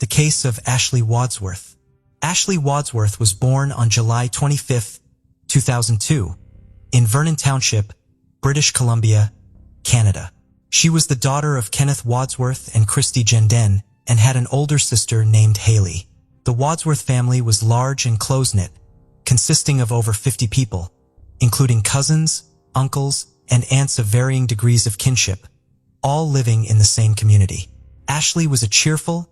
the case of Ashley Wadsworth. Ashley Wadsworth was born on July 25, 2002, in Vernon Township, British Columbia, Canada. She was the daughter of Kenneth Wadsworth and Christy and had an older sister named Haley. The Wadsworth family was large and close-knit, consisting of over 50 people, including cousins, uncles, and aunts of varying degrees of kinship, all living in the same community. Ashley was a cheerful,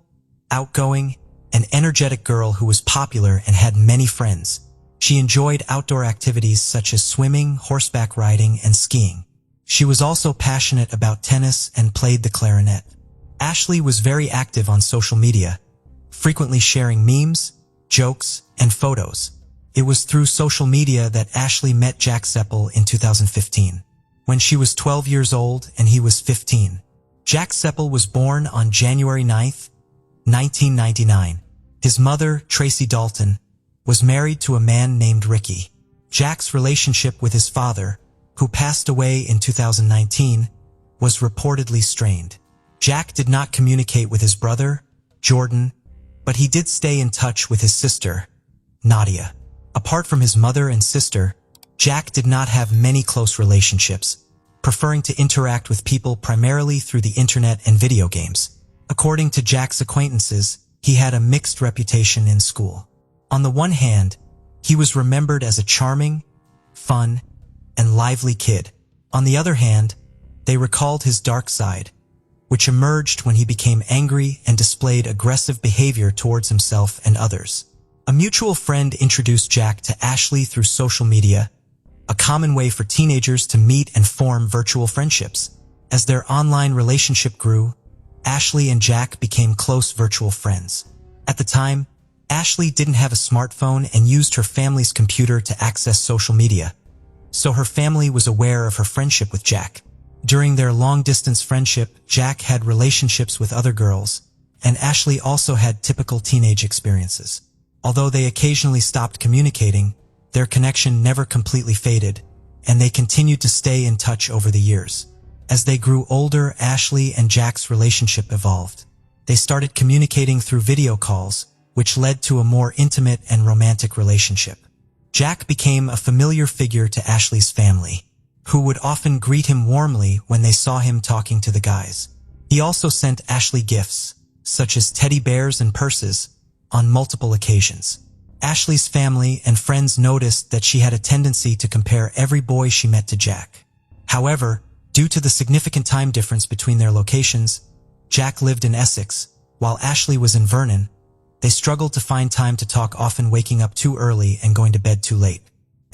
outgoing, and energetic girl who was popular and had many friends. She enjoyed outdoor activities such as swimming, horseback riding, and skiing. She was also passionate about tennis and played the clarinet. Ashley was very active on social media, frequently sharing memes, jokes, and photos. It was through social media that Ashley met Jack Seppel in 2015, when she was 12 years old and he was 15. Jack Seppel was born on January 9, 1999. His mother, Tracy Dalton, was married to a man named Ricky. Jack's relationship with his father, who passed away in 2019, was reportedly strained. Jack did not communicate with his brother, Jordan, but he did stay in touch with his sister, Nadia. Apart from his mother and sister, Jack did not have many close relationships, preferring to interact with people primarily through the internet and video games. According to Jack's acquaintances, he had a mixed reputation in school. On the one hand, he was remembered as a charming, fun, and lively kid. On the other hand, they recalled his dark side, which emerged when he became angry and displayed aggressive behavior towards himself and others. A mutual friend introduced Jack to Ashley through social media, a common way for teenagers to meet and form virtual friendships. As their online relationship grew, Ashley and Jack became close virtual friends. At the time, Ashley didn't have a smartphone and used her family's computer to access social media, so her family was aware of her friendship with Jack. During their long-distance friendship, Jack had relationships with other girls, and Ashley also had typical teenage experiences. Although they occasionally stopped communicating, their connection never completely faded, and they continued to stay in touch over the years. As they grew older, Ashley and Jack's relationship evolved. They started communicating through video calls, which led to a more intimate and romantic relationship. Jack became a familiar figure to Ashley's family, who would often greet him warmly when they saw him talking to the guys. He also sent Ashley gifts, such as teddy bears and purses, on multiple occasions. Ashley's family and friends noticed that she had a tendency to compare every boy she met to Jack. However, due to the significant time difference between their locations, Jack lived in Essex, while Ashley was in Vernon. They struggled to find time to talk, often waking up too early and going to bed too late.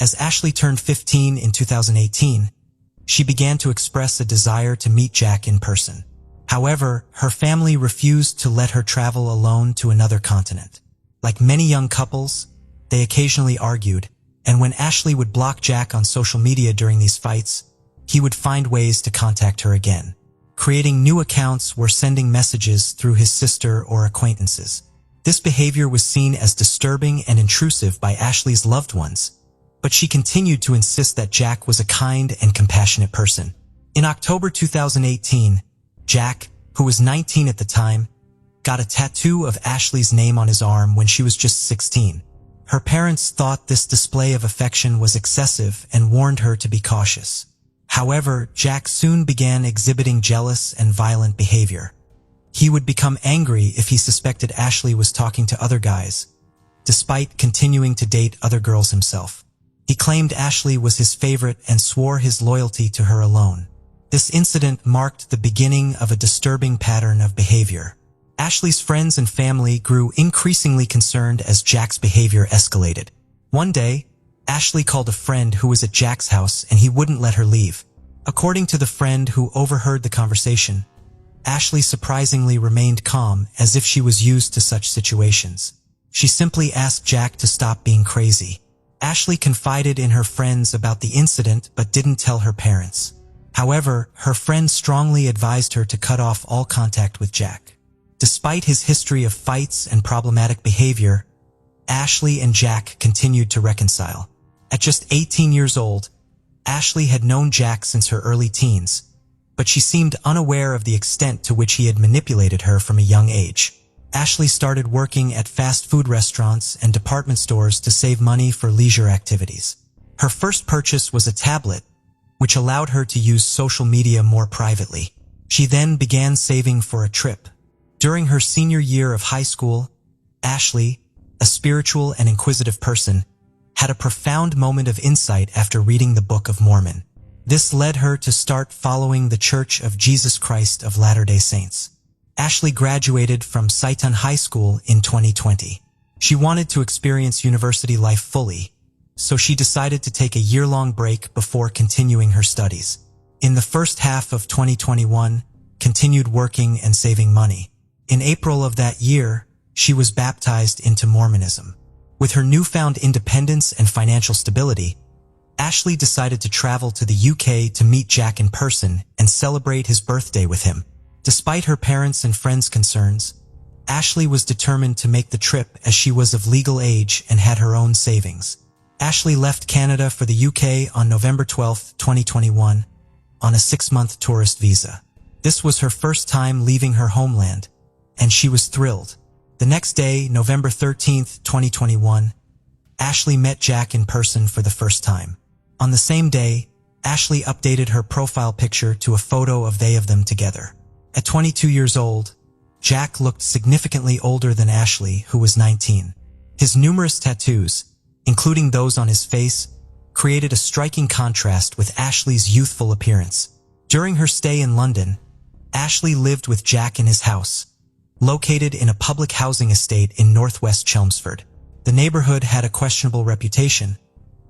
As Ashley turned 15 in 2018, she began to express a desire to meet Jack in person. However, her family refused to let her travel alone to another continent. Like many young couples, they occasionally argued, and when Ashley would block Jack on social media during these fights, he would find ways to contact her again, creating new accounts or sending messages through his sister or acquaintances. This behavior was seen as disturbing and intrusive by Ashley's loved ones, but she continued to insist that Jack was a kind and compassionate person. In October 2018, Jack, who was 19 at the time, got a tattoo of Ashley's name on his arm when she was just 16. Her parents thought this display of affection was excessive and warned her to be cautious. However, Jack soon began exhibiting jealous and violent behavior. He would become angry if he suspected Ashley was talking to other guys, despite continuing to date other girls himself. He claimed Ashley was his favorite and swore his loyalty to her alone. This incident marked the beginning of a disturbing pattern of behavior. Ashley's friends and family grew increasingly concerned as Jack's behavior escalated. One day, Ashley called a friend who was at Jack's house and he wouldn't let her leave. According to the friend who overheard the conversation, Ashley surprisingly remained calm, as if she was used to such situations. She simply asked Jack to stop being crazy. Ashley confided in her friends about the incident but didn't tell her parents. However, her friend strongly advised her to cut off all contact with Jack. Despite his history of fights and problematic behavior, Ashley and Jack continued to reconcile. At just 18 years old, Ashley had known Jack since her early teens, but she seemed unaware of the extent to which he had manipulated her from a young age. Ashley started working at fast food restaurants and department stores to save money for leisure activities. Her first purchase was a tablet, which allowed her to use social media more privately. She then began saving for a trip. During her senior year of high school, Ashley, a spiritual and inquisitive person, had a profound moment of insight after reading the Book of Mormon. This led her to start following the Church of Jesus Christ of Latter-day Saints. Ashley graduated from Seitan High School in 2020. She wanted to experience university life fully, so she decided to take a year-long break before continuing her studies. In the first half of 2021, continued working and saving money. In April of that year, she was baptized into Mormonism. With her newfound independence and financial stability, Ashley decided to travel to the UK to meet Jack in person and celebrate his birthday with him. Despite her parents' and friends' concerns, Ashley was determined to make the trip as she was of legal age and had her own savings. Ashley left Canada for the UK on November 12, 2021, on a 6-month tourist visa. This was her first time leaving her homeland, and she was thrilled. The next day, November 13, 2021, Ashley met Jack in person for the first time. On the same day, Ashley updated her profile picture to a photo of them together. At 22 years old, Jack looked significantly older than Ashley, who was 19. His numerous tattoos, including those on his face, created a striking contrast with Ashley's youthful appearance. During her stay in London, Ashley lived with Jack in his house, located in a public housing estate in northwest Chelmsford. The neighborhood had a questionable reputation,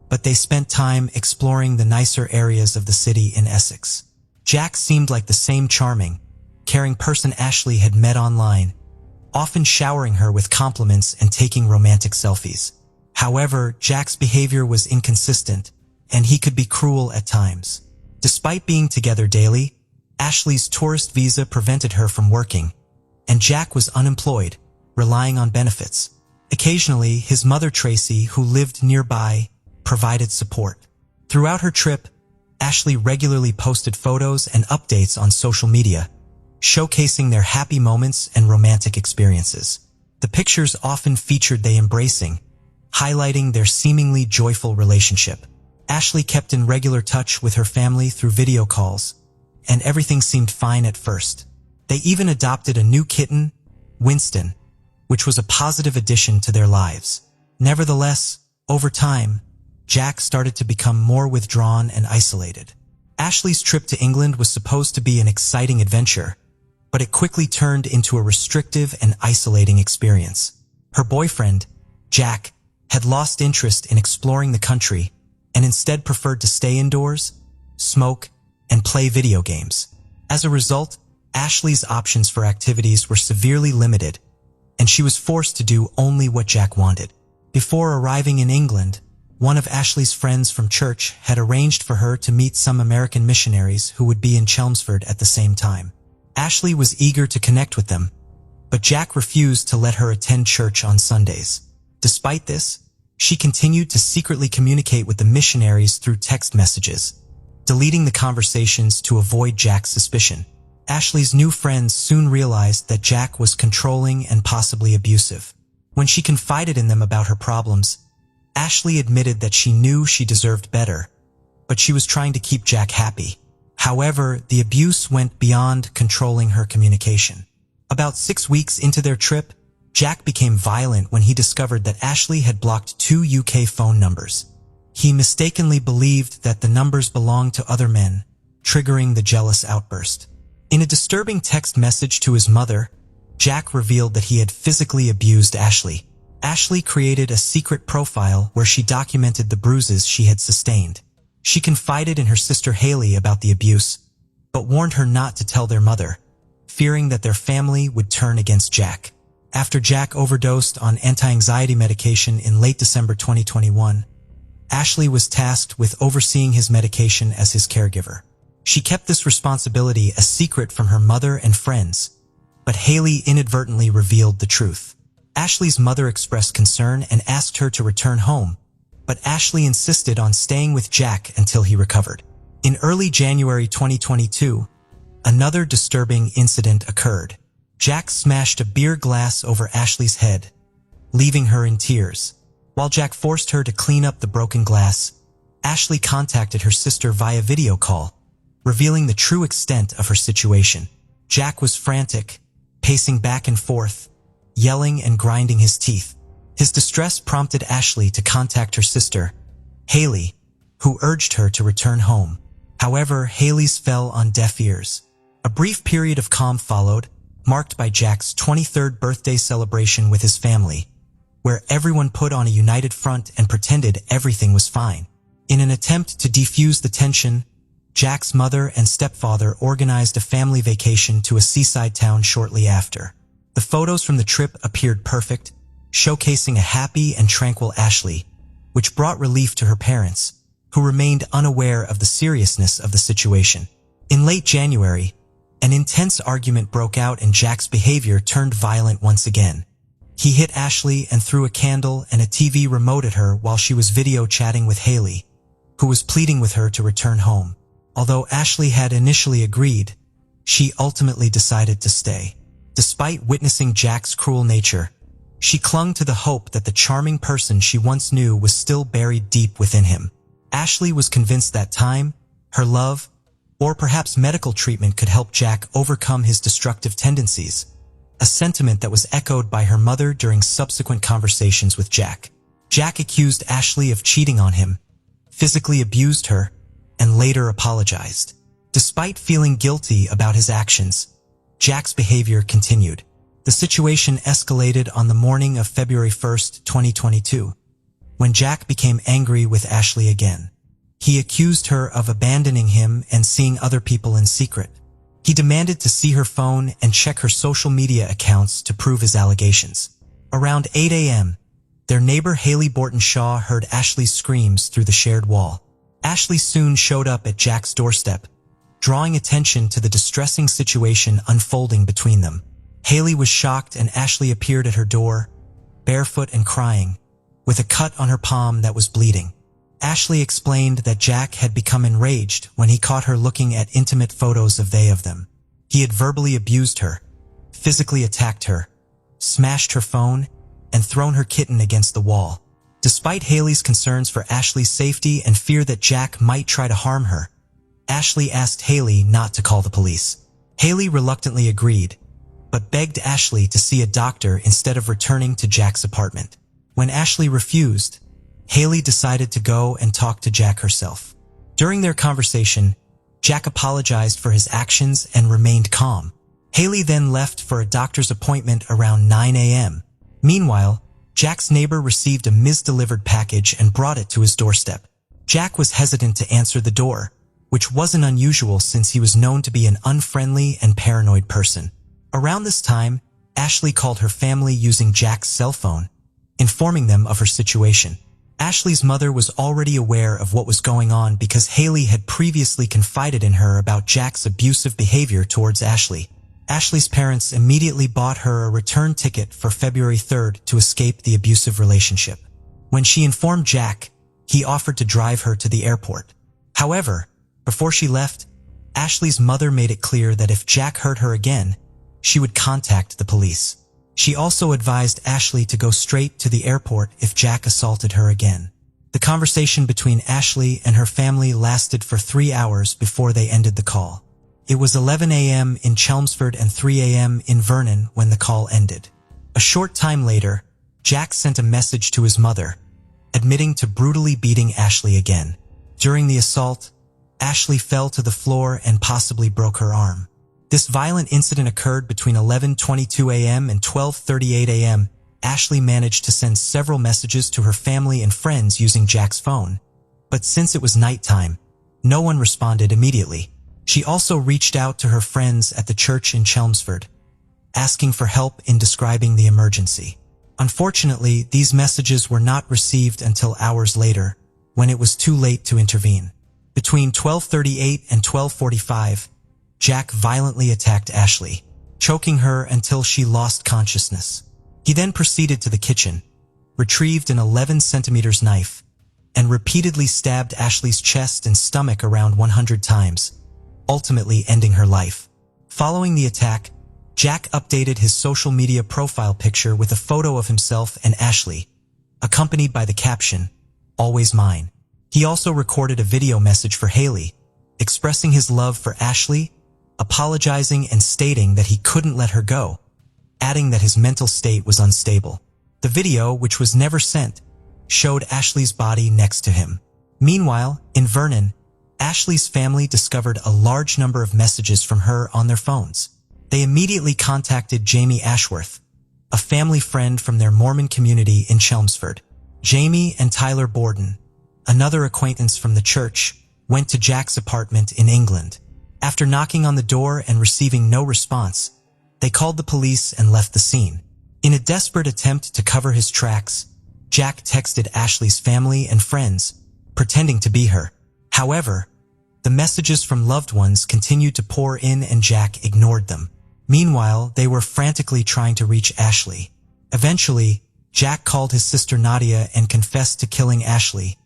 but they spent time exploring the nicer areas of the city in Essex. Jack seemed like the same charming, caring person Ashley had met online, often showering her with compliments and taking romantic selfies. However, Jack's behavior was inconsistent, and he could be cruel at times. Despite being together daily, Ashley's tourist visa prevented her from working, and Jack was unemployed, relying on benefits. Occasionally, his mother Tracy, who lived nearby, provided support. Throughout her trip, Ashley regularly posted photos and updates on social media, showcasing their happy moments and romantic experiences. The pictures often featured they embracing, highlighting their seemingly joyful relationship. Ashley kept in regular touch with her family through video calls, and everything seemed fine at first. They even adopted a new kitten, Winston, which was a positive addition to their lives. Nevertheless, over time, Jack started to become more withdrawn and isolated. Ashley's trip to England was supposed to be an exciting adventure, but it quickly turned into a restrictive and isolating experience. Her boyfriend, Jack, had lost interest in exploring the country and instead preferred to stay indoors, smoke, and play video games. As a result, Ashley's options for activities were severely limited, and she was forced to do only what Jack wanted. Before arriving in England, one of Ashley's friends from church had arranged for her to meet some American missionaries who would be in Chelmsford at the same time. Ashley was eager to connect with them, but Jack refused to let her attend church on Sundays. Despite this, she continued to secretly communicate with the missionaries through text messages, deleting the conversations to avoid Jack's suspicion. Ashley's new friends soon realized that Jack was controlling and possibly abusive. When she confided in them about her problems, Ashley admitted that she knew she deserved better, but she was trying to keep Jack happy. However, the abuse went beyond controlling her communication. About 6 weeks into their trip, Jack became violent when he discovered that Ashley had blocked 2 UK phone numbers. He mistakenly believed that the numbers belonged to other men, triggering the jealous outburst. In a disturbing text message to his mother, Jack revealed that he had physically abused Ashley. Ashley created a secret profile where she documented the bruises she had sustained. She confided in her sister Haley about the abuse, but warned her not to tell their mother, fearing that their family would turn against Jack. After Jack overdosed on anti-anxiety medication in late December 2021, Ashley was tasked with overseeing his medication as his caregiver. She kept this responsibility a secret from her mother and friends, but Haley inadvertently revealed the truth. Ashley's mother expressed concern and asked her to return home, but Ashley insisted on staying with Jack until he recovered. In early January 2022, another disturbing incident occurred. Jack smashed a beer glass over Ashley's head, leaving her in tears. While Jack forced her to clean up the broken glass, Ashley contacted her sister via video call, revealing the true extent of her situation. Jack was frantic, pacing back and forth, yelling and grinding his teeth. His distress prompted Ashley to contact her sister, Haley, who urged her to return home. However, Haley's fell on deaf ears. A brief period of calm followed, marked by Jack's 23rd birthday celebration with his family, where everyone put on a united front and pretended everything was fine. In an attempt to defuse the tension, Jack's mother and stepfather organized a family vacation to a seaside town shortly after. The photos from the trip appeared perfect, showcasing a happy and tranquil Ashley, which brought relief to her parents, who remained unaware of the seriousness of the situation. In late January, an intense argument broke out and Jack's behavior turned violent once again. He hit Ashley and threw a candle and a TV remote at her while she was video chatting with Haley, who was pleading with her to return home. Although Ashley had initially agreed, she ultimately decided to stay. Despite witnessing Jack's cruel nature, she clung to the hope that the charming person she once knew was still buried deep within him. Ashley was convinced that time, her love, or perhaps medical treatment could help Jack overcome his destructive tendencies, a sentiment that was echoed by her mother during subsequent conversations with Jack. Jack accused Ashley of cheating on him, physically abused her, and later apologized. Despite feeling guilty about his actions, Jack's behavior continued. The situation escalated on the morning of February 1st, 2022, when Jack became angry with Ashley again. He accused her of abandoning him and seeing other people in secret. He demanded to see her phone and check her social media accounts to prove his allegations. Around 8 a.m., their neighbor Haley Borton Shaw heard Ashley's screams through the shared wall. Ashley soon showed up at Jack's doorstep, drawing attention to the distressing situation unfolding between them. Haley was shocked and Ashley appeared at her door, barefoot and crying, with a cut on her palm that was bleeding. Ashley explained that Jack had become enraged when he caught her looking at intimate photos of them. He had verbally abused her, physically attacked her, smashed her phone, and thrown her kitten against the wall. Despite Haley's concerns for Ashley's safety and fear that Jack might try to harm her, Ashley asked Haley not to call the police. Haley reluctantly agreed, but begged Ashley to see a doctor instead of returning to Jack's apartment. When Ashley refused, Haley decided to go and talk to Jack herself. During their conversation, Jack apologized for his actions and remained calm. Haley then left for a doctor's appointment around 9 a.m. Meanwhile, Jack's neighbor received a misdelivered package and brought it to his doorstep. Jack was hesitant to answer the door, which wasn't unusual since he was known to be an unfriendly and paranoid person. Around this time, Ashley called her family using Jack's cell phone, informing them of her situation. Ashley's mother was already aware of what was going on because Haley had previously confided in her about Jack's abusive behavior towards Ashley. Ashley's parents immediately bought her a return ticket for February 3rd to escape the abusive relationship. When she informed Jack, he offered to drive her to the airport. However, before she left, Ashley's mother made it clear that if Jack hurt her again, she would contact the police. She also advised Ashley to go straight to the airport if Jack assaulted her again. The conversation between Ashley and her family lasted for 3 hours before they ended the call. It was 11 a.m. in Chelmsford and 3 a.m. in Vernon when the call ended. A short time later, Jack sent a message to his mother, admitting to brutally beating Ashley again. During the assault, Ashley fell to the floor and possibly broke her arm. This violent incident occurred between 11:22 a.m. and 12:38 a.m. Ashley managed to send several messages to her family and friends using Jack's phone, but since it was nighttime, no one responded immediately. She also reached out to her friends at the church in Chelmsford, asking for help in describing the emergency. Unfortunately, these messages were not received until hours later, when it was too late to intervene. Between 12:38 and 12:45, Jack violently attacked Ashley, choking her until she lost consciousness. He then proceeded to the kitchen, retrieved an 11-centimeter knife, and repeatedly stabbed Ashley's chest and stomach around 100 times, ultimately ending her life. Following the attack, Jack updated his social media profile picture with a photo of himself and Ashley, accompanied by the caption, "Always mine." He also recorded a video message for Haley, expressing his love for Ashley, apologizing and stating that he couldn't let her go, adding that his mental state was unstable. The video, which was never sent, showed Ashley's body next to him. Meanwhile, in Vernon, Ashley's family discovered a large number of messages from her on their phones. They immediately contacted Jamie Ashworth, a family friend from their Mormon community in Chelmsford. Jamie and Tyler Borden, another acquaintance from the church, went to Jack's apartment in England. After knocking on the door and receiving no response, they called the police and left the scene. In a desperate attempt to cover his tracks, Jack texted Ashley's family and friends, pretending to be her. However, the messages from loved ones continued to pour in and Jack ignored them. Meanwhile, they were frantically trying to reach Ashley. Eventually, Jack called his sister Nadia and confessed to killing Ashley,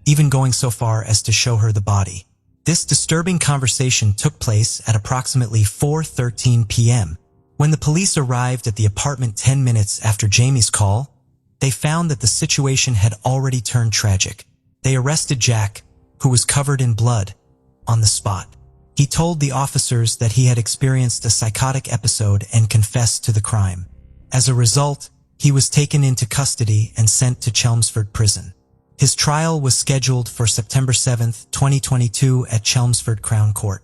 even going so far as to show her the body. This disturbing conversation took place at approximately 4:13 p.m. When the police arrived at the apartment 10 minutes after Jamie's call, they found that the situation had already turned tragic. They arrested Jack, who was covered in blood, on the spot. He told the officers that he had experienced a psychotic episode and confessed to the crime. As a result, he was taken into custody and sent to Chelmsford Prison. His trial was scheduled for September 7, 2022 at Chelmsford Crown Court.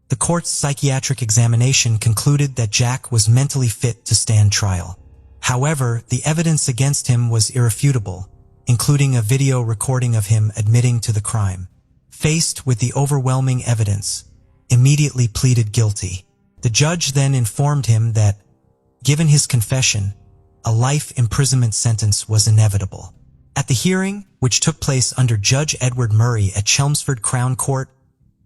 The court's psychiatric examination concluded that Jack was mentally fit to stand trial. However, the evidence against him was irrefutable, including a video recording of him admitting to the crime. Faced with the overwhelming evidence, immediately pleaded guilty. The judge then informed him that, given his confession, a life imprisonment sentence was inevitable. At the hearing, which took place under Judge Edward Murray at Chelmsford Crown Court,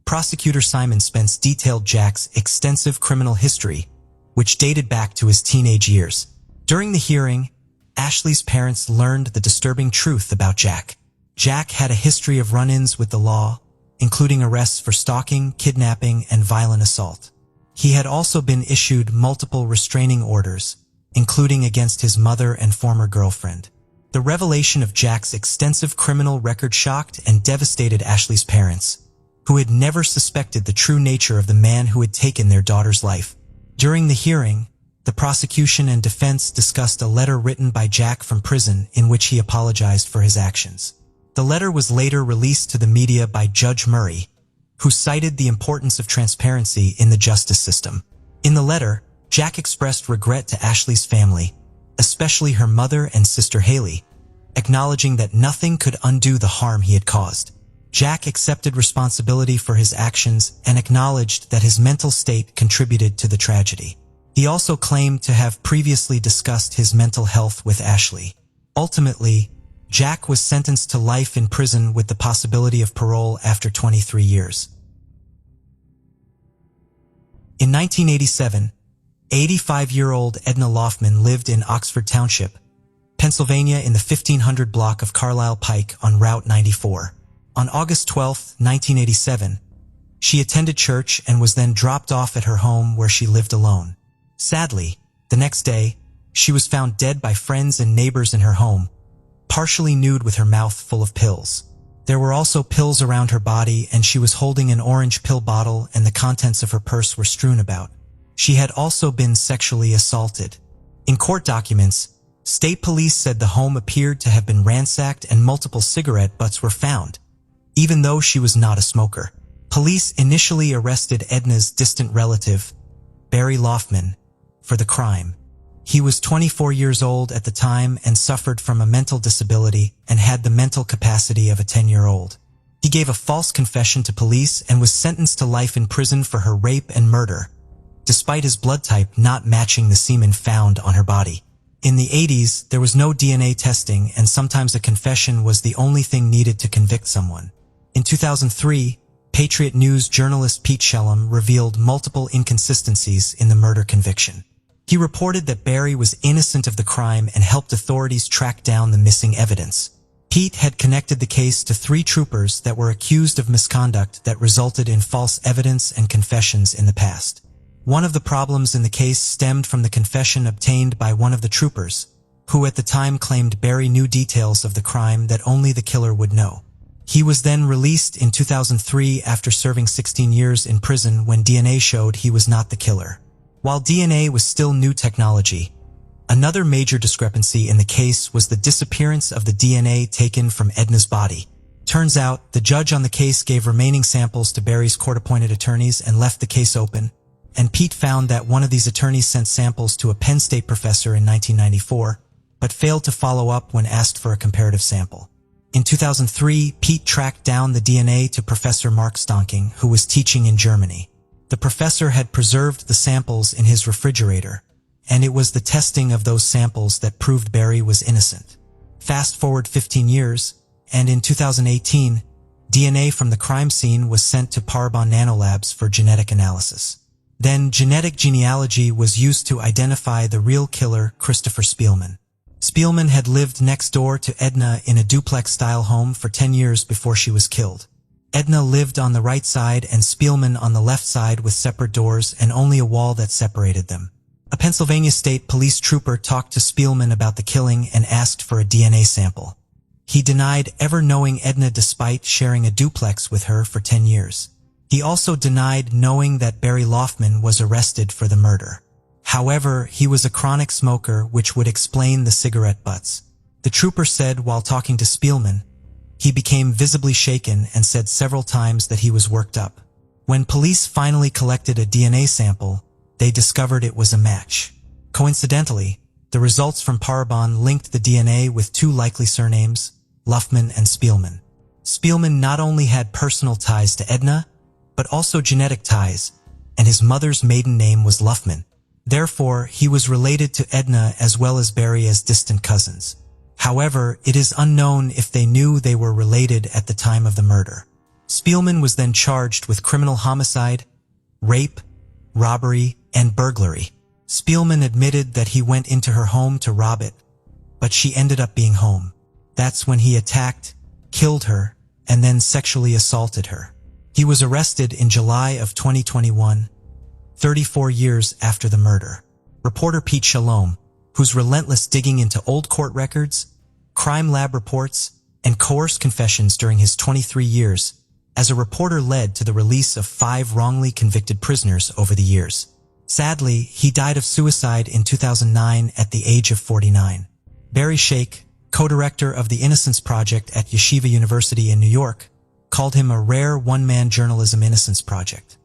Prosecutor Simon Spence detailed Jack's extensive criminal history, which dated back to his teenage years. During the hearing, Ashley's parents learned the disturbing truth about Jack. Jack had a history of run-ins with the law, including arrests for stalking, kidnapping, and violent assault. He had also been issued multiple restraining orders, including against his mother and former girlfriend. The revelation of Jack's extensive criminal record shocked and devastated Ashley's parents, who had never suspected the true nature of the man who had taken their daughter's life. During the hearing, the prosecution and defense discussed a letter written by Jack from prison in which he apologized for his actions. The letter was later released to the media by Judge Murray, who cited the importance of transparency in the justice system. In the letter, Jack expressed regret to Ashley's family, especially her mother and sister Haley, acknowledging that nothing could undo the harm he had caused. Jack accepted responsibility for his actions and acknowledged that his mental state contributed to the tragedy. He also claimed to have previously discussed his mental health with Ashley. Ultimately, Jack was sentenced to life in prison with the possibility of parole after 23 years. In 1987, 85-year-old Edna Laughman lived in Oxford Township, Pennsylvania in the 1500 block of Carlisle Pike on Route 94. On August 12, 1987, she attended church and was then dropped off at her home where she lived alone. Sadly, the next day, she was found dead by friends and neighbors in her home, partially nude with her mouth full of pills. There were also pills around her body and she was holding an orange pill bottle and the contents of her purse were strewn about. She had also been sexually assaulted. In court documents, state police said the home appeared to have been ransacked and multiple cigarette butts were found, even though she was not a smoker. Police initially arrested Edna's distant relative, Barry Laughman, for the crime. He was 24 years old at the time and suffered from a mental disability and had the mental capacity of a 10-year-old. He gave a false confession to police and was sentenced to life in prison for her rape and murder, despite his blood type not matching the semen found on her body. In the 80s, there was no DNA testing and sometimes a confession was the only thing needed to convict someone. In 2003, Patriot News journalist Pete Shellum revealed multiple inconsistencies in the murder conviction. He reported that Barry was innocent of the crime and helped authorities track down the missing evidence. Pete had connected the case to 3 troopers that were accused of misconduct that resulted in false evidence and confessions in the past. One of the problems in the case stemmed from the confession obtained by one of the troopers, who at the time claimed Barry knew details of the crime that only the killer would know. He was then released in 2003 after serving 16 years in prison when DNA showed he was not the killer. While DNA was still new technology, another major discrepancy in the case was the disappearance of the DNA taken from Edna's body. Turns out, the judge on the case gave remaining samples to Barry's court-appointed attorneys and left the case open, and Pete found that one of these attorneys sent samples to a Penn State professor in 1994, but failed to follow up when asked for a comparative sample. In 2003, Pete tracked down the DNA to Professor Mark Stonking, who was teaching in Germany. The professor had preserved the samples in his refrigerator, and it was the testing of those samples that proved Barry was innocent. Fast forward 15 years, and in 2018, DNA from the crime scene was sent to Parabon Nanolabs for genetic analysis. Then genetic genealogy was used to identify the real killer, Christopher Spielman. Spielman had lived next door to Edna in a duplex-style home for 10 years before she was killed. Edna lived on the right side and Spielman on the left side with separate doors and only a wall that separated them. A Pennsylvania State Police trooper talked to Spielman about the killing and asked for a DNA sample. He denied ever knowing Edna despite sharing a duplex with her for 10 years. He also denied knowing that Barry Laughman was arrested for the murder. However, he was a chronic smoker, which would explain the cigarette butts. The trooper said while talking to Spielman, he became visibly shaken and said several times that he was worked up. When police finally collected a DNA sample, they discovered it was a match. Coincidentally, the results from Parabon linked the DNA with two likely surnames, Laughman and Spielman. Spielman not only had personal ties to Edna, but also genetic ties, and his mother's maiden name was Laughman. Therefore, he was related to Edna as well as Barry as distant cousins. However, it is unknown if they knew they were related at the time of the murder. Spielman was then charged with criminal homicide, rape, robbery, and burglary. Spielman admitted that he went into her home to rob it, but she ended up being home. That's when he attacked, killed her, and then sexually assaulted her. He was arrested in July of 2021, 34 years after the murder. Reporter Pete Shalom, whose relentless digging into old court records, crime lab reports, and coerced confessions during his 23 years as a reporter led to the release of 5 wrongly convicted prisoners over the years. Sadly, he died of suicide in 2009 at the age of 49. Barry Sheikh, co-director of the Innocence Project at Yeshiva University in New York, called him a rare one-man journalism innocence project.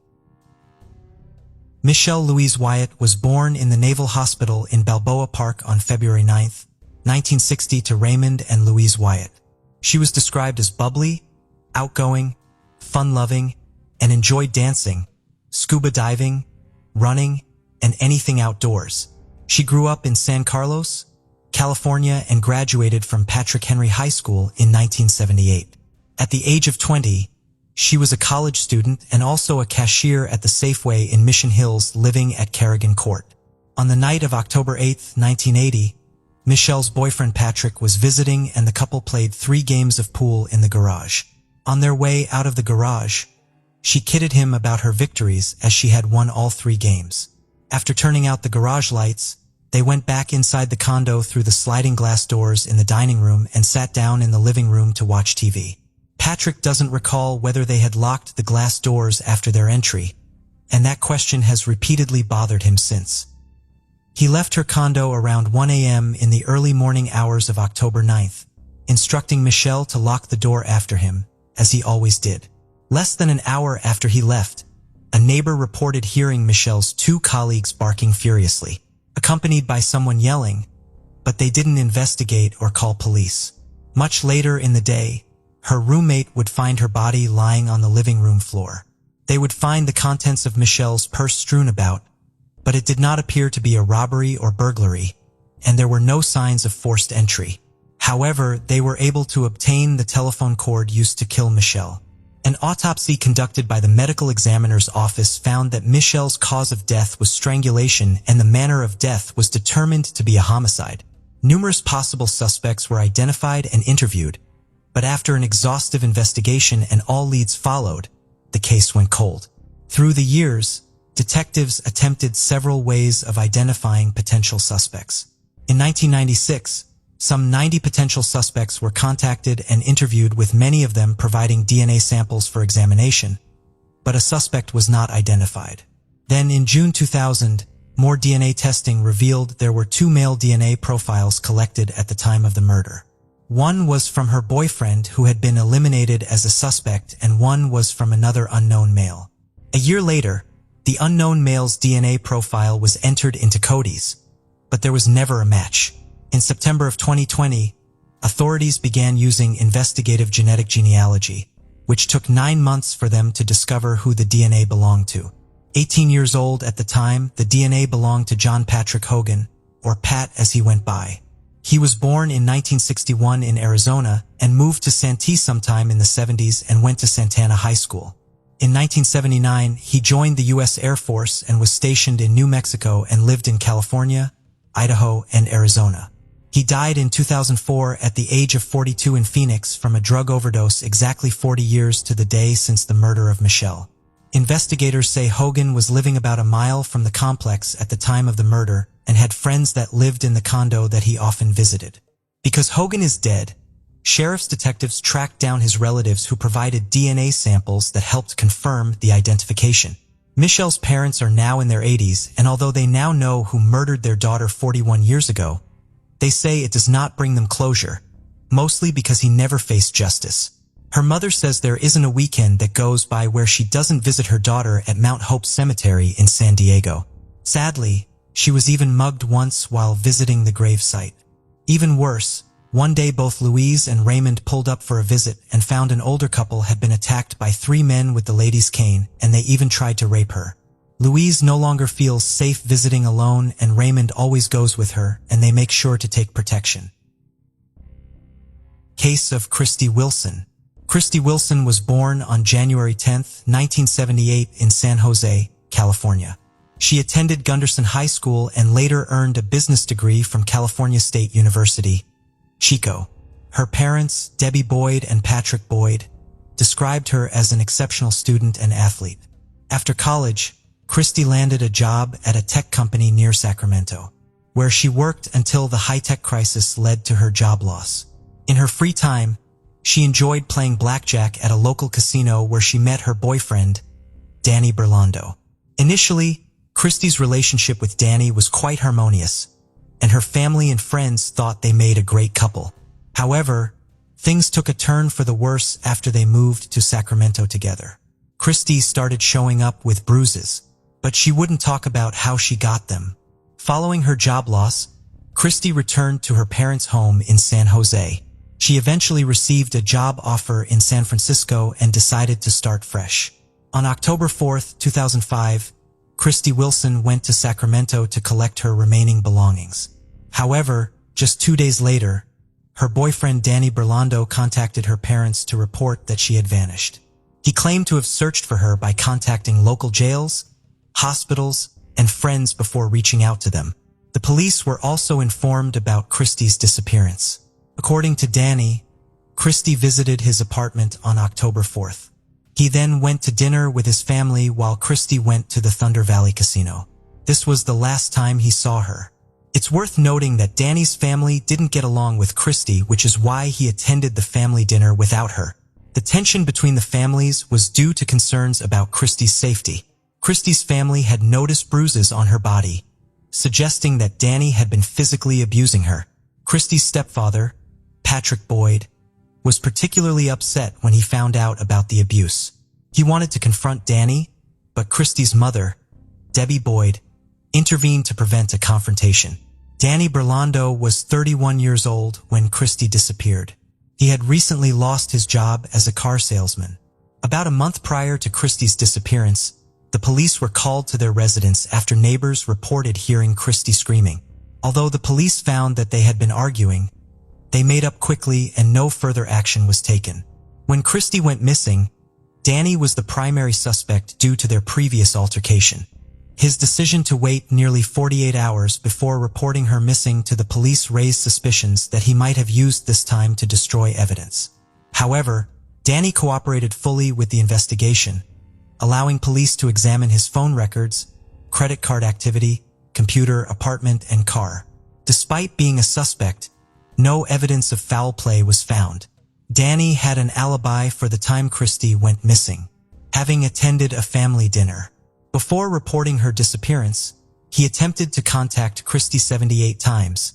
Michelle Louise Wyatt was born in the Naval Hospital in Balboa Park on February 9, 1960 to Raymond and Louise Wyatt. She was described as bubbly, outgoing, fun-loving, and enjoyed dancing, scuba diving, running, and anything outdoors. She grew up in San Carlos, California, and graduated from Patrick Henry High School in 1978. At the age of 20, she was a college student and also a cashier at the Safeway in Mission Hills, living at Kerrigan Court. On the night of October 8, 1980, Michelle's boyfriend Patrick was visiting and the couple played 3 games of pool in the garage. On their way out of the garage, she kidded him about her victories as she had won all 3 games. After turning out the garage lights, they went back inside the condo through the sliding glass doors in the dining room and sat down in the living room to watch TV. Patrick doesn't recall whether they had locked the glass doors after their entry, and that question has repeatedly bothered him since. He left her condo around 1 a.m. in the early morning hours of October 9th, instructing Michelle to lock the door after him, as he always did. Less than an hour after he left, a neighbor reported hearing Michelle's 2 colleagues barking furiously, accompanied by someone yelling, but they didn't investigate or call police. Much later in the day, her roommate would find her body lying on the living room floor. They would find the contents of Michelle's purse strewn about, but it did not appear to be a robbery or burglary, and there were no signs of forced entry. However, they were able to obtain the telephone cord used to kill Michelle. An autopsy conducted by the medical examiner's office found that Michelle's cause of death was strangulation and the manner of death was determined to be a homicide. Numerous possible suspects were identified and interviewed, but after an exhaustive investigation and all leads followed, the case went cold. Through the years, detectives attempted several ways of identifying potential suspects. In 1996, some 90 potential suspects were contacted and interviewed, with many of them providing DNA samples for examination, but a suspect was not identified. Then in June 2000, more DNA testing revealed there were 2 male DNA profiles collected at the time of the murder. One was from her boyfriend, who had been eliminated as a suspect, and one was from another unknown male. A year later, the unknown male's DNA profile was entered into Cody's, but there was never a match. In September of 2020, authorities began using investigative genetic genealogy, which took 9 months for them to discover who the DNA belonged to. 18 years old at the time, the DNA belonged to John Patrick Hogan, or Pat as he went by. He was born in 1961 in Arizona and moved to Santee sometime in the 70s and went to Santana High School. In 1979, he joined the U.S. Air Force and was stationed in New Mexico and lived in California, Idaho, and Arizona. He died in 2004 at the age of 42 in Phoenix from a drug overdose, exactly 40 years to the day since the murder of Michelle. Investigators say Hogan was living about a mile from the complex at the time of the murder and had friends that lived in the condo that he often visited. Because Hogan is dead, sheriff's detectives tracked down his relatives, who provided DNA samples that helped confirm the identification. Michelle's parents are now in their 80s, and although they now know who murdered their daughter 41 years ago, they say it does not bring them closure, mostly because he never faced justice. Her mother says there isn't a weekend that goes by where she doesn't visit her daughter at Mount Hope Cemetery in San Diego. Sadly, she was even mugged once while visiting the gravesite. Even worse, one day both Louise and Raymond pulled up for a visit and found an older couple had been attacked by 3 men with the lady's cane, and they even tried to rape her. Louise no longer feels safe visiting alone, and Raymond always goes with her, and they make sure to take protection. Case of Christy Wilson. Christy Wilson was born on January 10, 1978 in San Jose, California. She attended Gunderson High School and later earned a business degree from California State University, Chico. Her parents, Debbie Boyd and Patrick Boyd, described her as an exceptional student and athlete. After college, Christy landed a job at a tech company near Sacramento, where she worked until the high-tech crisis led to her job loss. In her free time, she enjoyed playing blackjack at a local casino where she met her boyfriend, Danny Berlando. Initially, Christy's relationship with Danny was quite harmonious, and her family and friends thought they made a great couple. However, things took a turn for the worse after they moved to Sacramento together. Christy started showing up with bruises, but she wouldn't talk about how she got them. Following her job loss, Christy returned to her parents' home in San Jose. She eventually received a job offer in San Francisco and decided to start fresh. On October 4, 2005, Christy Wilson went to Sacramento to collect her remaining belongings. However, just 2 days later, her boyfriend Danny Berlando contacted her parents to report that she had vanished. He claimed to have searched for her by contacting local jails, hospitals, and friends before reaching out to them. The police were also informed about Christy's disappearance. According to Danny, Christy visited his apartment on October 4th. He then went to dinner with his family while Christy went to the Thunder Valley Casino. This was the last time he saw her. It's worth noting that Danny's family didn't get along with Christy, which is why he attended the family dinner without her. The tension between the families was due to concerns about Christy's safety. Christy's family had noticed bruises on her body, suggesting that Danny had been physically abusing her. Christy's stepfather, Patrick Boyd, was particularly upset when he found out about the abuse. He wanted to confront Danny, but Christy's mother, Debbie Boyd, intervened to prevent a confrontation. Danny Berlando was 31 years old when Christy disappeared. He had recently lost his job as a car salesman. About a month prior to Christy's disappearance, the police were called to their residence after neighbors reported hearing Christy screaming. Although the police found that they had been arguing, they made up quickly and no further action was taken. When Christy went missing, Danny was the primary suspect due to their previous altercation. His decision to wait nearly 48 hours before reporting her missing to the police raised suspicions that he might have used this time to destroy evidence. However, Danny cooperated fully with the investigation, allowing police to examine his phone records, credit card activity, computer, apartment, and car. Despite being a suspect, no evidence of foul play was found. Danny had an alibi for the time Christy went missing, having attended a family dinner. Before reporting her disappearance, he attempted to contact Christy 78 times,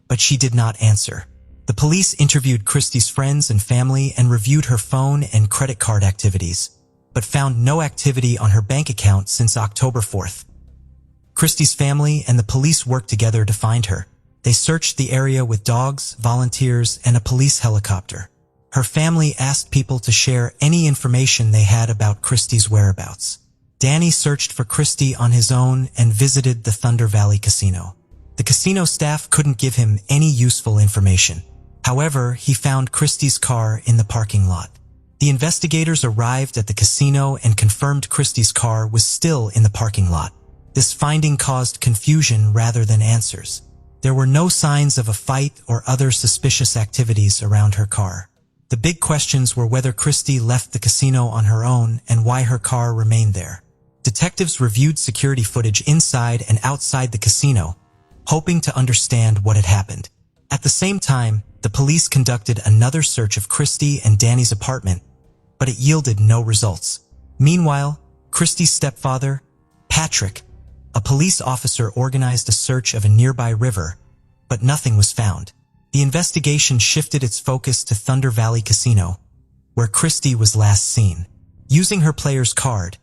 but she did not answer. The police interviewed Christy's friends and family and reviewed her phone and credit card activities, but found no activity on her bank account since October 4th. Christy's family and the police worked together to find her. They searched the area with dogs, volunteers, and a police helicopter. Her family asked people to share any information they had about Christy's whereabouts. Danny searched for Christy on his own and visited the Thunder Valley Casino. The casino staff couldn't give him any useful information. However, he found Christy's car in the parking lot. The investigators arrived at the casino and confirmed Christy's car was still in the parking lot. This finding caused confusion rather than answers. There were no signs of a fight or other suspicious activities around her car. The big questions were whether Christy left the casino on her own and why her car remained there. Detectives reviewed security footage inside and outside the casino, hoping to understand what had happened. At the same time, the police conducted another search of Christy and Danny's apartment, but it yielded no results. Meanwhile, Christy's stepfather, Patrick, a police officer, organized a search of a nearby river, but nothing was found. The investigation shifted its focus to Thunder Valley Casino, where Christy was last seen. Using her player's card,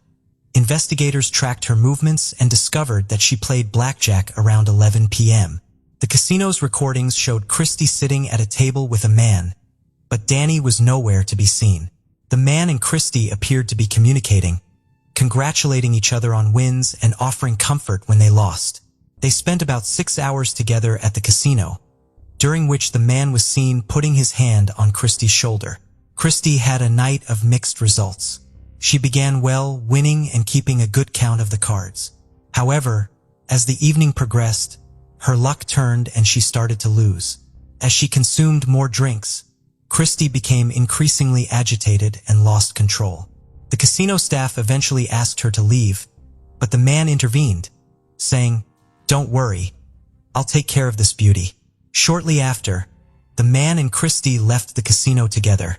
investigators tracked her movements and discovered that she played blackjack around 11 p.m. The casino's recordings showed Christy sitting at a table with a man, but Danny was nowhere to be seen. The man and Christy appeared to be communicating, congratulating each other on wins and offering comfort when they lost. They spent about 6 hours together at the casino, during which the man was seen putting his hand on Christy's shoulder. Christy had a night of mixed results. She began well, winning and keeping a good count of the cards. However, as the evening progressed, her luck turned and she started to lose. As she consumed more drinks, Christy became increasingly agitated and lost control. The casino staff eventually asked her to leave, but the man intervened, saying, "Don't worry, I'll take care of this beauty." Shortly after, the man and Christy left the casino together,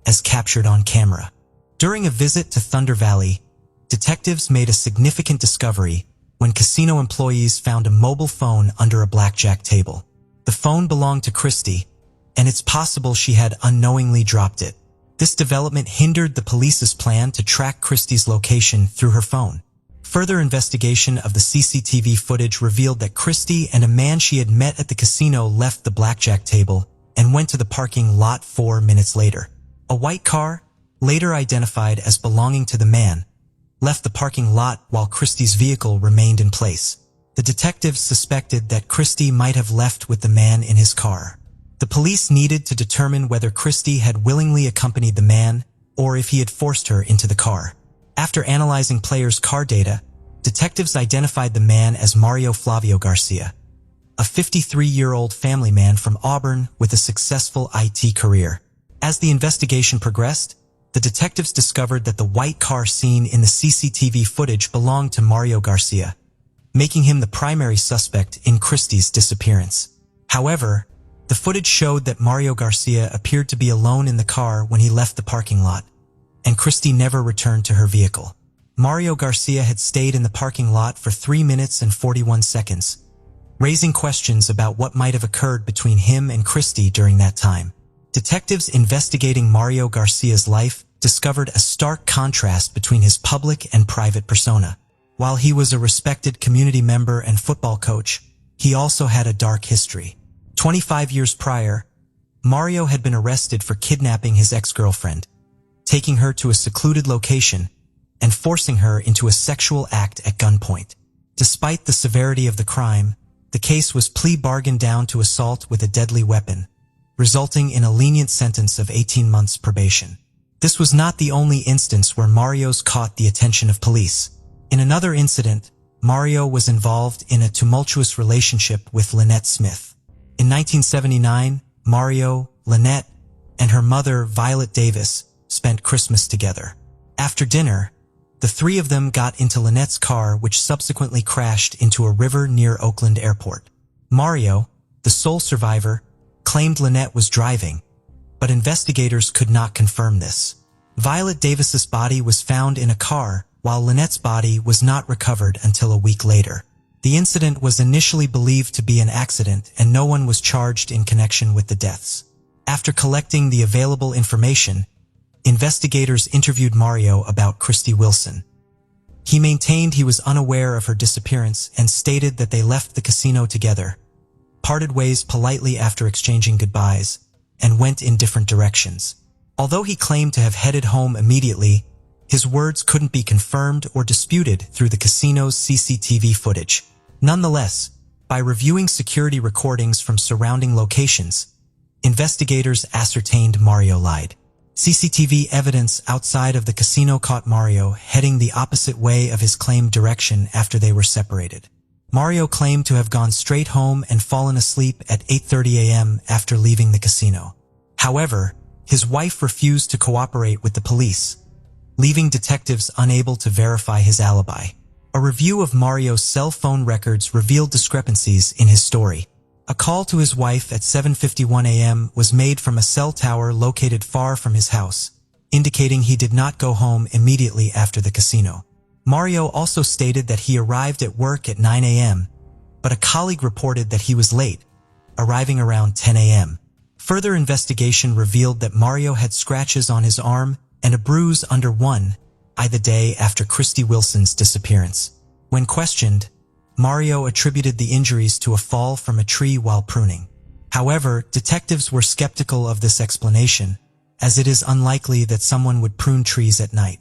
as captured on camera. During a visit to Thunder Valley, detectives made a significant discovery when casino employees found a mobile phone under a blackjack table. The phone belonged to Christy, and it's possible she had unknowingly dropped it. This development hindered the police's plan to track Christy's location through her phone. Further investigation of the CCTV footage revealed that Christy and a man she had met at the casino left the blackjack table and went to the parking lot 4 minutes later. A white car, later identified as belonging to the man, left the parking lot while Christy's vehicle remained in place. The detectives suspected that Christy might have left with the man in his car. The police needed to determine whether Christy had willingly accompanied the man or if he had forced her into the car. After analyzing players' car data, detectives identified the man as Mario Flavio Garcia, a 53-year-old family man from Auburn with a successful IT career. As the investigation progressed, the detectives discovered that the white car seen in the CCTV footage belonged to Mario Garcia, making him the primary suspect in Christy's disappearance. However, the footage showed that Mario Garcia appeared to be alone in the car when he left the parking lot, and Christy never returned to her vehicle. Mario Garcia had stayed in the parking lot for 3 minutes and 41 seconds, raising questions about what might have occurred between him and Christy during that time. Detectives investigating Mario Garcia's life discovered a stark contrast between his public and private persona. While he was a respected community member and football coach, he also had a dark history. 25 years prior, Mario had been arrested for kidnapping his ex-girlfriend, taking her to a secluded location, and forcing her into a sexual act at gunpoint. Despite the severity of the crime, the case was plea bargained down to assault with a deadly weapon, resulting in a lenient sentence of 18 months probation. This was not the only instance where Mario's caught the attention of police. In another incident, Mario was involved in a tumultuous relationship with Lynette Smith. In 1979, Mario, Lynette, and her mother, Violet Davis, spent Christmas together. After dinner, The three of them got into Lynette's car, which subsequently crashed into a river near Oakland Airport. Mario, the sole survivor, claimed Lynette was driving, but investigators could not confirm this. Violet Davis's body was found in a car, while Lynette's body was not recovered until a week later. The incident was initially believed to be an accident, and no one was charged in connection with the deaths. After collecting the available information, investigators interviewed Mario about Christy Wilson. He maintained he was unaware of her disappearance and stated that they left the casino together, parted ways politely after exchanging goodbyes, and went in different directions. Although he claimed to have headed home immediately, his words couldn't be confirmed or disputed through the casino's CCTV footage. Nonetheless, by reviewing security recordings from surrounding locations, investigators ascertained Mario lied. CCTV evidence outside of the casino caught Mario heading the opposite way of his claimed direction after they were separated. Mario claimed to have gone straight home and fallen asleep at 8:30 a.m. after leaving the casino. However, his wife refused to cooperate with the police, leaving detectives unable to verify his alibi. A review of Mario's cell phone records revealed discrepancies in his story. A call to his wife at 7:51 a.m. was made from a cell tower located far from his house, indicating he did not go home immediately after the casino. Mario also stated that he arrived at work at 9 a.m., but a colleague reported that he was late, arriving around 10 a.m. Further investigation revealed that Mario had scratches on his arm and a bruise under one eye the day after Christy Wilson's disappearance. When questioned, Mario attributed the injuries to a fall from a tree while pruning. However, detectives were skeptical of this explanation, as it is unlikely that someone would prune trees at night.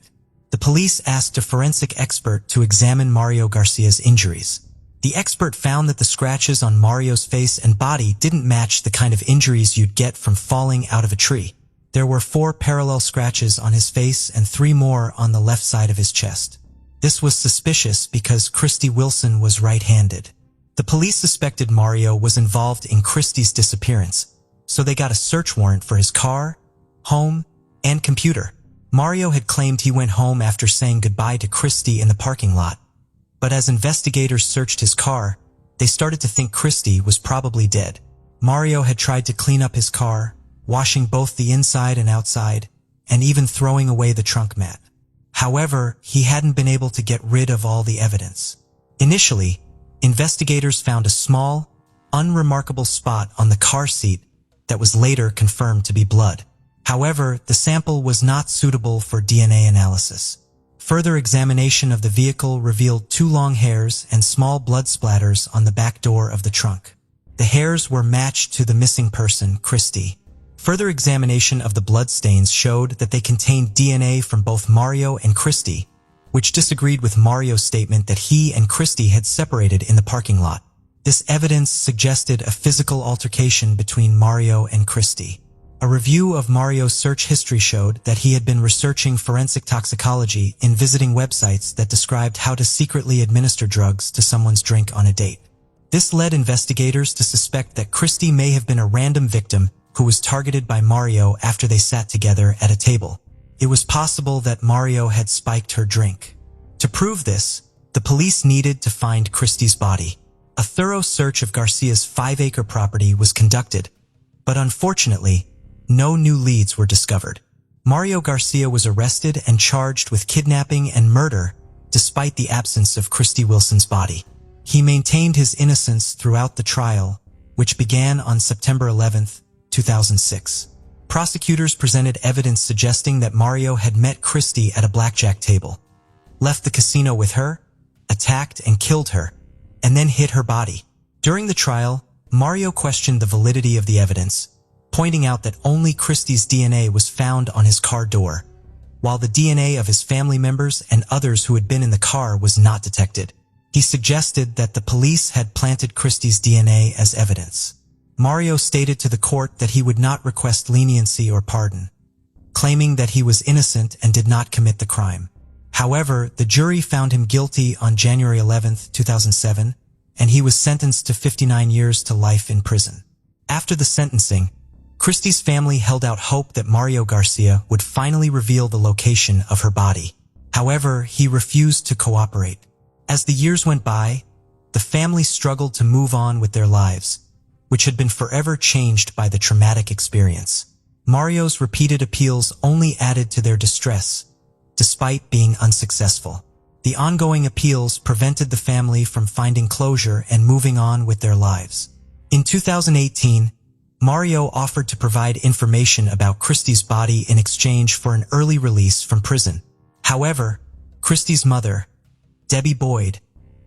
The police asked a forensic expert to examine Mario Garcia's injuries. The expert found that the scratches on Mario's face and body didn't match the kind of injuries you'd get from falling out of a tree. There were 4 parallel scratches on his face and 3 more on the left side of his chest. This was suspicious because Christy Wilson was right-handed. The police suspected Mario was involved in Christy's disappearance, so they got a search warrant for his car, home, and computer. Mario had claimed he went home after saying goodbye to Christy in the parking lot, but as investigators searched his car, they started to think Christy was probably dead. Mario had tried to clean up his car, washing both the inside and outside, and even throwing away the trunk mat. However, he hadn't been able to get rid of all the evidence. Initially, investigators found a small, unremarkable spot on the car seat that was later confirmed to be blood. However, the sample was not suitable for DNA analysis. Further examination of the vehicle revealed 2 long hairs and small blood splatters on the back door of the trunk. The hairs were matched to the missing person, Christy. Further examination of the bloodstains showed that they contained DNA from both Mario and Christy, which disagreed with Mario's statement that he and Christy had separated in the parking lot. This evidence suggested a physical altercation between Mario and Christy. A review of Mario's search history showed that he had been researching forensic toxicology in visiting websites that described how to secretly administer drugs to someone's drink on a date. This led investigators to suspect that Christy may have been a random victim who was targeted by Mario after they sat together at a table. It was possible that Mario had spiked her drink. To prove this, the police needed to find Christy's body. A thorough search of Garcia's 5-acre property was conducted, but unfortunately, no new leads were discovered. Mario Garcia was arrested and charged with kidnapping and murder despite the absence of Christy Wilson's body. He maintained his innocence throughout the trial, which began on September 11, 2006. Prosecutors presented evidence suggesting that Mario had met Christy at a blackjack table, left the casino with her, attacked and killed her, and then hid her body. During the trial, Mario questioned the validity of the evidence, pointing out that only Christy's DNA was found on his car door, while the DNA of his family members and others who had been in the car was not detected. He suggested that the police had planted Christy's DNA as evidence. Mario stated to the court that he would not request leniency or pardon, claiming that he was innocent and did not commit the crime. However, the jury found him guilty on January 11, 2007, and he was sentenced to 59 years to life in prison. After the sentencing, Christy's family held out hope that Mario Garcia would finally reveal the location of her body. However, he refused to cooperate. As the years went by, the family struggled to move on with their lives, which had been forever changed by the traumatic experience. Mario's repeated appeals only added to their distress, despite being unsuccessful. The ongoing appeals prevented the family from finding closure and moving on with their lives. In 2018, Mario offered to provide information about Christy's body in exchange for an early release from prison. However, Christy's mother, Debbie Boyd,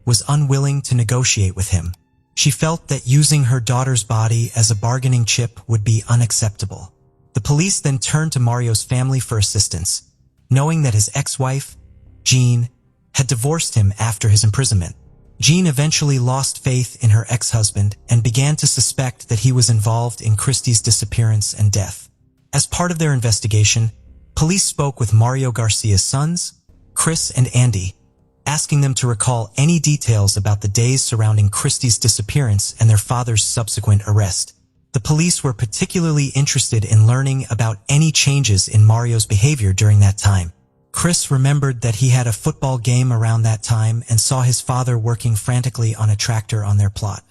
was unwilling to negotiate with him. She felt that using her daughter's body as a bargaining chip would be unacceptable. The police then turned to Mario's family for assistance, knowing that his ex-wife, Jean, had divorced him after his imprisonment. Jean eventually lost faith in her ex-husband and began to suspect that he was involved in Christy's disappearance and death. As part of their investigation, police spoke with Mario Garcia's sons, Chris and Andy, asking them to recall any details about the days surrounding Christy's disappearance and their father's subsequent arrest. The police were particularly interested in learning about any changes in Mario's behavior during that time. Chris remembered that he had a football game around that time and saw his father working frantically on a tractor on their plot.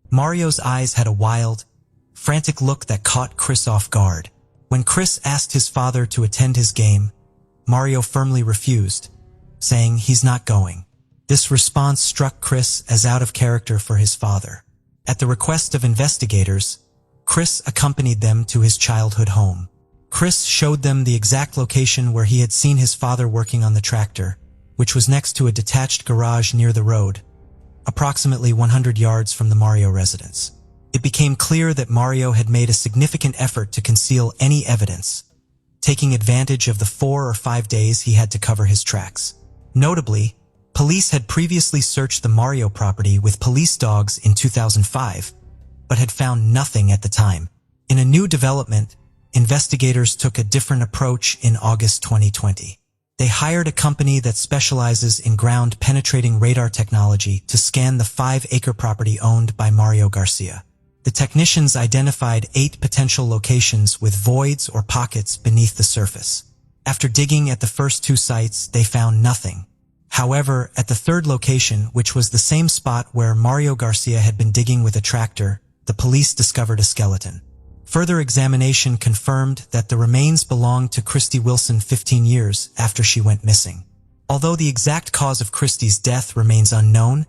Mario's eyes had a wild, frantic look that caught Chris off guard. When Chris asked his father to attend his game, Mario firmly refused, saying he's not going. This response struck Chris as out of character for his father. At the request of investigators, Chris accompanied them to his childhood home. Chris showed them the exact location where he had seen his father working on the tractor, which was next to a detached garage near the road, approximately 100 yards from the Mario residence. It became clear that Mario had made a significant effort to conceal any evidence, taking advantage of the 4 or 5 days he had to cover his tracks. Notably, police had previously searched the Mario property with police dogs in 2005, but had found nothing at the time. In a new development, investigators took a different approach in August 2020. They hired a company that specializes in ground-penetrating radar technology to scan the 5-acre property owned by Mario Garcia. The technicians identified 8 potential locations with voids or pockets beneath the surface. After digging at the first 2 sites, they found nothing. However, at the 3rd location, which was the same spot where Mario Garcia had been digging with a tractor, the police discovered a skeleton. Further examination confirmed that the remains belonged to Christy Wilson 15 years after she went missing. Although the exact cause of Christy's death remains unknown,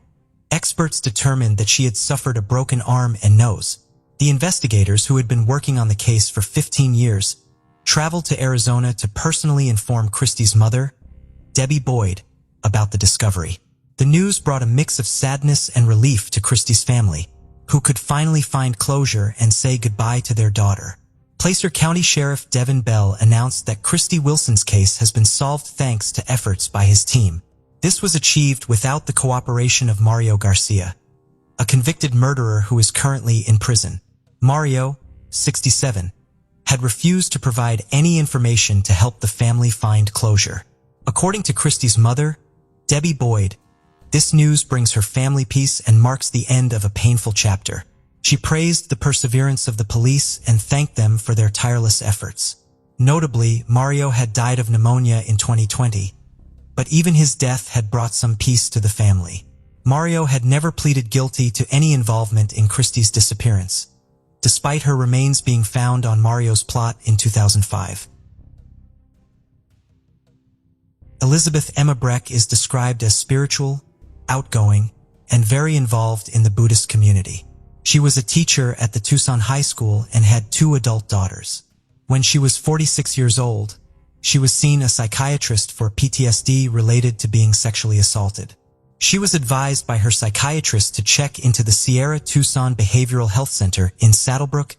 experts determined that she had suffered a broken arm and nose. The investigators, who had been working on the case for 15 years, traveled to Arizona to personally inform Christy's mother, Debbie Boyd, about the discovery. The news brought a mix of sadness and relief to Christy's family, who could finally find closure and say goodbye to their daughter. Placer County Sheriff Devin Bell announced that Christy Wilson's case has been solved thanks to efforts by his team. This was achieved without the cooperation of Mario Garcia, a convicted murderer who is currently in prison. Mario, 67, had refused to provide any information to help the family find closure. According to Christy's mother, Debbie Boyd, this news brings her family peace and marks the end of a painful chapter. She praised the perseverance of the police and thanked them for their tireless efforts. Notably, Mario had died of pneumonia in 2020, but even his death had brought some peace to the family. Mario had never pleaded guilty to any involvement in Christy's disappearance, despite her remains being found on Mario's plot in 2005. Elizabeth Emma Breck is described as spiritual, outgoing, and very involved in the Buddhist community. She was a teacher at the Tucson High School and had 2 adult daughters. When she was 46 years old, she was seen a psychiatrist for PTSD related to being sexually assaulted. She was advised by her psychiatrist to check into the Sierra Tucson Behavioral Health Center in Saddlebrook,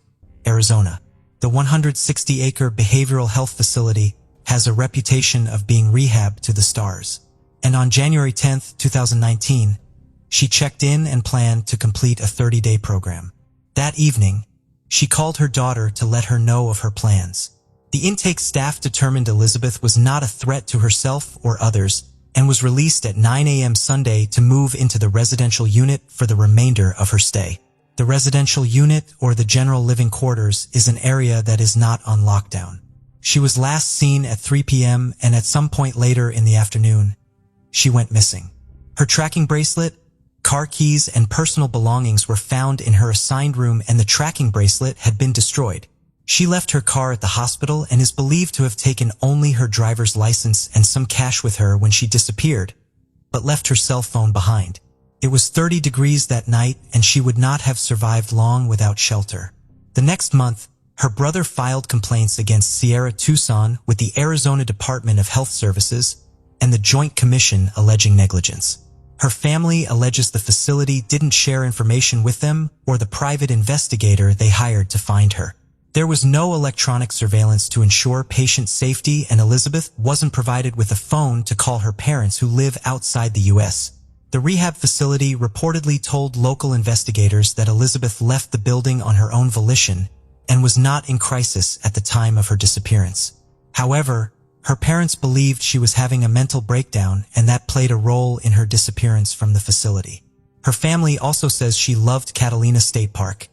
Arizona. The 160-acre behavioral health facility has a reputation of being rehab to the stars. And on January 10, 2019, she checked in and planned to complete a 30-day program. That evening, she called her daughter to let her know of her plans. The intake staff determined Elizabeth was not a threat to herself or others and was released at 9 a.m. Sunday to move into the residential unit for the remainder of her stay. The residential unit, or the general living quarters, is an area that is not on lockdown. She was last seen at 3 p.m. and at some point later in the afternoon, she went missing. Her tracking bracelet, car keys, and personal belongings were found in her assigned room, and the tracking bracelet had been destroyed. She left her car at the hospital and is believed to have taken only her driver's license and some cash with her when she disappeared, but left her cell phone behind. It was 30 degrees that night, and she would not have survived long without shelter. The next month, her brother filed complaints against Sierra Tucson with the Arizona Department of Health Services and the Joint Commission alleging negligence. Her family alleges the facility didn't share information with them or the private investigator they hired to find her. There was no electronic surveillance to ensure patient safety, and Elizabeth wasn't provided with a phone to call her parents who live outside the U.S. The rehab facility reportedly told local investigators that Elizabeth left the building on her own volition and was not in crisis at the time of her disappearance. However, her parents believed she was having a mental breakdown, and that played a role in her disappearance from the facility. Her family also says she loved Catalina State Park,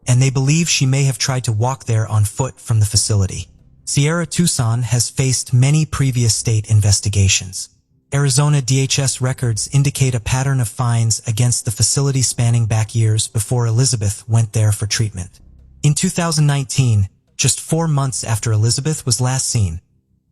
and they believe she may have tried to walk there on foot from the facility. Sierra Tucson has faced many previous state investigations. Arizona DHS records indicate a pattern of fines against the facility spanning back years before Elizabeth went there for treatment. In 2019, just 4 months after Elizabeth was last seen,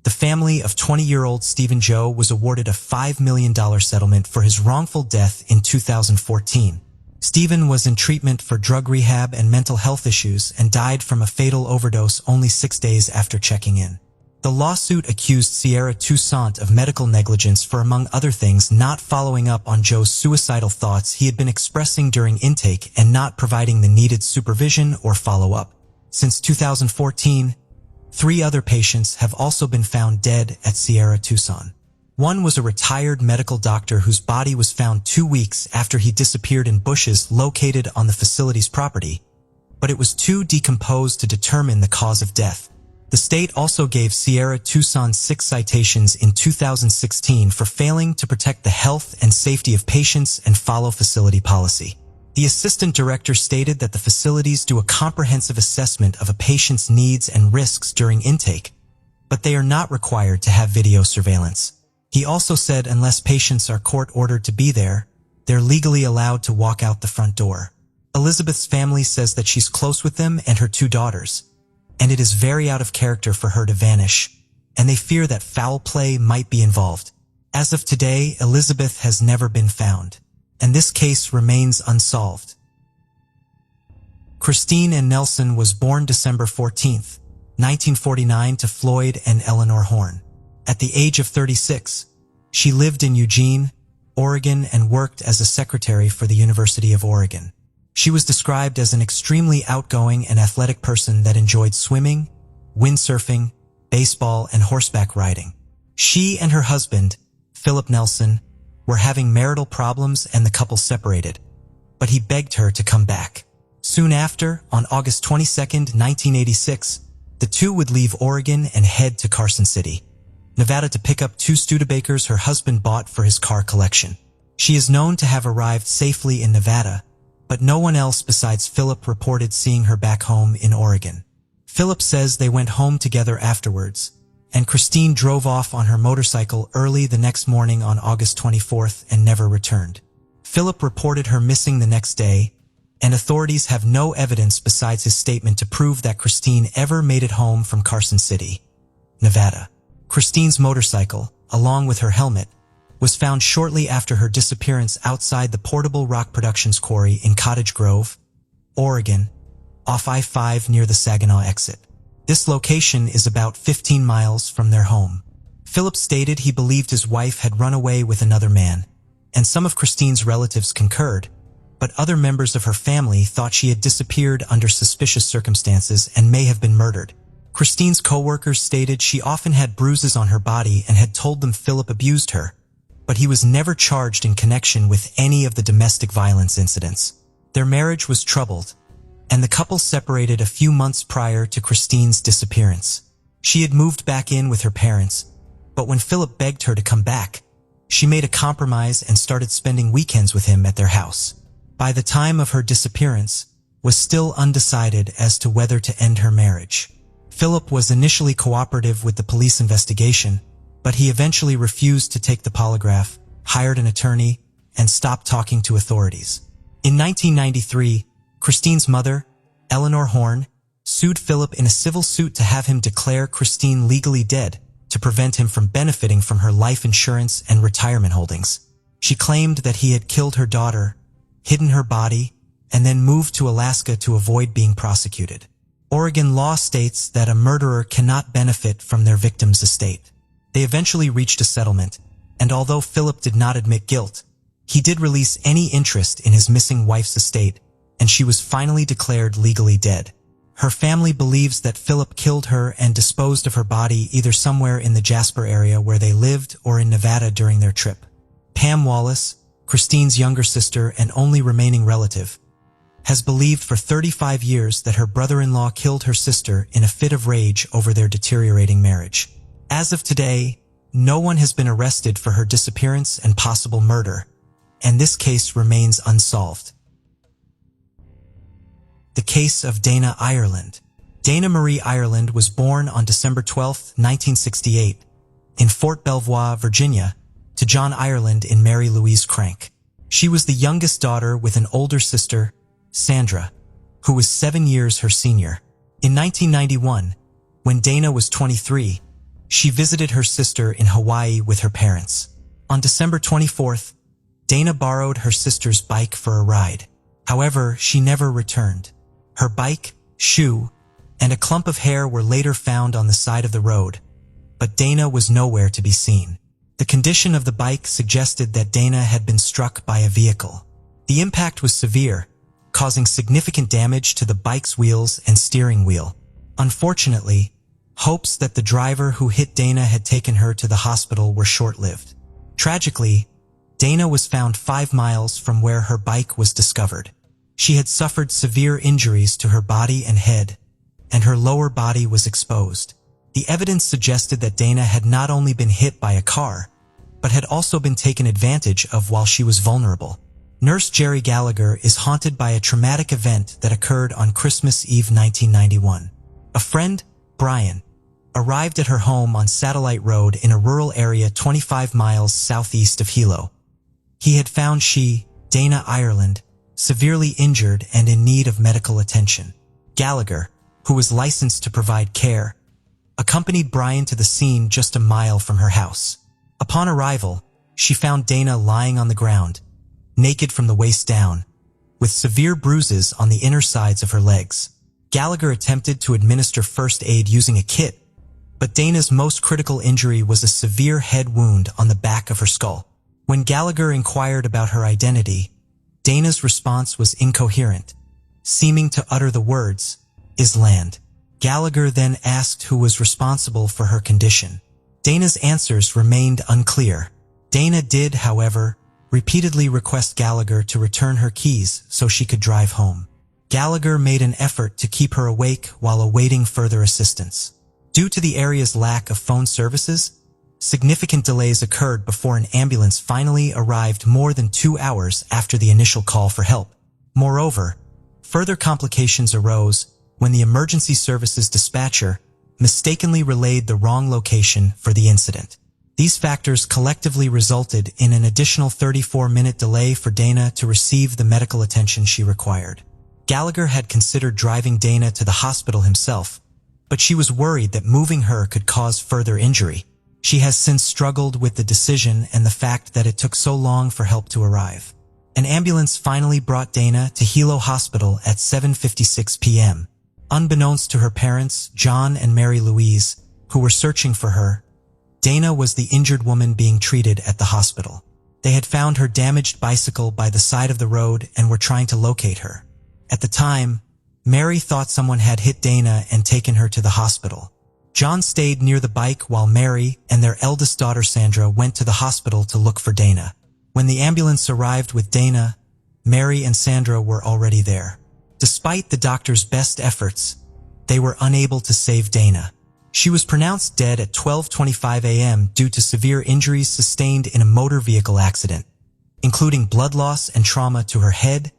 the family of 20-year-old Stephen Joe was awarded a $5 million settlement for his wrongful death in 2014. Stephen was in treatment for drug rehab and mental health issues and died from a fatal overdose only 6 days after checking in. The lawsuit accused Sierra Tucson of medical negligence for, among other things, not following up on Joe's suicidal thoughts he had been expressing during intake and not providing the needed supervision or follow-up. Since 2014, 3 other patients have also been found dead at Sierra Tucson. One was a retired medical doctor whose body was found 2 weeks after he disappeared in bushes located on the facility's property, but it was too decomposed to determine the cause of death. The state also gave Sierra Tucson 6 citations in 2016 for failing to protect the health and safety of patients and follow facility policy. The assistant director stated that the facilities do a comprehensive assessment of a patient's needs and risks during intake, but they are not required to have video surveillance. He also said unless patients are court-ordered to be there, they're legally allowed to walk out the front door. Elizabeth's family says that she's close with them and her 2 daughters, and it is very out of character for her to vanish, and they fear that foul play might be involved. As of today, Elizabeth has never been found, and this case remains unsolved. Christine Ann Nelson was born December 14, 1949 to Floyd and Eleanor Horn. At the age of 36, she lived in Eugene, Oregon, and worked as a secretary for the University of Oregon. She was described as an extremely outgoing and athletic person that enjoyed swimming, windsurfing, baseball, and horseback riding. She and her husband, Philip Nelson, were having marital problems and the couple separated, but he begged her to come back. Soon after, on August 22, 1986, the two would leave Oregon and head to Carson City, Nevada, to pick up 2 Studebakers her husband bought for his car collection. She is known to have arrived safely in Nevada, but no one else besides Philip reported seeing her back home in Oregon. Philip says they went home together afterwards, and Christine drove off on her motorcycle early the next morning on August 24th and never returned. Philip reported her missing the next day, and authorities have no evidence besides his statement to prove that Christine ever made it home from Carson City, Nevada. Christine's motorcycle, along with her helmet, was found shortly after her disappearance outside the Portable Rock Productions quarry in Cottage Grove, Oregon, off I-5 near the Saginaw exit. This location is about 15 miles from their home. Philip stated he believed his wife had run away with another man, and some of Christine's relatives concurred, but other members of her family thought she had disappeared under suspicious circumstances and may have been murdered. Christine's co-workers stated she often had bruises on her body and had told them Philip abused her, but he was never charged in connection with any of the domestic violence incidents. Their marriage was troubled, and the couple separated a few months prior to Christine's disappearance. She had moved back in with her parents, but when Philip begged her to come back, she made a compromise and started spending weekends with him at their house. By the time of her disappearance, was still undecided as to whether to end her marriage. Philip was initially cooperative with the police investigation, but he eventually refused to take the polygraph, hired an attorney, and stopped talking to authorities. In 1993, Christine's mother, Eleanor Horn, sued Philip in a civil suit to have him declare Christine legally dead to prevent him from benefiting from her life insurance and retirement holdings. She claimed that he had killed her daughter, hidden her body, and then moved to Alaska to avoid being prosecuted. Oregon law states that a murderer cannot benefit from their victim's estate. They eventually reached a settlement, and although Philip did not admit guilt, he did release any interest in his missing wife's estate, and she was finally declared legally dead. Her family believes that Philip killed her and disposed of her body either somewhere in the Jasper area where they lived or in Nevada during their trip. Pam Wallace, Christine's younger sister and only remaining relative, has believed for 35 years that her brother-in-law killed her sister in a fit of rage over their deteriorating marriage. As of today, no one has been arrested for her disappearance and possible murder, and this case remains unsolved. The case of Dana Ireland. Dana Marie Ireland was born on December 12, 1968, in Fort Belvoir, Virginia, to John Ireland and Mary Louise Crank. She was the youngest daughter with an older sister, Sandra, who was 7 years her senior. In 1991, when Dana was 23, she visited her sister in Hawaii with her parents. On December 24th, Dana borrowed her sister's bike for a ride. However, she never returned. Her bike, shoe, and a clump of hair were later found on the side of the road, but Dana was nowhere to be seen. The condition of the bike suggested that Dana had been struck by a vehicle. The impact was severe, causing significant damage to the bike's wheels and steering wheel. Unfortunately, hopes that the driver who hit Dana had taken her to the hospital were short-lived. Tragically, Dana was found 5 miles from where her bike was discovered. She had suffered severe injuries to her body and head, and her lower body was exposed. The evidence suggested that Dana had not only been hit by a car, but had also been taken advantage of while she was vulnerable. Nurse Jerry Gallagher is haunted by a traumatic event that occurred on Christmas Eve 1991. A friend, Brian, arrived at her home on Satellite Road in a rural area 25 miles southeast of Hilo. He had found she, Dana Ireland, severely injured and in need of medical attention. Gallagher, who was licensed to provide care, accompanied Brian to the scene just a mile from her house. Upon arrival, she found Dana lying on the ground, naked from the waist down, with severe bruises on the inner sides of her legs. Gallagher attempted to administer first aid using a kit, but Dana's most critical injury was a severe head wound on the back of her skull. When Gallagher inquired about her identity, Dana's response was incoherent, seeming to utter the words, "Island." Gallagher then asked who was responsible for her condition. Dana's answers remained unclear. Dana did, however, repeatedly request Gallagher to return her keys so she could drive home. Gallagher made an effort to keep her awake while awaiting further assistance. Due to the area's lack of phone services, significant delays occurred before an ambulance finally arrived more than 2 hours after the initial call for help. Moreover, further complications arose when the emergency services dispatcher mistakenly relayed the wrong location for the incident. These factors collectively resulted in an additional 34-minute delay for Dana to receive the medical attention she required. Gallagher had considered driving Dana to the hospital himself, but she was worried that moving her could cause further injury. She has since struggled with the decision and the fact that it took so long for help to arrive. An ambulance finally brought Dana to Hilo Hospital at 7:56 p.m. Unbeknownst to her parents, John and Mary Louise, who were searching for her, Dana was the injured woman being treated at the hospital. They had found her damaged bicycle by the side of the road and were trying to locate her. At the time, Mary thought someone had hit Dana and taken her to the hospital. John stayed near the bike while Mary and their eldest daughter Sandra went to the hospital to look for Dana. When the ambulance arrived with Dana, Mary and Sandra were already there. Despite the doctor's best efforts, they were unable to save Dana. She was pronounced dead at 12:25 a.m. due to severe injuries sustained in a motor vehicle accident, including blood loss and trauma to her head,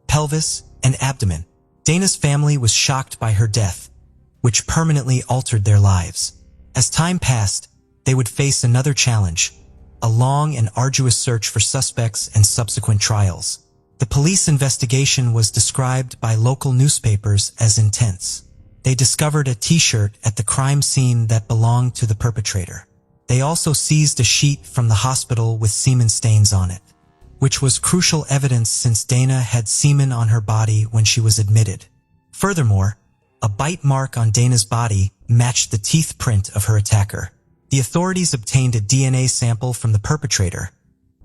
pelvis, and abdomen. Dana's family was shocked by her death, which permanently altered their lives. As time passed, they would face another challenge, a long and arduous search for suspects and subsequent trials. The police investigation was described by local newspapers as intense. They discovered a T-shirt at the crime scene that belonged to the perpetrator. They also seized a sheet from the hospital with semen stains on it, which was crucial evidence since Dana had semen on her body when she was admitted. Furthermore, a bite mark on Dana's body matched the teeth print of her attacker. The authorities obtained a DNA sample from the perpetrator,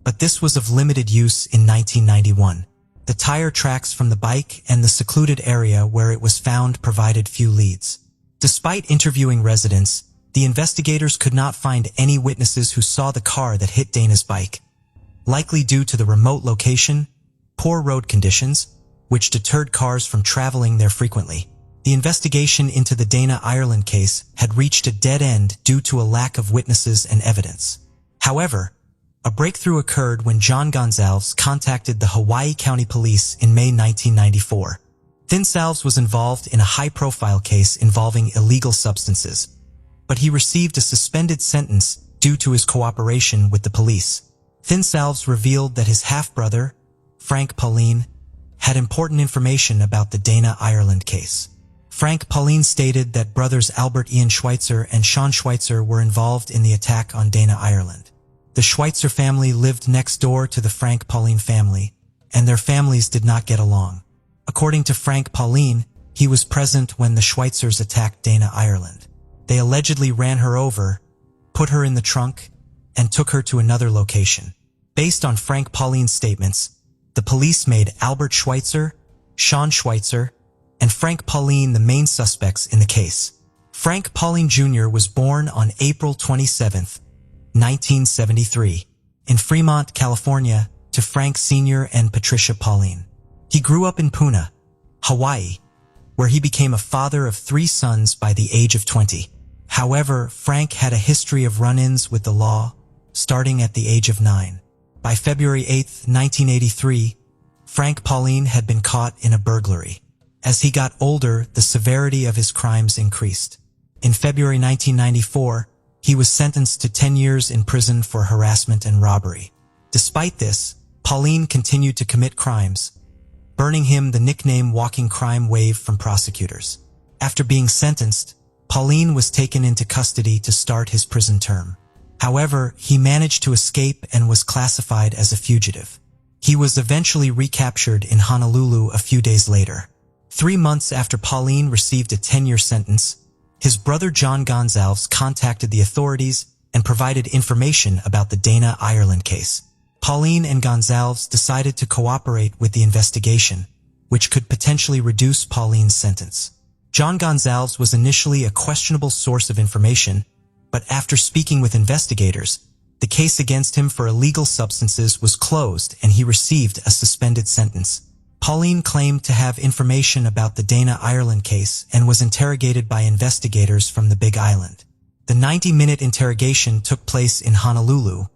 but this was of limited use in 1991. The tire tracks from the bike and the secluded area where it was found provided few leads. Despite interviewing residents, the investigators could not find any witnesses who saw the car that hit Dana's bike, likely due to the remote location, poor road conditions, which deterred cars from traveling there frequently. The investigation into the Dana Ireland case had reached a dead end due to a lack of witnesses and evidence. However, a breakthrough occurred when John Gonsalves contacted the Hawaii County Police in May 1994. Gonsalves was involved in a high-profile case involving illegal substances, but he received a suspended sentence due to his cooperation with the police. Gonsalves revealed that his half-brother, Frank Pauline, had important information about the Dana Ireland case. Frank Pauline stated that brothers Albert Ian Schweitzer and Sean Schweitzer were involved in the attack on Dana Ireland. The Schweitzer family lived next door to the Frank Pauline family, and their families did not get along. According to Frank Pauline, he was present when the Schweitzers attacked Dana Ireland. They allegedly ran her over, put her in the trunk, and took her to another location. Based on Frank Pauline's statements, the police made Albert Schweitzer, Sean Schweitzer, and Frank Pauline the main suspects in the case. Frank Pauline Jr. was born on April 27, 1973, in Fremont, California, to Frank Sr. and Patricia Pauline. He grew up in Puna, Hawaii, where he became a father of 3 sons by the age of 20. However, Frank had a history of run-ins with the law, starting at the age of 9. By February 8, 1983, Frank Pauline had been caught in a burglary. As he got older, the severity of his crimes increased. In February 1994, he was sentenced to 10 years in prison for harassment and robbery. Despite this, Pauline continued to commit crimes, earning him the nickname Walking Crime Wave from prosecutors. After being sentenced, Pauline was taken into custody to start his prison term. However, he managed to escape and was classified as a fugitive. He was eventually recaptured in Honolulu a few days later. 3 months after Pauline received a 10-year sentence, his brother John Gonsalves contacted the authorities and provided information about the Dana Ireland case. Pauline and Gonsalves decided to cooperate with the investigation, which could potentially reduce Pauline's sentence. John Gonsalves was initially a questionable source of information, but after speaking with investigators, the case against him for illegal substances was closed and he received a suspended sentence. Pauline claimed to have information about the Dana Ireland case and was interrogated by investigators from the Big Island. The 90-minute interrogation took place in Honolulu,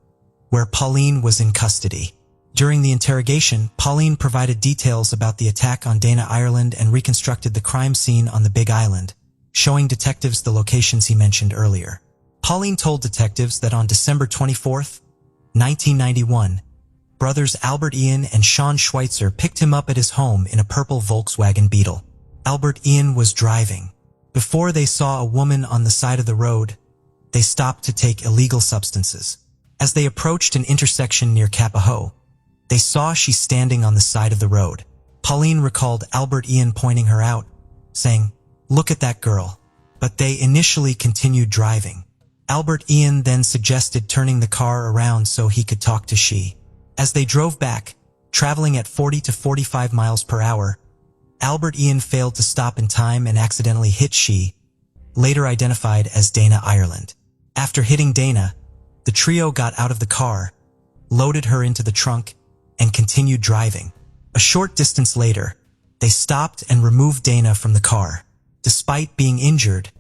where Pauline was in custody. During the interrogation, Pauline provided details about the attack on Dana Ireland and reconstructed the crime scene on the Big Island, showing detectives the locations he mentioned earlier. Pauline told detectives that on December 24, 1991, brothers Albert Ian and Sean Schweitzer picked him up at his home in a purple Volkswagen Beetle. Albert Ian was driving. Before they saw a woman on the side of the road, they stopped to take illegal substances. As they approached an intersection near Kapaho, they saw she standing on the side of the road. Pauline recalled Albert Ian pointing her out, saying, "Look at that girl." But they initially continued driving. Albert Ian then suggested turning the car around so he could talk to she. As they drove back, traveling at 40 to 45 miles per hour, Albert Ian failed to stop in time and accidentally hit she, later identified as Dana Ireland. After hitting Dana, the trio got out of the car, loaded her into the trunk, and continued driving. A short distance later, they stopped and removed Dana from the car. Despite being injured,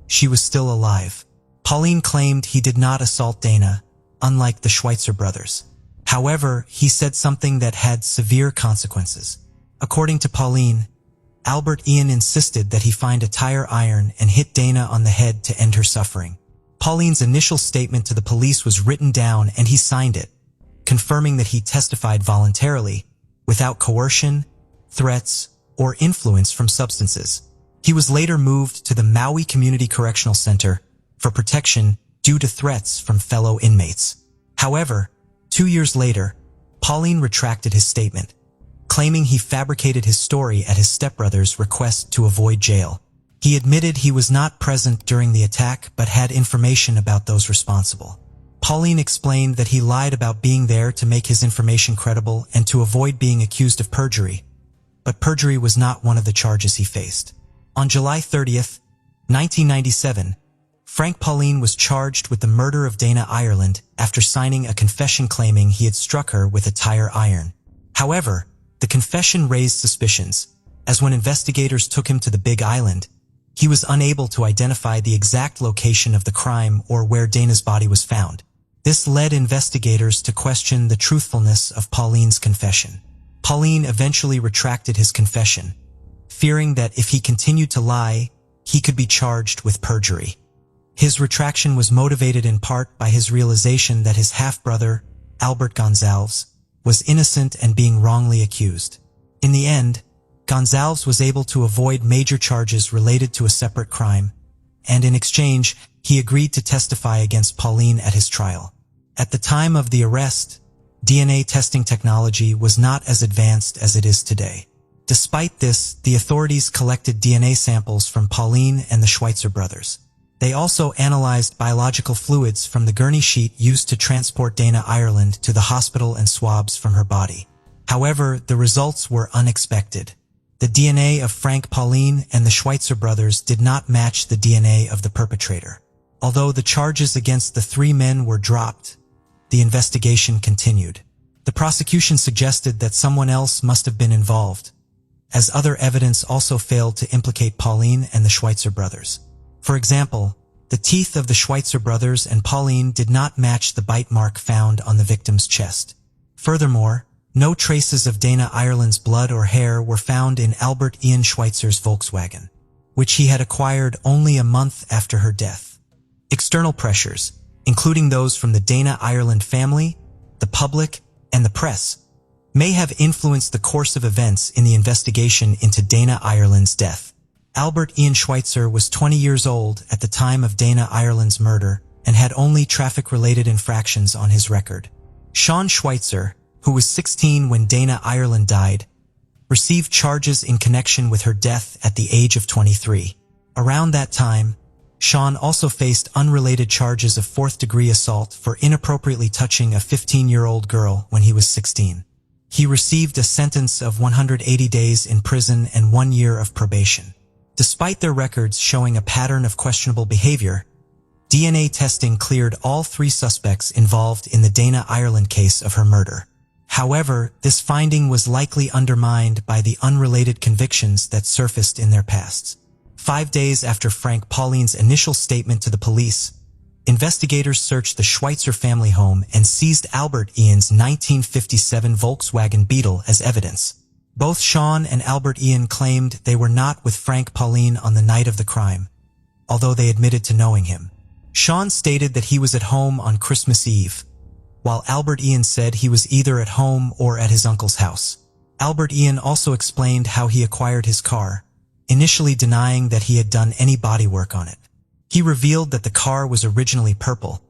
she was still alive. Pauline claimed he did not assault Dana, unlike the Schweitzer brothers. However, he said something that had severe consequences. According to Pauline, Albert Ian insisted that he find a tire iron and hit Dana on the head to end her suffering. Pauline's initial statement to the police was written down and he signed it, confirming that he testified voluntarily, without coercion, threats, or influence from substances. He was later moved to the Maui Community Correctional Center for protection due to threats from fellow inmates. However, 2 years later, Pauline retracted his statement, claiming he fabricated his story at his stepbrother's request to avoid jail. He admitted he was not present during the attack but had information about those responsible. Pauline explained that he lied about being there to make his information credible and to avoid being accused of perjury, but perjury was not one of the charges he faced. On July 30th, 1997, Frank Pauline was charged with the murder of Dana Ireland after signing a confession claiming he had struck her with a tire iron. However, the confession raised suspicions, as when investigators took him to the Big Island, he was unable to identify the exact location of the crime or where Dana's body was found. This led investigators to question the truthfulness of Pauline's confession. Pauline eventually retracted his confession, fearing that if he continued to lie, he could be charged with perjury. His retraction was motivated in part by his realization that his half-brother, Albert Gonzalez, was innocent and being wrongly accused. In the end, Gonzalez was able to avoid major charges related to a separate crime, and in exchange, he agreed to testify against Pauline at his trial. At the time of the arrest, DNA testing technology was not as advanced as it is today. Despite this, the authorities collected DNA samples from Pauline and the Schweitzer brothers. They also analyzed biological fluids from the gurney sheet used to transport Dana Ireland to the hospital and swabs from her body. However, the results were unexpected. The DNA of Frank Pauline and the Schweitzer brothers did not match the DNA of the perpetrator. Although the charges against the three men were dropped, the investigation continued. The prosecution suggested that someone else must have been involved, as other evidence also failed to implicate Pauline and the Schweitzer brothers. For example, the teeth of the Schweitzer brothers and Pauline did not match the bite mark found on the victim's chest. Furthermore, no traces of Dana Ireland's blood or hair were found in Albert Ian Schweitzer's Volkswagen, which he had acquired only a month after her death. External pressures, including those from the Dana Ireland family, the public, and the press, may have influenced the course of events in the investigation into Dana Ireland's death. Albert Ian Schweitzer was 20 years old at the time of Dana Ireland's murder and had only traffic-related infractions on his record. Sean Schweitzer, who was 16 when Dana Ireland died, received charges in connection with her death at the age of 23. Around that time, Sean also faced unrelated charges of fourth-degree assault for inappropriately touching a 15-year-old girl when he was 16. He received a sentence of 180 days in prison and 1 year of probation. Despite their records showing a pattern of questionable behavior, DNA testing cleared all three suspects involved in the Dana Ireland case of her murder. However, this finding was likely undermined by the unrelated convictions that surfaced in their pasts. 5 days after Frank Pauline's initial statement to the police, investigators searched the Schweitzer family home and seized Albert Ian's 1957 Volkswagen Beetle as evidence. Both Sean and Albert Ian claimed they were not with Frank Pauline on the night of the crime, although they admitted to knowing him. Sean stated that he was at home on Christmas Eve, while Albert Ian said he was either at home or at his uncle's house. Albert Ian also explained how he acquired his car, initially denying that he had done any bodywork on it. He revealed that the car was originally purple,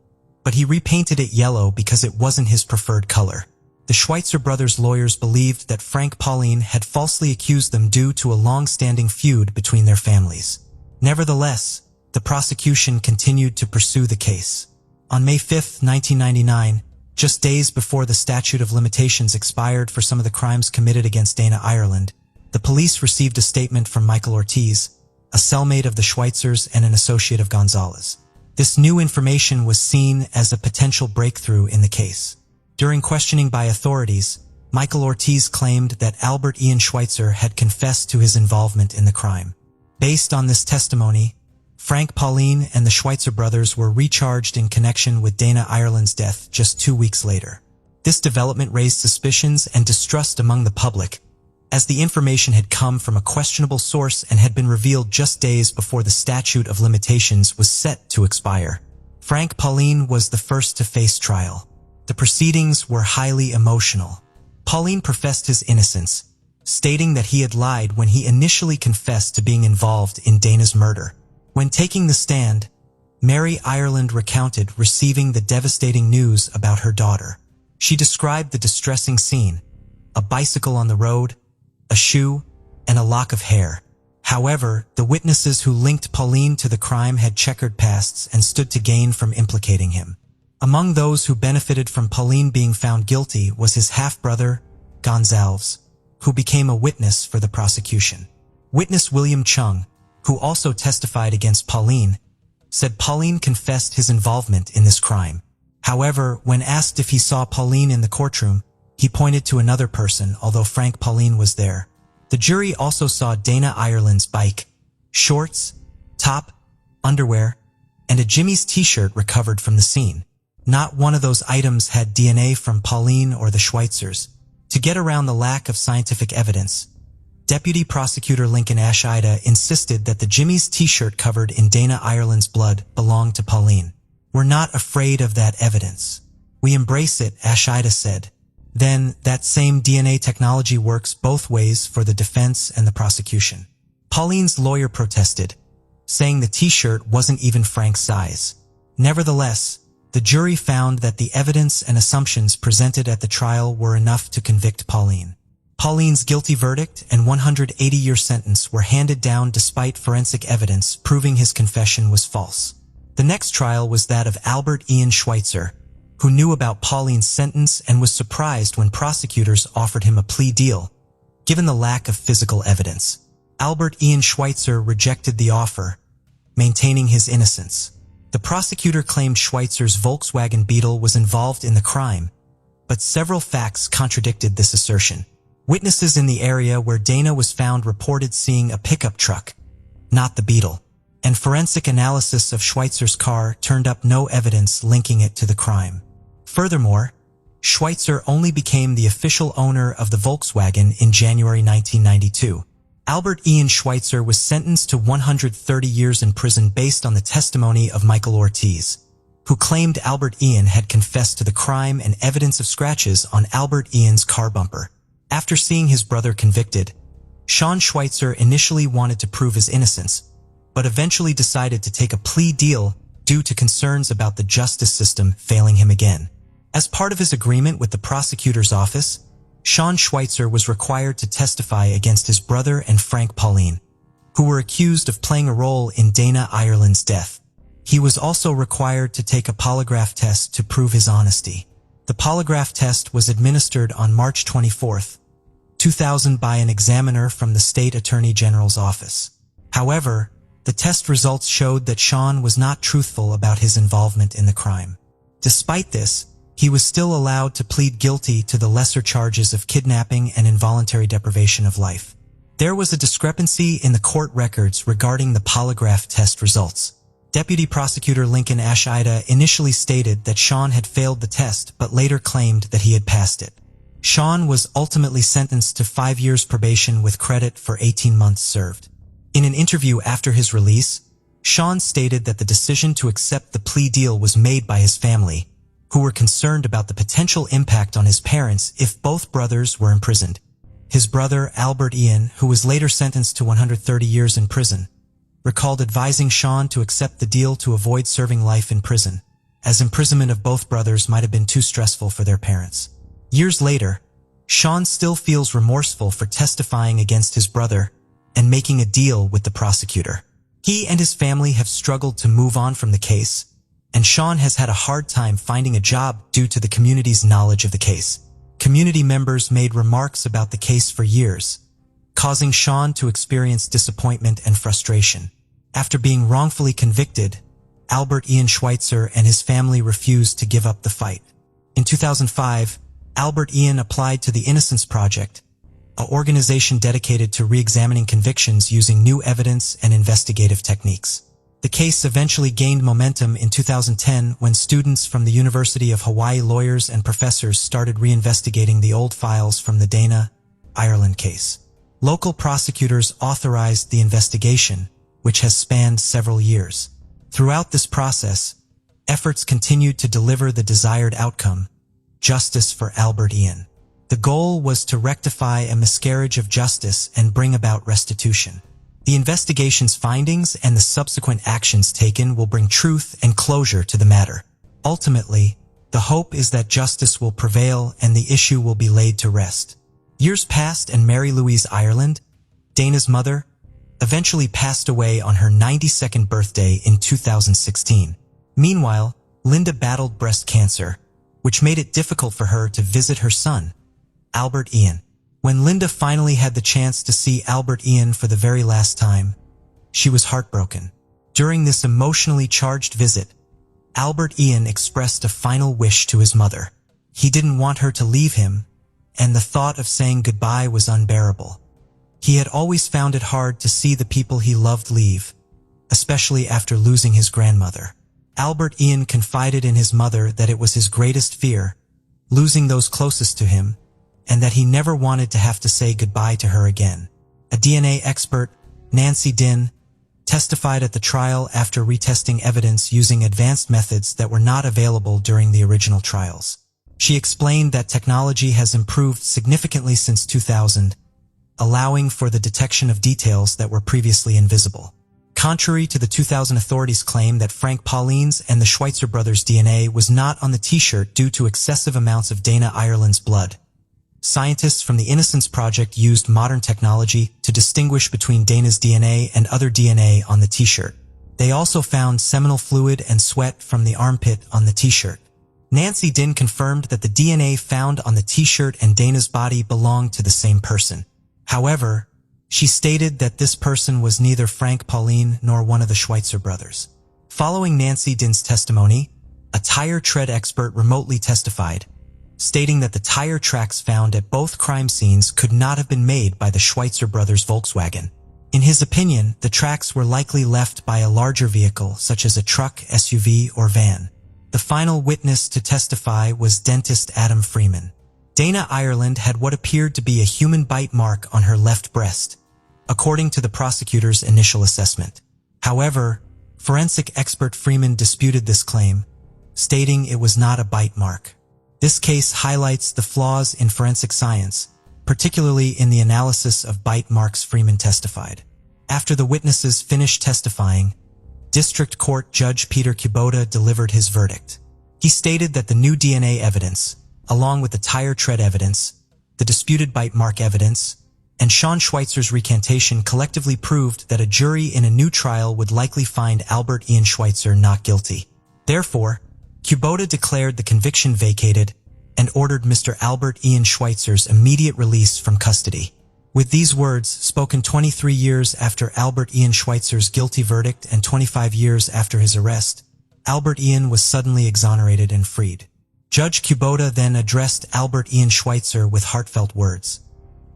but he repainted it yellow because it wasn't his preferred color. The Schweitzer brothers' lawyers believed that Frank Pauline had falsely accused them due to a long-standing feud between their families. Nevertheless, the prosecution continued to pursue the case. On May 5, 1999, just days before the statute of limitations expired for some of the crimes committed against Dana Ireland, the police received a statement from Michael Ortiz, a cellmate of the Schweitzers and an associate of Gonzalez. This new information was seen as a potential breakthrough in the case. During questioning by authorities, Michael Ortiz claimed that Albert Ian Schweitzer had confessed to his involvement in the crime. Based on this testimony, Frank Pauline and the Schweitzer brothers were recharged in connection with Dana Ireland's death just 2 weeks later. This development raised suspicions and distrust among the public, as the information had come from a questionable source and had been revealed just days before the statute of limitations was set to expire. Frank Pauline was the first to face trial. The proceedings were highly emotional. Pauline professed his innocence, stating that he had lied when he initially confessed to being involved in Dana's murder. When taking the stand, Mary Ireland recounted receiving the devastating news about her daughter. She described the distressing scene: a bicycle on the road, a shoe, and a lock of hair. However, the witnesses who linked Pauline to the crime had checkered pasts and stood to gain from implicating him. Among those who benefited from Pauline being found guilty was his half-brother, Gonzalez, who became a witness for the prosecution. Witness William Chung, who also testified against Pauline, said Pauline confessed his involvement in this crime. However, when asked if he saw Pauline in the courtroom, he pointed to another person, although Frank Pauline was there. The jury also saw Dana Ireland's bike, shorts, top, underwear, and a Jimmy's t-shirt recovered from the scene. Not one of those items had DNA from Pauline or the Schweitzers. To get around the lack of scientific evidence, Deputy Prosecutor Lincoln Ashida insisted that the Jimmy's t-shirt covered in Dana Ireland's blood belonged to Pauline. "We're not afraid of that evidence. We embrace it," Ashida said. Then, that same DNA technology works both ways for the defense and the prosecution. Pauline's lawyer protested, saying the t-shirt wasn't even Frank's size. Nevertheless, the jury found that the evidence and assumptions presented at the trial were enough to convict Pauline. Pauline's guilty verdict and 180-year sentence were handed down despite forensic evidence proving his confession was false. The next trial was that of Albert Ian Schweitzer, who knew about Pauline's sentence and was surprised when prosecutors offered him a plea deal. Given the lack of physical evidence, Albert Ian Schweitzer rejected the offer, maintaining his innocence. The prosecutor claimed Schweitzer's Volkswagen Beetle was involved in the crime, but several facts contradicted this assertion. Witnesses in the area where Dana was found reported seeing a pickup truck, not the Beetle, and forensic analysis of Schweitzer's car turned up no evidence linking it to the crime. Furthermore, Schweitzer only became the official owner of the Volkswagen in January 1992. Albert Ian Schweitzer was sentenced to 130 years in prison based on the testimony of Michael Ortiz, who claimed Albert Ian had confessed to the crime and evidence of scratches on Albert Ian's car bumper. After seeing his brother convicted, Sean Schweitzer initially wanted to prove his innocence, but eventually decided to take a plea deal due to concerns about the justice system failing him again. As part of his agreement with the prosecutor's office, Sean Schweitzer was required to testify against his brother and Frank Pauline, who were accused of playing a role in Dana Ireland's death. He was also required to take a polygraph test to prove his honesty. The polygraph test was administered on March 24, 2000 by an examiner from the State Attorney General's office. However, the test results showed that Sean was not truthful about his involvement in the crime. Despite this, he was still allowed to plead guilty to the lesser charges of kidnapping and involuntary deprivation of life. There was a discrepancy in the court records regarding the polygraph test results. Deputy Prosecutor Lincoln Ashida initially stated that Sean had failed the test but later claimed that he had passed it. Sean was ultimately sentenced to 5 years probation with credit for 18 months served. In an interview after his release, Sean stated that the decision to accept the plea deal was made by his family, who were concerned about the potential impact on his parents if both brothers were imprisoned. His brother, Albert Ian, who was later sentenced to 130 years in prison, recalled advising Sean to accept the deal to avoid serving life in prison, as imprisonment of both brothers might have been too stressful for their parents. Years later, Sean still feels remorseful for testifying against his brother and making a deal with the prosecutor. He and his family have struggled to move on from the case, and Sean has had a hard time finding a job due to the community's knowledge of the case. Community members made remarks about the case for years, causing Sean to experience disappointment and frustration. After being wrongfully convicted, Albert Ian Schweitzer and his family refused to give up the fight. In 2005, Albert Ian applied to the Innocence Project, an organization dedicated to re-examining convictions using new evidence and investigative techniques. The case eventually gained momentum in 2010 when students from the University of Hawaii lawyers and professors started reinvestigating the old files from the Dana Ireland case. Local prosecutors authorized the investigation, which has spanned several years. Throughout this process, efforts continued to deliver the desired outcome, justice for Albert Ian. The goal was to rectify a miscarriage of justice and bring about restitution. The investigation's findings and the subsequent actions taken will bring truth and closure to the matter. Ultimately, the hope is that justice will prevail and the issue will be laid to rest. Years passed and Mary Louise Ireland, Dana's mother, eventually passed away on her 92nd birthday in 2016. Meanwhile, Linda battled breast cancer, which made it difficult for her to visit her son, Albert Ian. When Linda finally had the chance to see Albert Ian for the very last time, she was heartbroken. During this emotionally charged visit, Albert Ian expressed a final wish to his mother. He didn't want her to leave him, and the thought of saying goodbye was unbearable. He had always found it hard to see the people he loved leave, especially after losing his grandmother. Albert Ian confided in his mother that it was his greatest fear, losing those closest to him, and that he never wanted to have to say goodbye to her again. A DNA expert, Nancy Dinh, testified at the trial after retesting evidence using advanced methods that were not available during the original trials. She explained that technology has improved significantly since 2000, allowing for the detection of details that were previously invisible. Contrary to the 2000 authorities' claim that Frank Pauline's and the Schweitzer brothers' DNA was not on the t-shirt due to excessive amounts of Dana Ireland's blood, scientists from the Innocence Project used modern technology to distinguish between Dana's DNA and other DNA on the t-shirt. They also found seminal fluid and sweat from the armpit on the t-shirt. Nancy Dinh confirmed that the DNA found on the t-shirt and Dana's body belonged to the same person. However, she stated that this person was neither Frank Pauline nor one of the Schweitzer brothers. Following Nancy Dinh's testimony, a tire tread expert remotely testified, stating that the tire tracks found at both crime scenes could not have been made by the Schweitzer brothers' Volkswagen. In his opinion, the tracks were likely left by a larger vehicle such as a truck, SUV, or van. The final witness to testify was dentist Adam Freeman. Dana Ireland had what appeared to be a human bite mark on her left breast, according to the prosecutor's initial assessment. However, forensic expert Freeman disputed this claim, stating it was not a bite mark. This case highlights the flaws in forensic science, particularly in the analysis of bite marks. Freeman testified. After the witnesses finished testifying, District Court Judge Peter Kubota delivered his verdict. He stated that the new DNA evidence, along with the tire tread evidence, the disputed bite mark evidence, and Sean Schweitzer's recantation collectively proved that a jury in a new trial would likely find Albert Ian Schweitzer not guilty. Therefore, Kubota declared the conviction vacated and ordered Mr. Albert Ian Schweitzer's immediate release from custody. With these words, spoken 23 years after Albert Ian Schweitzer's guilty verdict and 25 years after his arrest, Albert Ian was suddenly exonerated and freed. Judge Kubota then addressed Albert Ian Schweitzer with heartfelt words.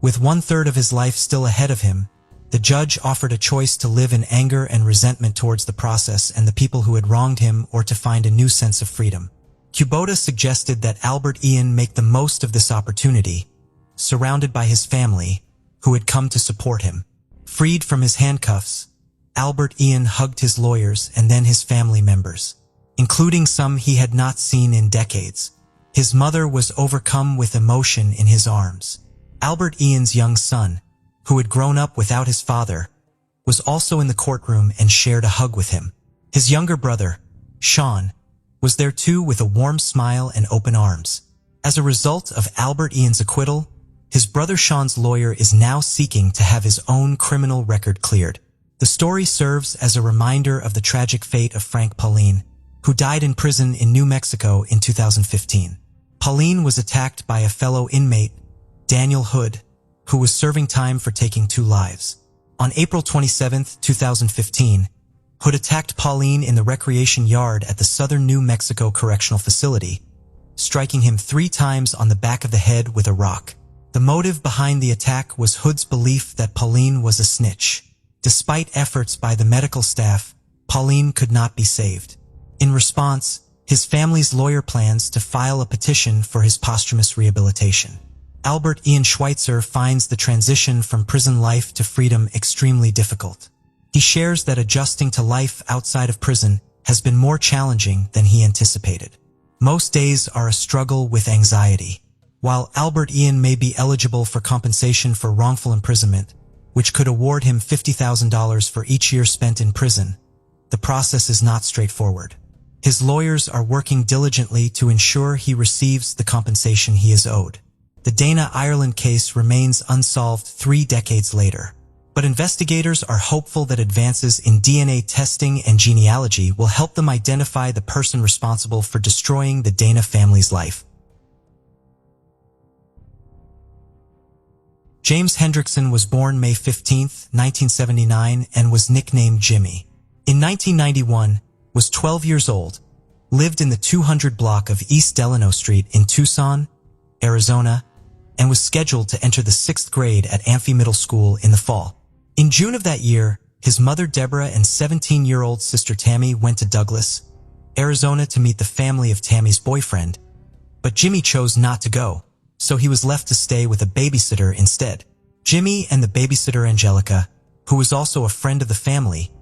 With 1/3 of his life still ahead of him, the judge offered a choice to live in anger and resentment towards the process and the people who had wronged him, or to find a new sense of freedom. Kubota suggested that Albert Ian make the most of this opportunity, surrounded by his family, who had come to support him. Freed from his handcuffs, Albert Ian hugged his lawyers and then his family members, including some he had not seen in decades. His mother was overcome with emotion in his arms. Albert Ian's young son, who had grown up without his father, was also in the courtroom and shared a hug with him. His younger brother, Sean, was there too with a warm smile and open arms. As a result of Albert Ian's acquittal, his brother Sean's lawyer is now seeking to have his own criminal record cleared. The story serves as a reminder of the tragic fate of Frank Pauline, who died in prison in New Mexico in 2015. Pauline was attacked by a fellow inmate, Daniel Hood, who was serving time for taking 2 lives. On April 27, 2015, Hood attacked Pauline in the recreation yard at the Southern New Mexico Correctional Facility, striking him 3 times on the back of the head with a rock. The motive behind the attack was Hood's belief that Pauline was a snitch. Despite efforts by the medical staff, Pauline could not be saved. In response, his family's lawyer plans to file a petition for his posthumous rehabilitation. Albert Ian Schweitzer finds the transition from prison life to freedom extremely difficult. He shares that adjusting to life outside of prison has been more challenging than he anticipated. Most days are a struggle with anxiety. While Albert Ian may be eligible for compensation for wrongful imprisonment, which could award him $50,000 for each year spent in prison, the process is not straightforward. His lawyers are working diligently to ensure he receives the compensation he is owed. The Dana Ireland case remains unsolved 3 decades later, but investigators are hopeful that advances in DNA testing and genealogy will help them identify the person responsible for destroying the Dana family's life. James Hendrickson was born May 15, 1979, and was nicknamed Jimmy. In 1991, was 12 years old, lived in the 200 block of East Delano Street in Tucson, Arizona, and was scheduled to enter the 6th grade at Amphi Middle School in the fall. In June of that year, his mother Deborah and 17-year-old sister Tammy went to Douglas, Arizona to meet the family of Tammy's boyfriend, but Jimmy chose not to go, so he was left to stay with a babysitter instead. Jimmy and the babysitter Angelica, who was also a friend of the family,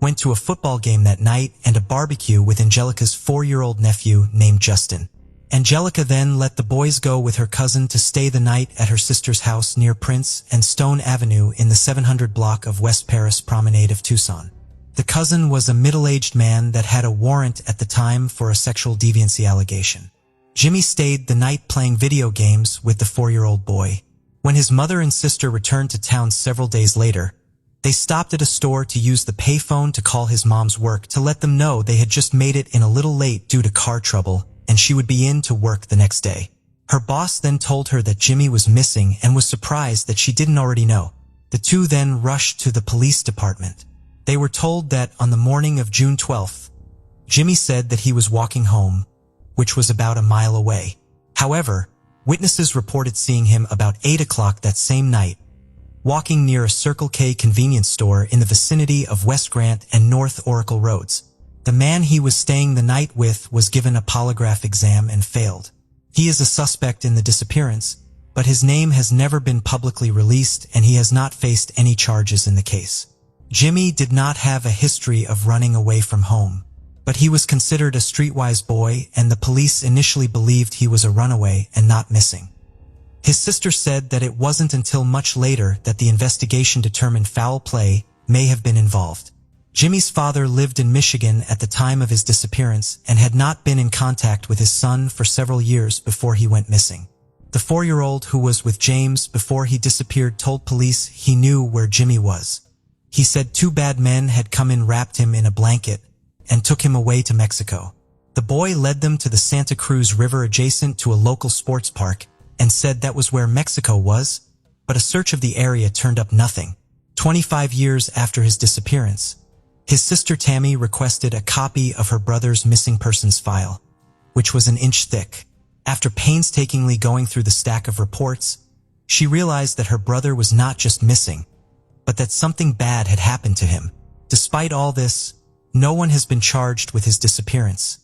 went to a football game that night and a barbecue with Angelica's 4-year-old nephew named Justin. Angelica then let the boys go with her cousin to stay the night at her sister's house near Prince and Stone Avenue in the 700 block of West Paris Promenade of Tucson. The cousin was a middle-aged man that had a warrant at the time for a sexual deviancy allegation. Jimmy stayed the night playing video games with the 4-year-old boy. When his mother and sister returned to town several days later, they stopped at a store to use the payphone to call his mom's work to let them know they had just made it in a little late due to car trouble and she would be in to work the next day. Her boss then told her that Jimmy was missing and was surprised that she didn't already know. The two then rushed to the police department. They were told that on the morning of June 12th, Jimmy said that he was walking home, which was about a mile away. However, witnesses reported seeing him about 8 o'clock that same night, walking near a Circle K convenience store in the vicinity of West Grant and North Oracle Roads. The man he was staying the night with was given a polygraph exam and failed. He is a suspect in the disappearance, but his name has never been publicly released and he has not faced any charges in the case. Jimmy did not have a history of running away from home, but he was considered a streetwise boy and the police initially believed he was a runaway and not missing. His sister said that it wasn't until much later that the investigation determined foul play may have been involved. Jimmy's father lived in Michigan at the time of his disappearance and had not been in contact with his son for several years before he went missing. The 4-year-old who was with James before he disappeared told police he knew where Jimmy was. He said 2 bad men had come and wrapped him in a blanket and took him away to Mexico. The boy led them to the Santa Cruz River adjacent to a local sports park and said that was where Mexico was, but a search of the area turned up nothing. 25 years after his disappearance, his sister Tammy requested a copy of her brother's missing persons file, which was an inch thick. After painstakingly going through the stack of reports, she realized that her brother was not just missing, but that something bad had happened to him. Despite all this, no one has been charged with his disappearance,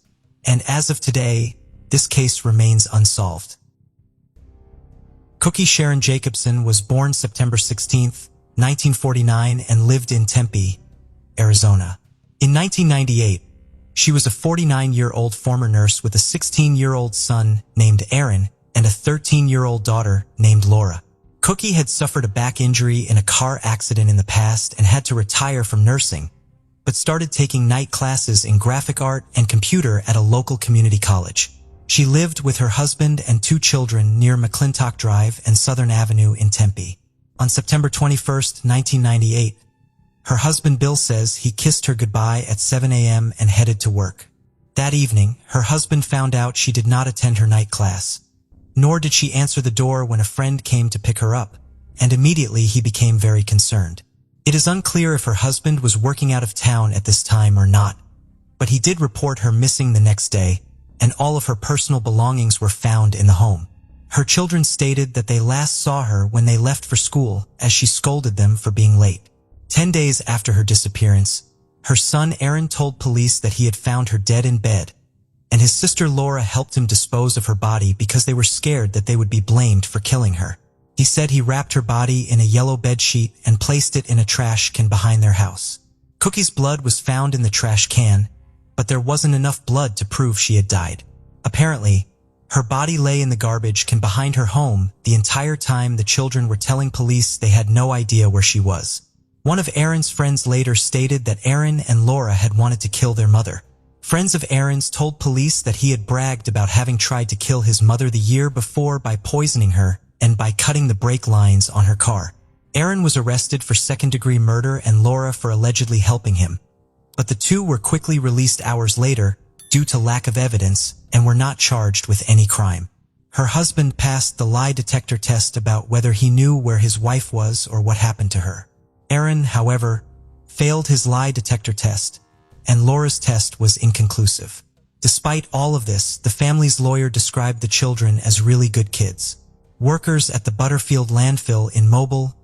and as of today, this case remains unsolved. Cookie Sharon Jacobson was born September 16, 1949, and lived in Tempe, Arizona. In 1998, she was a 49-year-old former nurse with a 16-year-old son named Aaron and a 13-year-old daughter named Laura. Cookie had suffered a back injury in a car accident in the past and had to retire from nursing, but started taking night classes in graphic art and computer at a local community college. She lived with her husband and 2 children near McClintock Drive and Southern Avenue in Tempe. On September 21, 1998, her husband Bill says he kissed her goodbye at 7 a.m. and headed to work. That evening, her husband found out she did not attend her night class, nor did she answer the door when a friend came to pick her up, and immediately he became very concerned. It is unclear if her husband was working out of town at this time or not, but he did report her missing the next day, and all of her personal belongings were found in the home. Her children stated that they last saw her when they left for school as she scolded them for being late. 10 days after her disappearance, her son Aaron told police that he had found her dead in bed, and his sister Laura helped him dispose of her body because they were scared that they would be blamed for killing her. He said he wrapped her body in a yellow bedsheet and placed it in a trash can behind their house. Cookie's blood was found in the trash can, but there wasn't enough blood to prove she had died. Apparently, her body lay in the garbage can behind her home the entire time the children were telling police they had no idea where she was. One of Aaron's friends later stated that Aaron and Laura had wanted to kill their mother. Friends of Aaron's told police that he had bragged about having tried to kill his mother the year before by poisoning her and by cutting the brake lines on her car. Aaron was arrested for second-degree murder and Laura for allegedly helping him, but the two were quickly released hours later due to lack of evidence and were not charged with any crime. Her husband passed the lie detector test about whether he knew where his wife was or what happened to her. Aaron, however, failed his lie detector test, and Laura's test was inconclusive. Despite all of this, the family's lawyer described the children as really good kids. Workers at the Butterfield landfill in Mobile,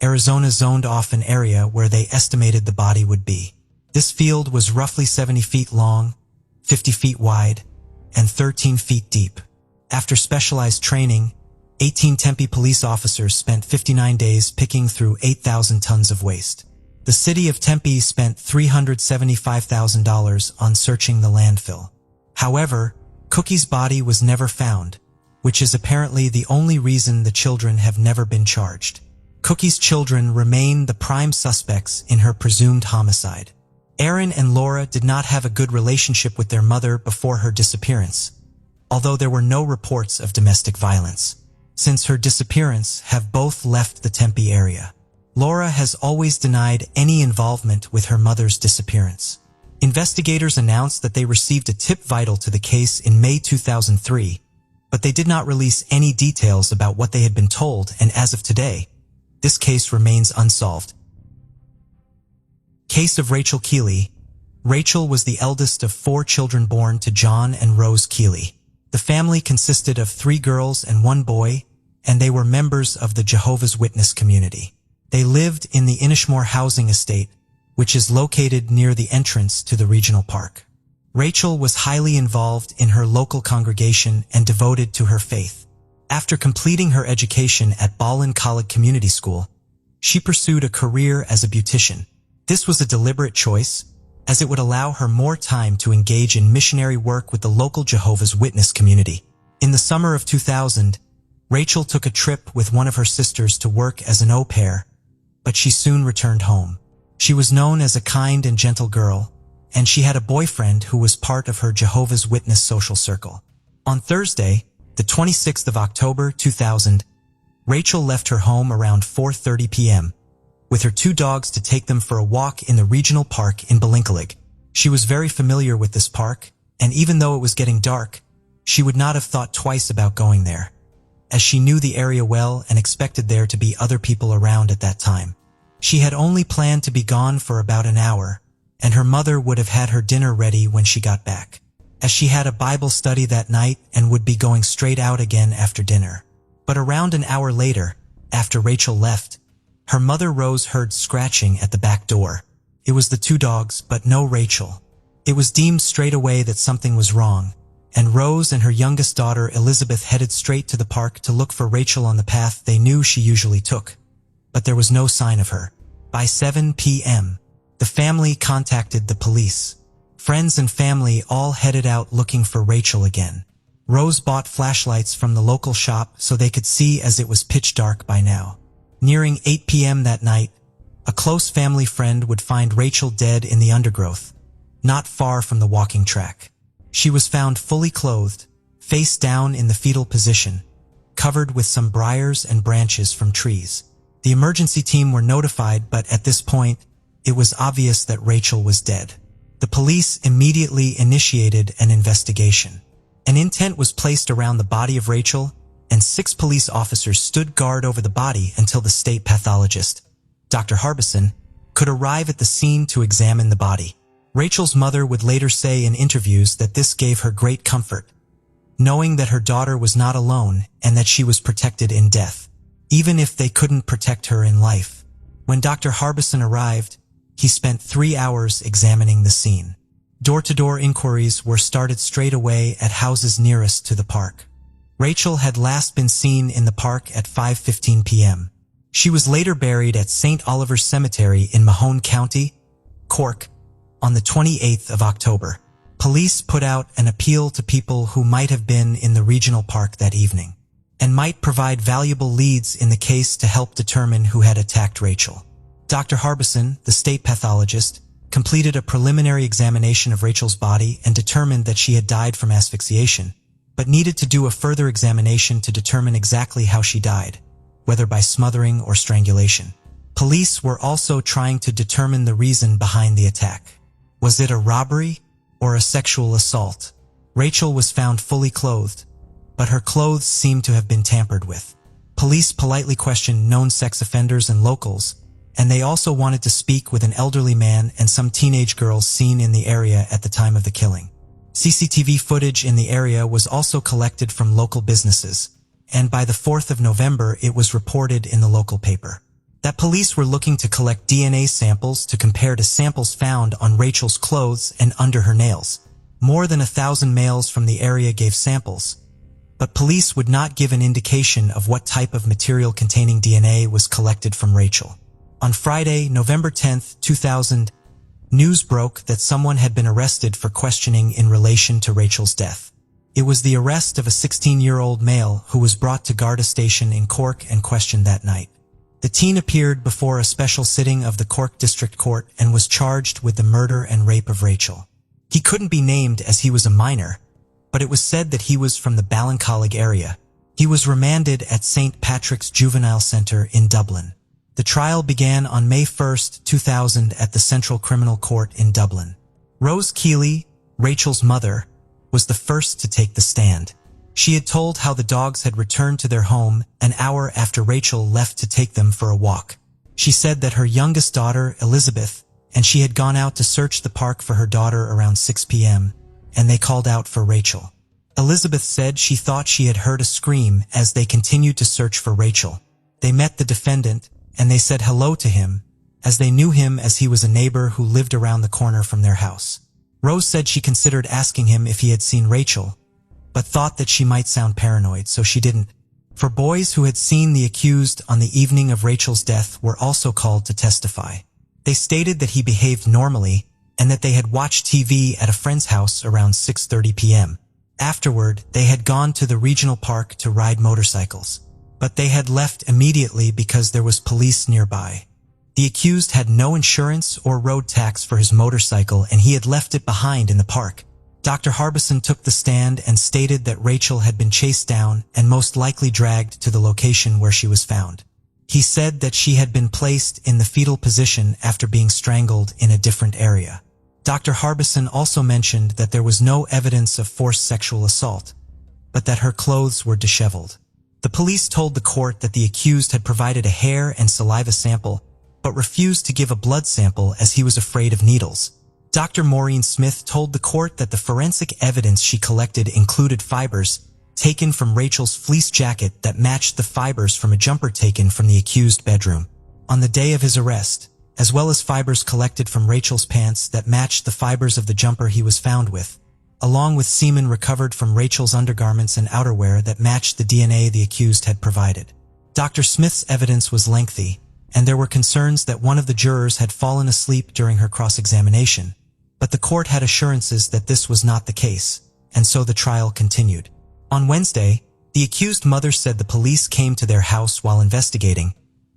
Arizona zoned off an area where they estimated the body would be. This field was roughly 70 feet long, 50 feet wide, and 13 feet deep. After specialized training, 18 Tempe police officers spent 59 days picking through 8,000 tons of waste. The city of Tempe spent $375,000 on searching the landfill. However, Cookie's body was never found, which is apparently the only reason the children have never been charged. Cookie's children remain the prime suspects in her presumed homicide. Aaron and Laura did not have a good relationship with their mother before her disappearance, although there were no reports of domestic violence. Since her disappearance, have both left the Tempe area. Laura has always denied any involvement with her mother's disappearance. Investigators announced that they received a tip vital to the case in May 2003, but they did not release any details about what they had been told, and as of today, this case remains unsolved. Case of Rachel Keelley. Rachel was the eldest of 4 children born to John and Rose Keelley. The family consisted of 3 girls and 1 boy, and they were members of the Jehovah's Witness community. They lived in the Inishmore housing estate, which is located near the entrance to the regional park. Rachel was highly involved in her local congregation and devoted to her faith. After completing her education at Ballin College Community School, she pursued a career as a beautician. This was a deliberate choice, as it would allow her more time to engage in missionary work with the local Jehovah's Witness community. In the summer of 2000, Rachel took a trip with one of her sisters to work as an au pair, but she soon returned home. She was known as a kind and gentle girl, and she had a boyfriend who was part of her Jehovah's Witness social circle. On Thursday, the 26th of October 2000, Rachel left her home around 4:30 p.m., with her 2 dogs to take them for a walk in the regional park in Balinkalig. She was very familiar with this park, and even though it was getting dark, she would not have thought twice about going there, as she knew the area well and expected there to be other people around at that time. She had only planned to be gone for about an hour, and her mother would have had her dinner ready when she got back, as she had a Bible study that night and would be going straight out again after dinner. But around an hour later, after Rachel left, her mother Rose heard scratching at the back door. It was the 2 dogs, but no Rachel. It was deemed straight away that something was wrong, and Rose and her youngest daughter Elizabeth headed straight to the park to look for Rachel on the path they knew she usually took. But there was no sign of her. By 7 p.m., the family contacted the police. Friends and family all headed out looking for Rachel again. Rose bought flashlights from the local shop so they could see, as it was pitch dark by now. Nearing 8 p.m. that night, a close family friend would find Rachel dead in the undergrowth, not far from the walking track. She was found fully clothed, face down in the fetal position, covered with some briars and branches from trees. The emergency team were notified, but at this point, it was obvious that Rachel was dead. The police immediately initiated an investigation. An intent was placed around the body of Rachel, and 6 police officers stood guard over the body until the state pathologist, Dr. Harbison, could arrive at the scene to examine the body. Rachel's mother would later say in interviews that this gave her great comfort, knowing that her daughter was not alone and that she was protected in death, even if they couldn't protect her in life. When Dr. Harbison arrived, he spent 3 hours examining the scene. Door-to-door inquiries were started straight away at houses nearest to the park. Rachel had last been seen in the park at 5:15 p.m. She was later buried at St. Oliver's Cemetery in Mahone County, Cork, on the 28th of October. Police put out an appeal to people who might have been in the regional park that evening and might provide valuable leads in the case to help determine who had attacked Rachel. Dr. Harbison, the state pathologist, completed a preliminary examination of Rachel's body and determined that she had died from asphyxiation, but needed to do a further examination to determine exactly how she died, whether by smothering or strangulation. Police were also trying to determine the reason behind the attack. Was it a robbery or a sexual assault? Rachel was found fully clothed, but her clothes seemed to have been tampered with. Police politely questioned known sex offenders and locals, and they also wanted to speak with an elderly man and some teenage girls seen in the area at the time of the killing. CCTV footage in the area was also collected from local businesses, and by the 4th of November it was reported in the local paper that police were looking to collect DNA samples to compare to samples found on Rachel's clothes and under her nails. More than 1,000 males from the area gave samples, but police would not give an indication of what type of material containing DNA was collected from Rachel. On Friday, November 10, 2000, news broke that someone had been arrested for questioning in relation to Rachel's death. It was the arrest of a 16-year-old male who was brought to Garda Station in Cork and questioned that night. The teen appeared before a special sitting of the Cork District Court and was charged with the murder and rape of Rachel. He couldn't be named as he was a minor, but it was said that he was from the Ballincollig area. He was remanded at St. Patrick's Juvenile Centre in Dublin. The trial began on May 1, 2000 at the Central Criminal Court in Dublin. Rose Keelley, Rachel's mother, was the first to take the stand. She had told how the dogs had returned to their home an hour after Rachel left to take them for a walk. She said that her youngest daughter, Elizabeth, and she had gone out to search the park for her daughter around 6 p.m., and they called out for Rachel. Elizabeth said she thought she had heard a scream as they continued to search for Rachel. They met the defendant, and they said hello to him, as they knew him as he was a neighbor who lived around the corner from their house. Rose said she considered asking him if he had seen Rachel, but thought that she might sound paranoid, so she didn't. For boys who had seen the accused on the evening of Rachel's death were also called to testify. They stated that he behaved normally and that they had watched TV at a friend's house around 6:30 p.m. Afterward, they had gone to the regional park to ride motorcycles, but they had left immediately because there was police nearby. The accused had no insurance or road tax for his motorcycle and he had left it behind in the park. Dr. Harbison took the stand and stated that Rachel had been chased down and most likely dragged to the location where she was found. He said that she had been placed in the fetal position after being strangled in a different area. Dr. Harbison also mentioned that there was no evidence of forced sexual assault, but that her clothes were disheveled. The police told the court that the accused had provided a hair and saliva sample, but refused to give a blood sample as he was afraid of needles. Dr. Maureen Smith told the court that the forensic evidence she collected included fibers taken from Rachel's fleece jacket that matched the fibers from a jumper taken from the accused bedroom on the day of his arrest, as well as fibers collected from Rachel's pants that matched the fibers of the jumper he was found with, along with semen recovered from Rachel's undergarments and outerwear that matched the DNA the accused had provided. Dr. Smith's evidence was lengthy, and there were concerns that one of the jurors had fallen asleep during her cross-examination, but the court had assurances that this was not the case, and so the trial continued. On Wednesday, the accused mother said the police came to their house while investigating,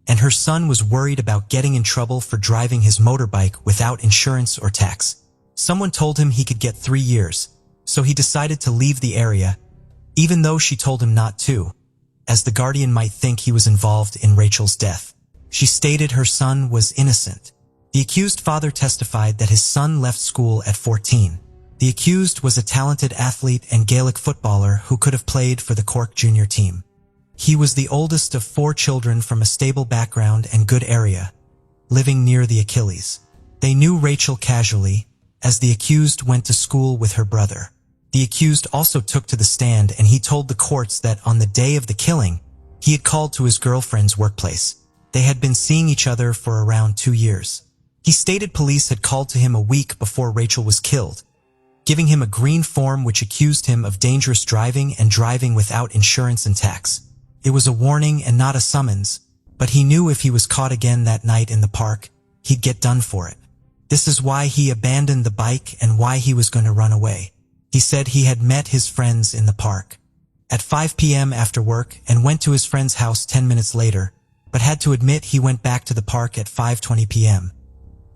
and her son was worried about getting in trouble for driving his motorbike without insurance or tax. Someone told him he could get 3 years, so he decided to leave the area, even though she told him not to, as the guardian might think he was involved in Rachel's death. She stated her son was innocent. The accused father testified that his son left school at 14. The accused was a talented athlete and Gaelic footballer who could have played for the Cork junior team. He was the oldest of 4 children from a stable background and good area, living near the Achilles. They knew Rachel casually, as the accused went to school with her brother. The accused also took to the stand and he told the courts that on the day of the killing, he had called to his girlfriend's workplace. They had been seeing each other for around 2 years. He stated police had called to him a week before Rachel was killed, giving him a green form which accused him of dangerous driving and driving without insurance and tax. It was a warning and not a summons, but he knew if he was caught again that night in the park, he'd get done for it. This is why he abandoned the bike and why he was going to run away. He said he had met his friends in the park at 5 p.m. after work and went to his friend's house 10 minutes later, but had to admit he went back to the park at 5:20 p.m.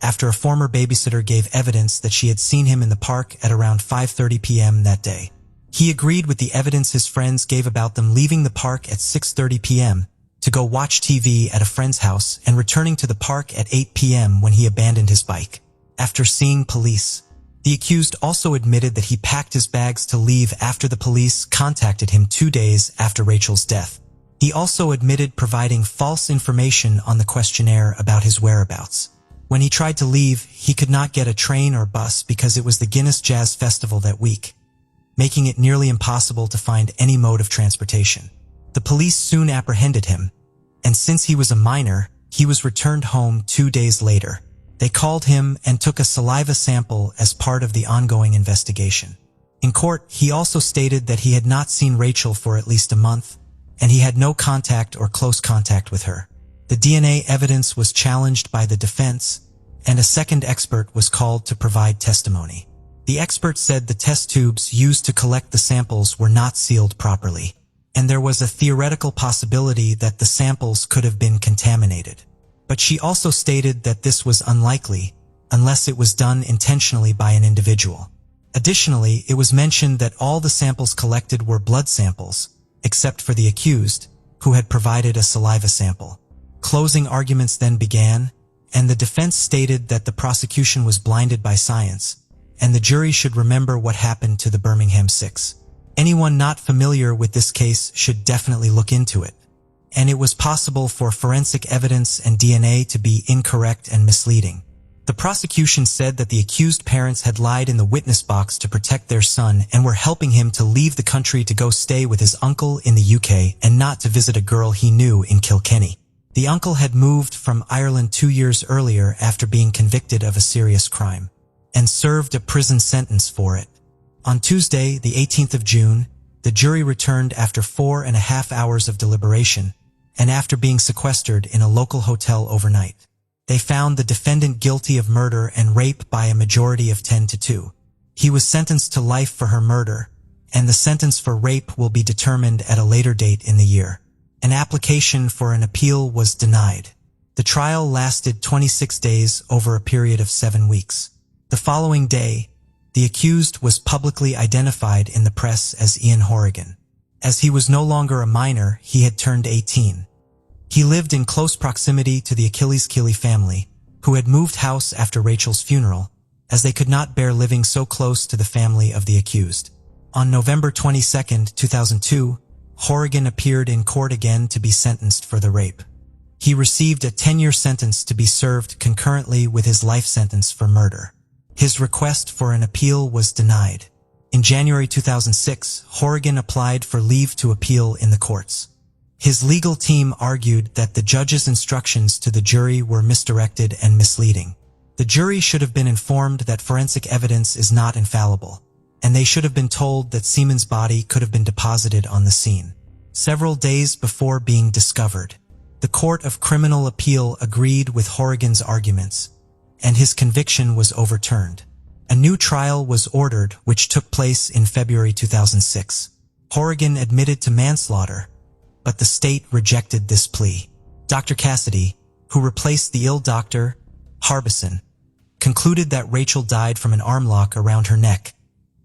after a former babysitter gave evidence that she had seen him in the park at around 5:30 p.m. that day. He agreed with the evidence his friends gave about them leaving the park at 6:30 p.m. to go watch TV at a friend's house and returning to the park at 8 p.m. when he abandoned his bike. After seeing police, the accused also admitted that he packed his bags to leave after the police contacted him 2 days after Rachel's death. He also admitted providing false information on the questionnaire about his whereabouts. When he tried to leave, he could not get a train or bus because it was the Guinness Jazz Festival that week, making it nearly impossible to find any mode of transportation. The police soon apprehended him, and since he was a minor, he was returned home 2 days later. They called him and took a saliva sample as part of the ongoing investigation. In court, he also stated that he had not seen Rachel for at least a month, and he had no contact or close contact with her. The DNA evidence was challenged by the defense, and a second expert was called to provide testimony. The expert said the test tubes used to collect the samples were not sealed properly, and there was a theoretical possibility that the samples could have been contaminated. But she also stated that this was unlikely, unless it was done intentionally by an individual. Additionally, it was mentioned that all the samples collected were blood samples, except for the accused, who had provided a saliva sample. Closing arguments then began, and the defense stated that the prosecution was blinded by science, and the jury should remember what happened to the Birmingham Six. Anyone not familiar with this case should definitely look into it. And it was possible for forensic evidence and DNA to be incorrect and misleading. The prosecution said that the accused parents had lied in the witness box to protect their son and were helping him to leave the country to go stay with his uncle in the UK and not to visit a girl he knew in Kilkenny. The uncle had moved from Ireland 2 years earlier after being convicted of a serious crime, and served a prison sentence for it. On Tuesday, the 18th of June, the jury returned after 4.5 hours of deliberation, and after being sequestered in a local hotel overnight. They found the defendant guilty of murder and rape by a majority of 10-2. He was sentenced to life for her murder, and the sentence for rape will be determined at a later date in the year. An application for an appeal was denied. The trial lasted 26 days over a period of 7 weeks. The following day, the accused was publicly identified in the press as Ian Horrigan. As he was no longer a minor, he had turned 18. He lived in close proximity to the Keelley family, who had moved house after Rachel's funeral, as they could not bear living so close to the family of the accused. On November 22, 2002, Horrigan appeared in court again to be sentenced for the rape. He received a 10-year sentence to be served concurrently with his life sentence for murder. His request for an appeal was denied. In January 2006, Horrigan applied for leave to appeal in the courts. His legal team argued that the judge's instructions to the jury were misdirected and misleading. The jury should have been informed that forensic evidence is not infallible, and they should have been told that Seaman's body could have been deposited on the scene several days before being discovered. The Court of Criminal Appeal agreed with Horrigan's arguments, and his conviction was overturned. A new trial was ordered, which took place in February 2006. Horrigan admitted to manslaughter, but the state rejected this plea. Dr. Cassidy, who replaced the ill Dr. Harbison, concluded that Rachel died from an arm lock around her neck,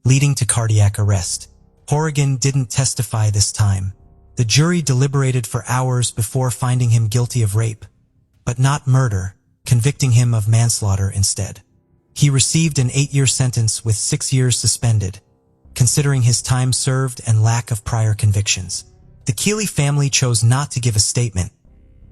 leading to cardiac arrest. Horrigan didn't testify this time. The jury deliberated for hours before finding him guilty of rape, but not murder, convicting him of manslaughter instead. He received an 8-year sentence with 6 years suspended, considering his time served and lack of prior convictions. The Keelley family chose not to give a statement,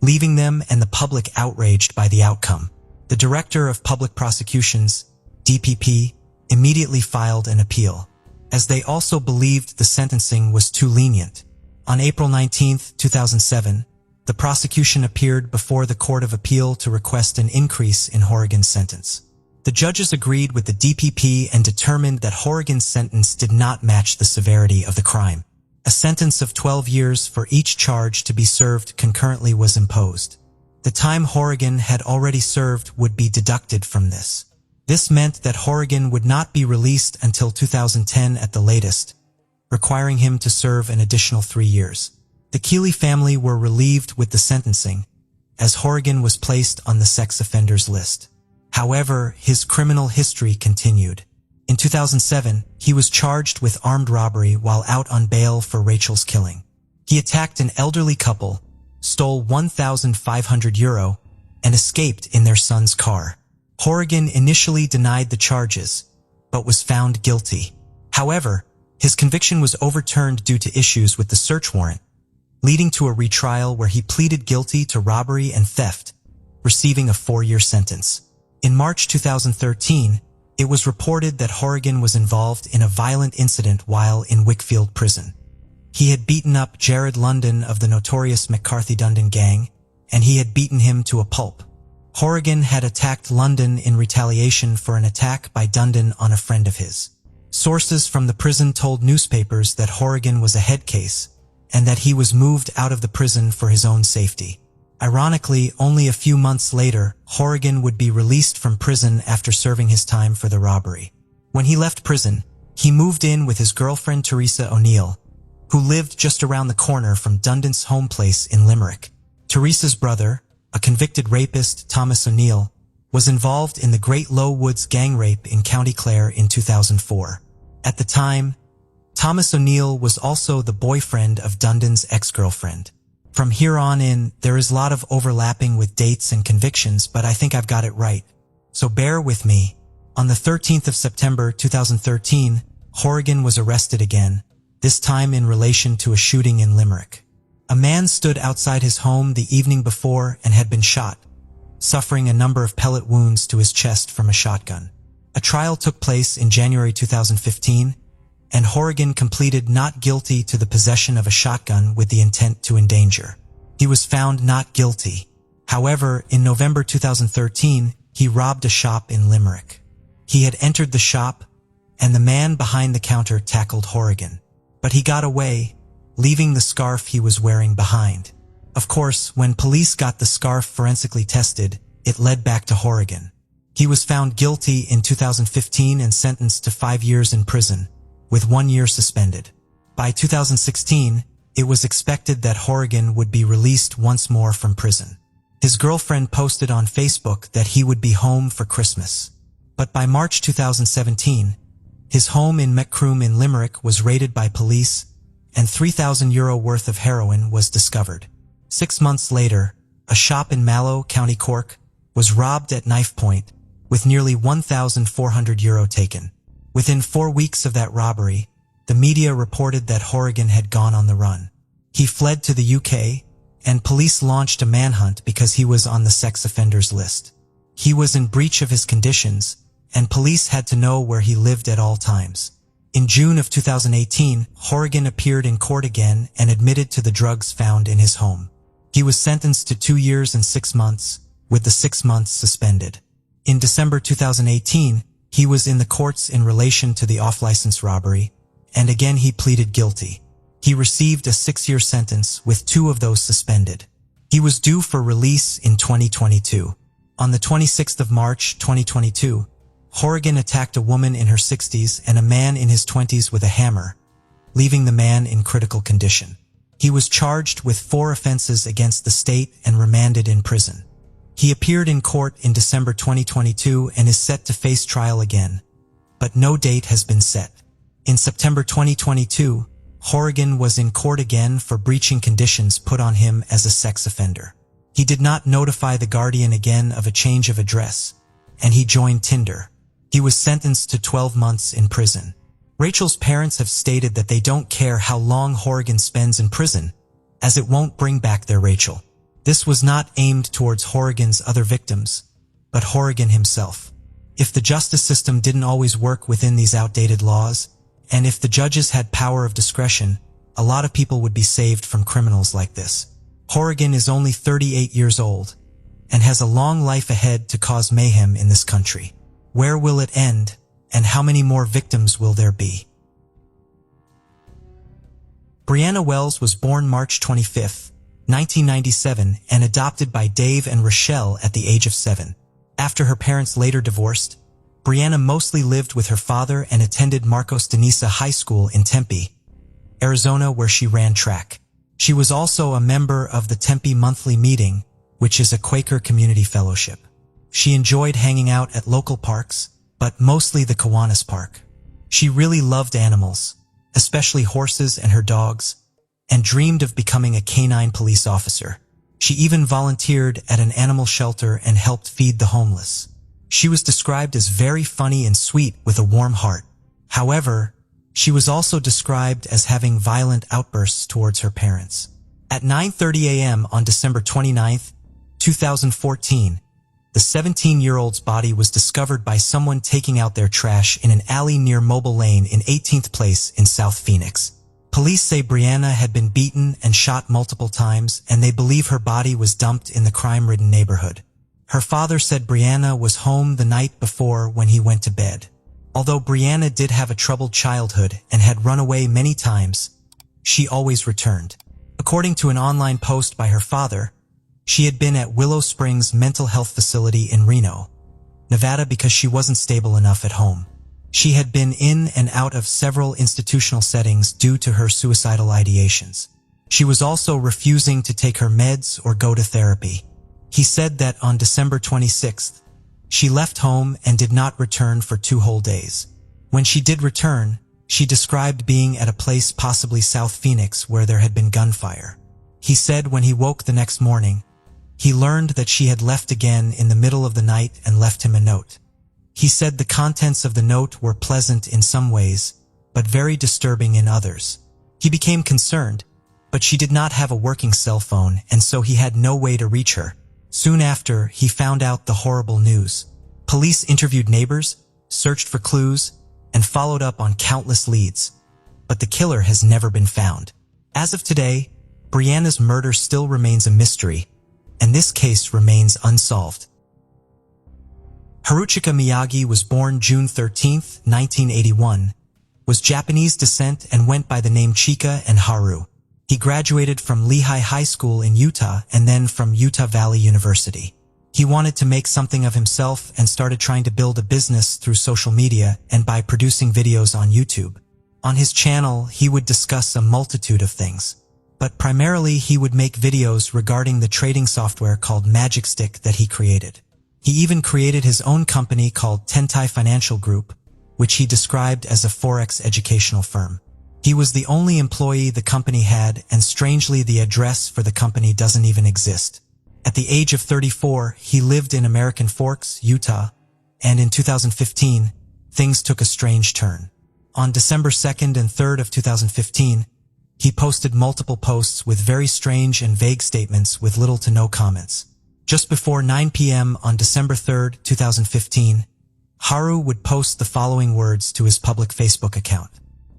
leaving them and the public outraged by the outcome. The Director of Public Prosecutions, DPP, immediately filed an appeal, as they also believed the sentencing was too lenient. On April 19, 2007, the prosecution appeared before the Court of Appeal to request an increase in Horrigan's sentence. The judges agreed with the DPP and determined that Horrigan's sentence did not match the severity of the crime. A sentence of 12 years for each charge to be served concurrently was imposed. The time Horrigan had already served would be deducted from this. This meant that Horrigan would not be released until 2010 at the latest, requiring him to serve an additional 3 years. The Keelley family were relieved with the sentencing, as Horrigan was placed on the sex offenders list. However, his criminal history continued. In 2007, he was charged with armed robbery while out on bail for Rachel's killing. He attacked an elderly couple, stole €1,500, and escaped in their son's car. Horrigan initially denied the charges, but was found guilty. However, his conviction was overturned due to issues with the search warrant, leading to a retrial where he pleaded guilty to robbery and theft, receiving a 4-year sentence. In March 2013, it was reported that Horrigan was involved in a violent incident while in Wickfield Prison. He had beaten up Jared London of the notorious McCarthy-Dundon gang, and he had beaten him to a pulp. Horrigan had attacked London in retaliation for an attack by Dundon on a friend of his. Sources from the prison told newspapers that Horrigan was a head case, and that he was moved out of the prison for his own safety. Ironically, only a few months later, Horrigan would be released from prison after serving his time for the robbery. When he left prison, he moved in with his girlfriend Teresa O'Neill, who lived just around the corner from Dundon's home place in Limerick. Teresa's brother, a convicted rapist, Thomas O'Neill, was involved in the Great Low Woods gang rape in County Clare in 2004. At the time, Thomas O'Neill was also the boyfriend of Dundon's ex-girlfriend. From here on in, there is a lot of overlapping with dates and convictions, but I think I've got it right. So bear with me. On the 13th of September 2013, Horrigan was arrested again, this time in relation to a shooting in Limerick. A man stood outside his home the evening before and had been shot, suffering a number of pellet wounds to his chest from a shotgun. A trial took place in January 2015, and Horrigan completed not guilty to the possession of a shotgun with the intent to endanger. He was found not guilty. However, in November 2013, he robbed a shop in Limerick. He had entered the shop, and the man behind the counter tackled Horrigan. But he got away, leaving the scarf he was wearing behind. Of course, when police got the scarf forensically tested, it led back to Horrigan. He was found guilty in 2015 and sentenced to 5 years in prison, with 1 year suspended. By 2016, it was expected that Horrigan would be released once more from prison. His girlfriend posted on Facebook that he would be home for Christmas. But by March 2017, his home in Metcroom in Limerick was raided by police, and €3,000 worth of heroin was discovered. 6 months later, a shop in Mallow, County Cork, was robbed at knife point, with nearly €1,400 taken. Within 4 weeks of that robbery, the media reported that Horrigan had gone on the run. He fled to the UK, and police launched a manhunt because he was on the sex offenders list. He was in breach of his conditions, and police had to know where he lived at all times. In June of 2018, Horrigan appeared in court again and admitted to the drugs found in his home. He was sentenced to 2 years and 6 months, with the 6 months suspended. In December 2018, he was in the courts in relation to the off-license robbery, and again he pleaded guilty. He received a 6-year sentence, with 2 of those suspended. He was due for release in 2022. On the 26th of March 2022, Horrigan attacked a woman in her 60s and a man in his 20s with a hammer, leaving the man in critical condition. He was charged with 4 offenses against the state and remanded in prison. He appeared in court in December 2022 and is set to face trial again, but no date has been set. In September 2022, Horrigan was in court again for breaching conditions put on him as a sex offender. He did not notify the guardian again of a change of address, and he joined Tinder. He was sentenced to 12 months in prison. Rachel's parents have stated that they don't care how long Horrigan spends in prison, as it won't bring back their Rachel. This was not aimed towards Horrigan's other victims, but Horrigan himself. If the justice system didn't always work within these outdated laws, and if the judges had power of discretion, a lot of people would be saved from criminals like this. Horrigan is only 38 years old, and has a long life ahead to cause mayhem in this country. Where will it end, and how many more victims will there be? Brianna Wells was born March 25, 1997, and adopted by Dave and Rochelle at the age of 7. After her parents later divorced, Brianna mostly lived with her father and attended Marcos Denisa High School in Tempe, Arizona, where she ran track. She was also a member of the Tempe Monthly Meeting, which is a Quaker community fellowship. She enjoyed hanging out at local parks, but mostly the Kiwanis Park. She really loved animals, especially horses and her dogs, and dreamed of becoming a canine police officer. She even volunteered at an animal shelter and helped feed the homeless. She was described as very funny and sweet with a warm heart. However, she was also described as having violent outbursts towards her parents. At 9:30 a.m. on December 29, 2014, the 17-year-old's body was discovered by someone taking out their trash in an alley near Mobile Lane in 18th Place in South Phoenix. Police say Brianna had been beaten and shot multiple times, and they believe her body was dumped in the crime-ridden neighborhood. Her father said Brianna was home the night before when he went to bed. Although Brianna did have a troubled childhood and had run away many times, she always returned. According to an online post by her father, she had been at Willow Springs Mental Health Facility in Reno, Nevada, because she wasn't stable enough at home. She had been in and out of several institutional settings due to her suicidal ideations. She was also refusing to take her meds or go to therapy. He said that on December 26th, she left home and did not return for 2 whole days. When she did return, she described being at a place possibly South Phoenix where there had been gunfire. He said when he woke the next morning, he learned that she had left again in the middle of the night and left him a note. He said the contents of the note were pleasant in some ways, but very disturbing in others. He became concerned, but she did not have a working cell phone, and so he had no way to reach her. Soon after, he found out the horrible news. Police interviewed neighbors, searched for clues, and followed up on countless leads, but the killer has never been found. As of today, Brianna's murder still remains a mystery, and this case remains unsolved. Harucha Miyagi was born June 13, 1981, was Japanese descent and went by the name Chika and Haru. He graduated from Lehigh High School in Utah and then from Utah Valley University. He wanted to make something of himself and started trying to build a business through social media and by producing videos on YouTube. On his channel, he would discuss a multitude of things, but primarily he would make videos regarding the trading software called Magic Stick that he created. He even created his own company called Tentai Financial Group, which he described as a Forex educational firm. He was the only employee the company had, and strangely the address for the company doesn't even exist. At the age of 34, he lived in American Forks, Utah, and in 2015, things took a strange turn. On December 2nd and 3rd of 2015, he posted multiple posts with very strange and vague statements with little to no comments. Just before 9 p.m. on December 3rd, 2015, Haru would post the following words to his public Facebook account.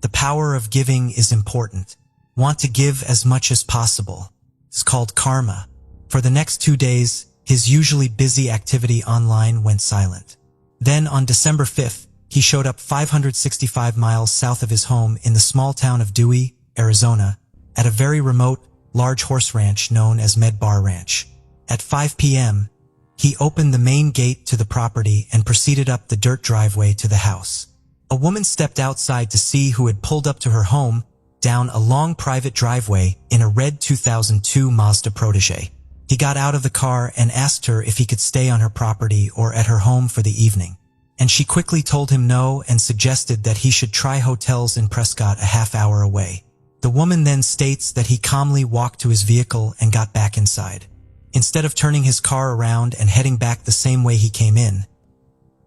The power of giving is important. Want to give as much as possible. It's called karma. For the next 2 days, his usually busy activity online went silent. Then on December 5th, he showed up 565 miles south of his home in the small town of Dewey, Arizona, at a very remote, large horse ranch known as Medbar Ranch. At 5 p.m., he opened the main gate to the property and proceeded up the dirt driveway to the house. A woman stepped outside to see who had pulled up to her home down a long private driveway in a red 2002 Mazda Protege. He got out of the car and asked her if he could stay on her property or at her home for the evening. And she quickly told him no and suggested that he should try hotels in Prescott a half-hour away. The woman then states that he calmly walked to his vehicle and got back inside. Instead of turning his car around and heading back the same way he came in,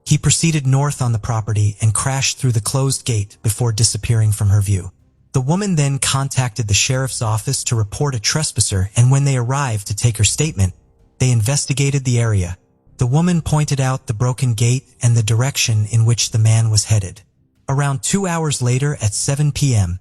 he proceeded north on the property and crashed through the closed gate before disappearing from her view. The woman then contacted the sheriff's office to report a trespasser, and when they arrived to take her statement, they investigated the area. The woman pointed out the broken gate and the direction in which the man was headed. Around 2 hours later at 7 p.m.,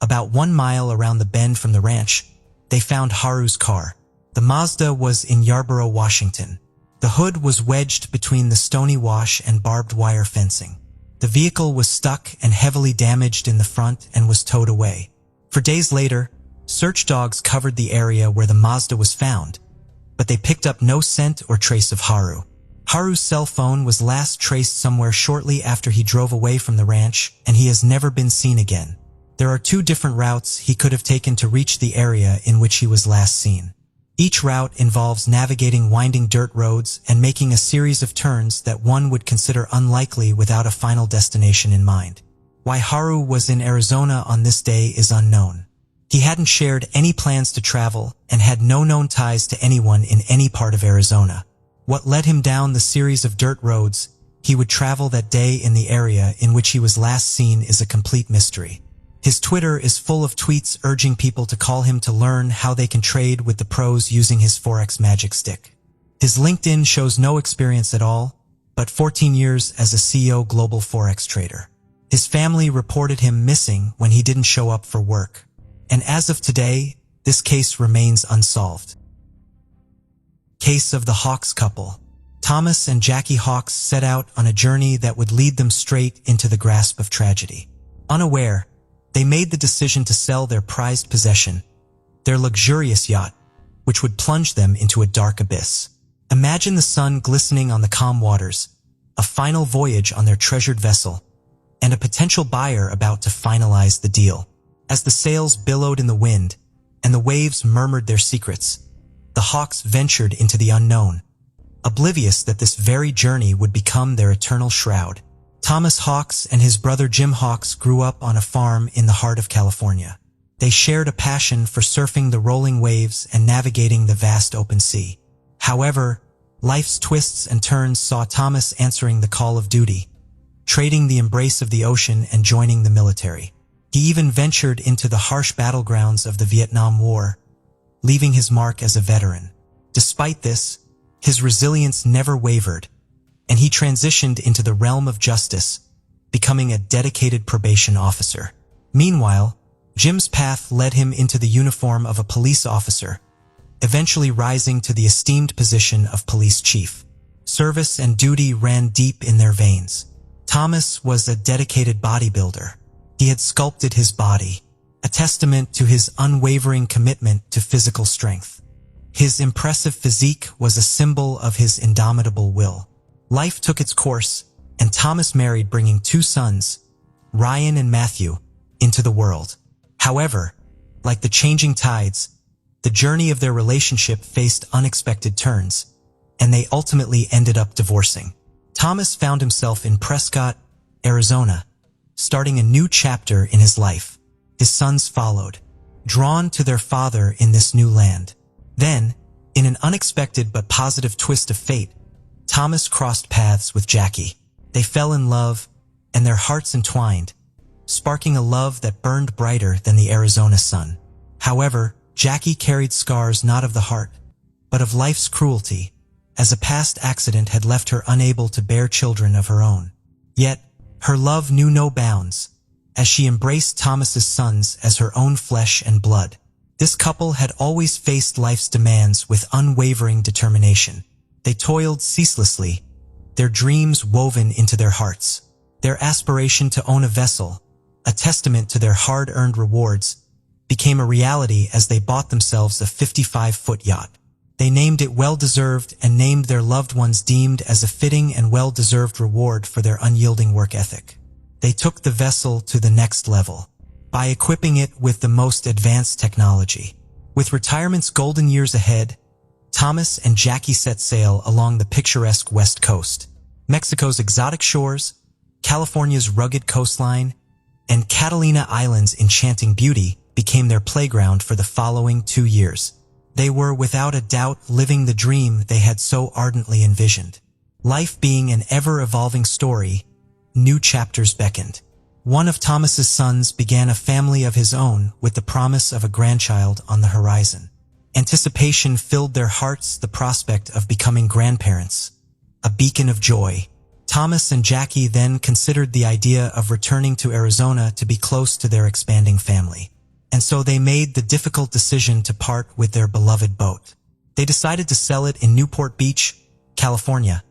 about 1 mile around the bend from the ranch, they found Haru's car. The Mazda was in Yarborough, Washington. The hood was wedged between the stony wash and barbed wire fencing. The vehicle was stuck and heavily damaged in the front and was towed away. For days later, search dogs covered the area where the Mazda was found, but they picked up no scent or trace of Haru. Haru's cell phone was last traced somewhere shortly after he drove away from the ranch, and he has never been seen again. There are 2 different routes he could have taken to reach the area in which he was last seen. Each route involves navigating winding dirt roads and making a series of turns that one would consider unlikely without a final destination in mind. Why Haru was in Arizona on this day is unknown. He hadn't shared any plans to travel and had no known ties to anyone in any part of Arizona. What led him down the series of dirt roads he would travel that day in the area in which he was last seen is a complete mystery. His Twitter is full of tweets urging people to call him to learn how they can trade with the pros using his Forex magic stick. His LinkedIn shows no experience at all, but 14 years as a CEO global Forex trader. His family reported him missing when he didn't show up for work. And as of today, this case remains unsolved. Case of the Hawks couple. Thomas and Jackie Hawks set out on a journey that would lead them straight into the grasp of tragedy. Unaware, they made the decision to sell their prized possession, their luxurious yacht, which would plunge them into a dark abyss. Imagine the sun glistening on the calm waters, a final voyage on their treasured vessel, and a potential buyer about to finalize the deal. As the sails billowed in the wind and the waves murmured their secrets, the Hawks ventured into the unknown, oblivious that this very journey would become their eternal shroud. Thomas Hawks and his brother Jim Hawks grew up on a farm in the heart of California. They shared a passion for surfing the rolling waves and navigating the vast open sea. However, life's twists and turns saw Thomas answering the call of duty, trading the embrace of the ocean and joining the military. He even ventured into the harsh battlegrounds of the Vietnam War, leaving his mark as a veteran. Despite this, his resilience never wavered, and he transitioned into the realm of justice, becoming a dedicated probation officer. Meanwhile, Jim's path led him into the uniform of a police officer, eventually rising to the esteemed position of police chief. Service and duty ran deep in their veins. Thomas was a dedicated bodybuilder. He had sculpted his body, a testament to his unwavering commitment to physical strength. His impressive physique was a symbol of his indomitable will. Life took its course, and Thomas married, bringing 2 sons, Ryan and Matthew, into the world. However, like the changing tides, the journey of their relationship faced unexpected turns, and they ultimately ended up divorcing. Thomas found himself in Prescott, Arizona, starting a new chapter in his life. His sons followed, drawn to their father in this new land. Then, in an unexpected but positive twist of fate, Thomas crossed paths with Jackie. They fell in love, and their hearts entwined, sparking a love that burned brighter than the Arizona sun. However, Jackie carried scars not of the heart, but of life's cruelty, as a past accident had left her unable to bear children of her own. Yet, her love knew no bounds, as she embraced Thomas's sons as her own flesh and blood. This couple had always faced life's demands with unwavering determination. They toiled ceaselessly, their dreams woven into their hearts. Their aspiration to own a vessel, a testament to their hard-earned rewards, became a reality as they bought themselves a 55-foot yacht. They named it Well-Deserved and named their loved ones deemed as a fitting and well-deserved reward for their unyielding work ethic. They took the vessel to the next level by equipping it with the most advanced technology. With retirement's golden years ahead, Thomas and Jackie set sail along the picturesque West Coast. Mexico's exotic shores, California's rugged coastline, and Catalina Island's enchanting beauty became their playground for the following 2 years. They were without a doubt living the dream they had so ardently envisioned. Life being an ever-evolving story, new chapters beckoned. One of Thomas's sons began a family of his own with the promise of a grandchild on the horizon. Anticipation filled their hearts, the prospect of becoming grandparents, a beacon of joy. Thomas and Jackie then considered the idea of returning to Arizona to be close to their expanding family. And so they made the difficult decision to part with their beloved boat. They decided to sell it in Newport Beach, California,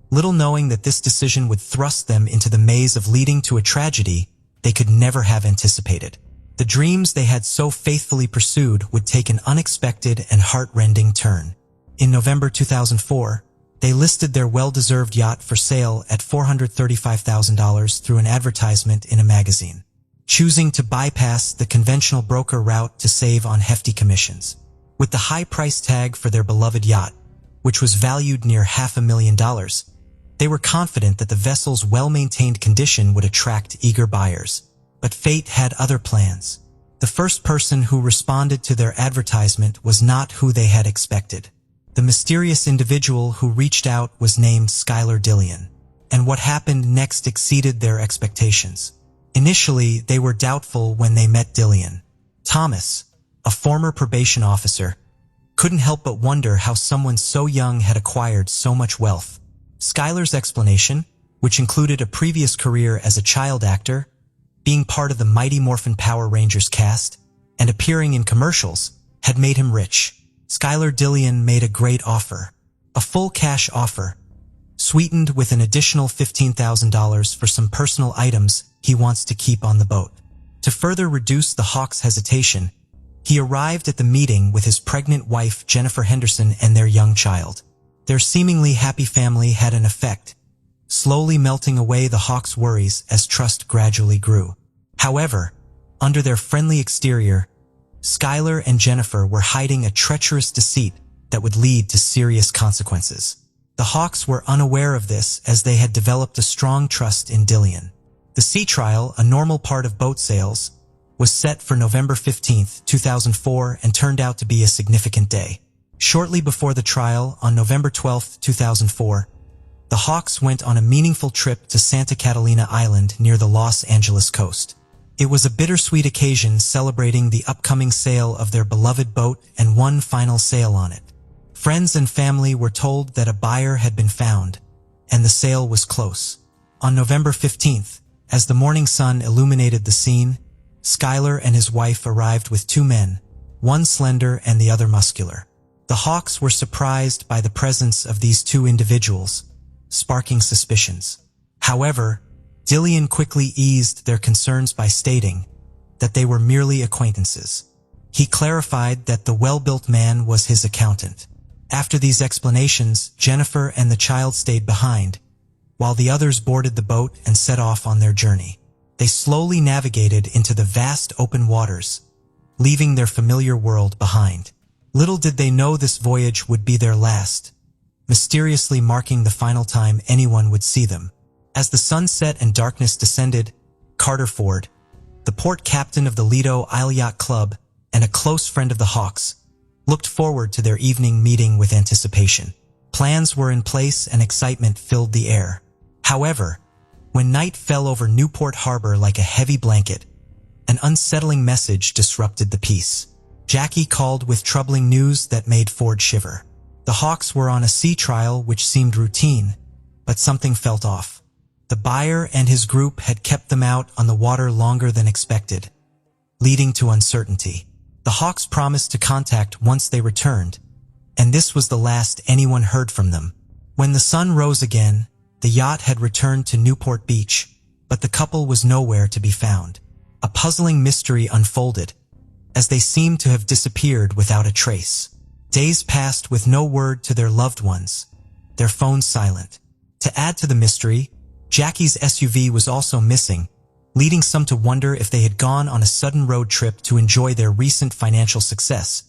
little knowing that this decision would thrust them into the maze of leading to a tragedy they could never have anticipated. The dreams they had so faithfully pursued would take an unexpected and heart-rending turn. In November 2004, they listed their well-deserved yacht for sale at $435,000 through an advertisement in a magazine, choosing to bypass the conventional broker route to save on hefty commissions. With the high price tag for their beloved yacht, which was valued near $500,000, they were confident that the vessel's well-maintained condition would attract eager buyers. But fate had other plans. The first person who responded to their advertisement was not who they had expected. The mysterious individual who reached out was named Skylar Dillion, and what happened next exceeded their expectations. Initially, they were doubtful when they met Dillion. Thomas, a former probation officer, couldn't help but wonder how someone so young had acquired so much wealth. Skylar's explanation, which included a previous career as a child actor, being part of the Mighty Morphin Power Rangers cast, and appearing in commercials, had made him rich. Skylar Dillion made a great offer, a full cash offer, sweetened with an additional $15,000 for some personal items he wants to keep on the boat. To further reduce the Hawks' hesitation, he arrived at the meeting with his pregnant wife Jennifer Henderson and their young child. Their seemingly happy family had an effect, slowly melting away the Hawks' worries as trust gradually grew. However, under their friendly exterior, Skylar and Jennifer were hiding a treacherous deceit that would lead to serious consequences. The Hawks were unaware of this as they had developed a strong trust in Dillion. The sea trial, a normal part of boat sales, was set for November 15, 2004 and turned out to be a significant day. Shortly before the trial, on November 12, 2004, the Hawks went on a meaningful trip to Santa Catalina Island near the Los Angeles coast. It was a bittersweet occasion celebrating the upcoming sale of their beloved boat and one final sale on it. Friends and family were told that a buyer had been found, and the sale was close. On November 15th, as the morning sun illuminated the scene, Skylar and his wife arrived with two men, one slender and the other muscular. The Hawks were surprised by the presence of these two individuals, sparking suspicions. However, Dillion quickly eased their concerns by stating that they were merely acquaintances. He clarified that the well-built man was his accountant. After these explanations, Jennifer and the child stayed behind, while the others boarded the boat and set off on their journey. They slowly navigated into the vast open waters, leaving their familiar world behind. Little did they know this voyage would be their last, mysteriously marking the final time anyone would see them. As the sun set and darkness descended, Carter Ford, the port captain of the Lido Isle Yacht Club and a close friend of the Hawks, looked forward to their evening meeting with anticipation. Plans were in place and excitement filled the air. However, when night fell over Newport Harbor like a heavy blanket, an unsettling message disrupted the peace. Jackie called with troubling news that made Ford shiver. The Hawks were on a sea trial which seemed routine, but something felt off. The buyer and his group had kept them out on the water longer than expected, leading to uncertainty. The Hawks promised to contact once they returned, and this was the last anyone heard from them. When the sun rose again, the yacht had returned to Newport Beach, but the couple was nowhere to be found. A puzzling mystery unfolded, as they seemed to have disappeared without a trace. Days passed with no word to their loved ones, their phones silent. To add to the mystery, Jackie's SUV was also missing, leading some to wonder if they had gone on a sudden road trip to enjoy their recent financial success,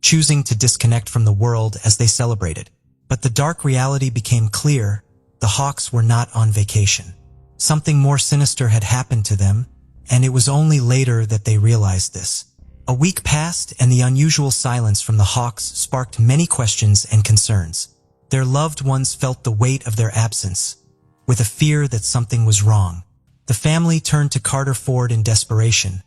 choosing to disconnect from the world as they celebrated. But the dark reality became clear: the Hawks were not on vacation. Something more sinister had happened to them, and it was only later that they realized this. A week passed, and the unusual silence from the Hawks sparked many questions and concerns. Their loved ones felt the weight of their absence, with a fear that something was wrong. The family turned to Carter Ford in desperation,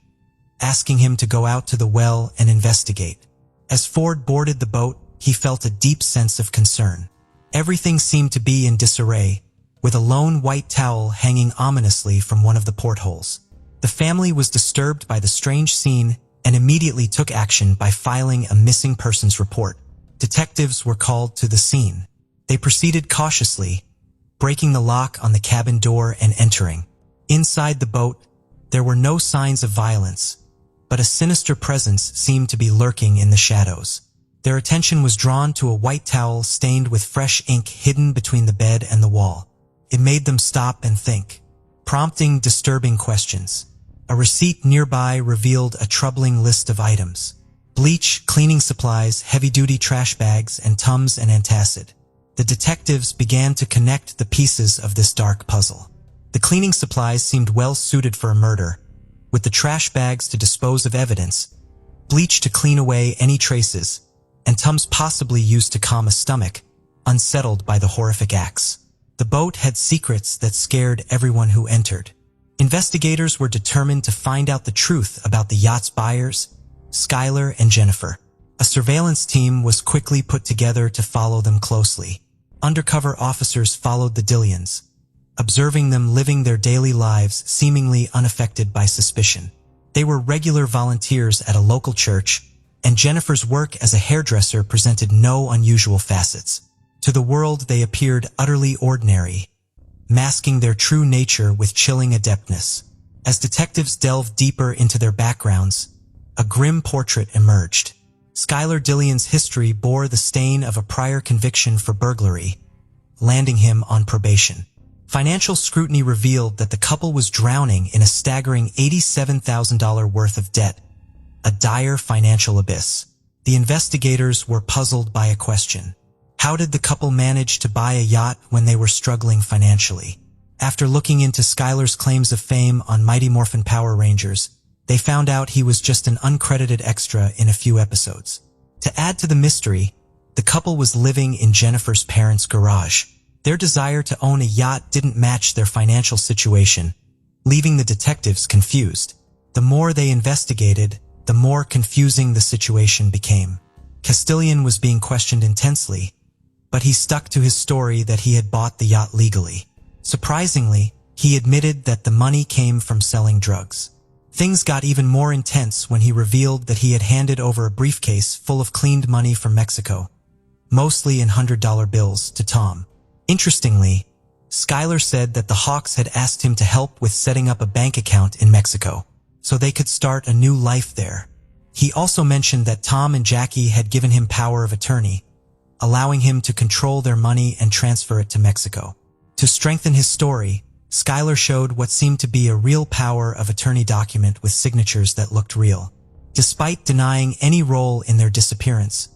asking him to go out to the well and investigate. As Ford boarded the boat, he felt a deep sense of concern. Everything seemed to be in disarray, with a lone white towel hanging ominously from one of the portholes. The family was disturbed by the strange scene and immediately took action by filing a missing persons report. Detectives were called to the scene. They proceeded cautiously, breaking the lock on the cabin door and entering. Inside the boat, there were no signs of violence, but a sinister presence seemed to be lurking in the shadows. Their attention was drawn to a white towel stained with fresh ink hidden between the bed and the wall. It made them stop and think, prompting disturbing questions. A receipt nearby revealed a troubling list of items: bleach, cleaning supplies, heavy-duty trash bags, and Tums and antacid. The detectives began to connect the pieces of this dark puzzle. The cleaning supplies seemed well suited for a murder, with the trash bags to dispose of evidence, bleach to clean away any traces, and Tums possibly used to calm a stomach, unsettled by the horrific acts. The boat had secrets that scared everyone who entered. Investigators were determined to find out the truth about the yacht's buyers, Skylar and Jennifer. A surveillance team was quickly put together to follow them closely. Undercover officers followed the Dillians, observing them living their daily lives seemingly unaffected by suspicion. They were regular volunteers at a local church, and Jennifer's work as a hairdresser presented no unusual facets. To the world, they appeared utterly ordinary, masking their true nature with chilling adeptness. As detectives delved deeper into their backgrounds, a grim portrait emerged. Skylar Dillian's history bore the stain of a prior conviction for burglary, landing him on probation. Financial scrutiny revealed that the couple was drowning in a staggering $87,000 worth of debt, a dire financial abyss. The investigators were puzzled by a question. How did the couple manage to buy a yacht when they were struggling financially? After looking into Skylar's claims of fame on Mighty Morphin Power Rangers, they found out he was just an uncredited extra in a few episodes. To add to the mystery, the couple was living in Jennifer's parents' garage. Their desire to own a yacht didn't match their financial situation, leaving the detectives confused. The more they investigated, the more confusing the situation became. Castellian was being questioned intensely, but he stuck to his story that he had bought the yacht legally. Surprisingly, he admitted that the money came from selling drugs. Things got even more intense when he revealed that he had handed over a briefcase full of cleaned money from Mexico, mostly in $100 bills, to Tom. Interestingly, Skylar said that the Hawks had asked him to help with setting up a bank account in Mexico, so they could start a new life there. He also mentioned that Tom and Jackie had given him power of attorney, allowing him to control their money and transfer it to Mexico. To strengthen his story, Skylar showed what seemed to be a real power of attorney document with signatures that looked real. Despite denying any role in their disappearance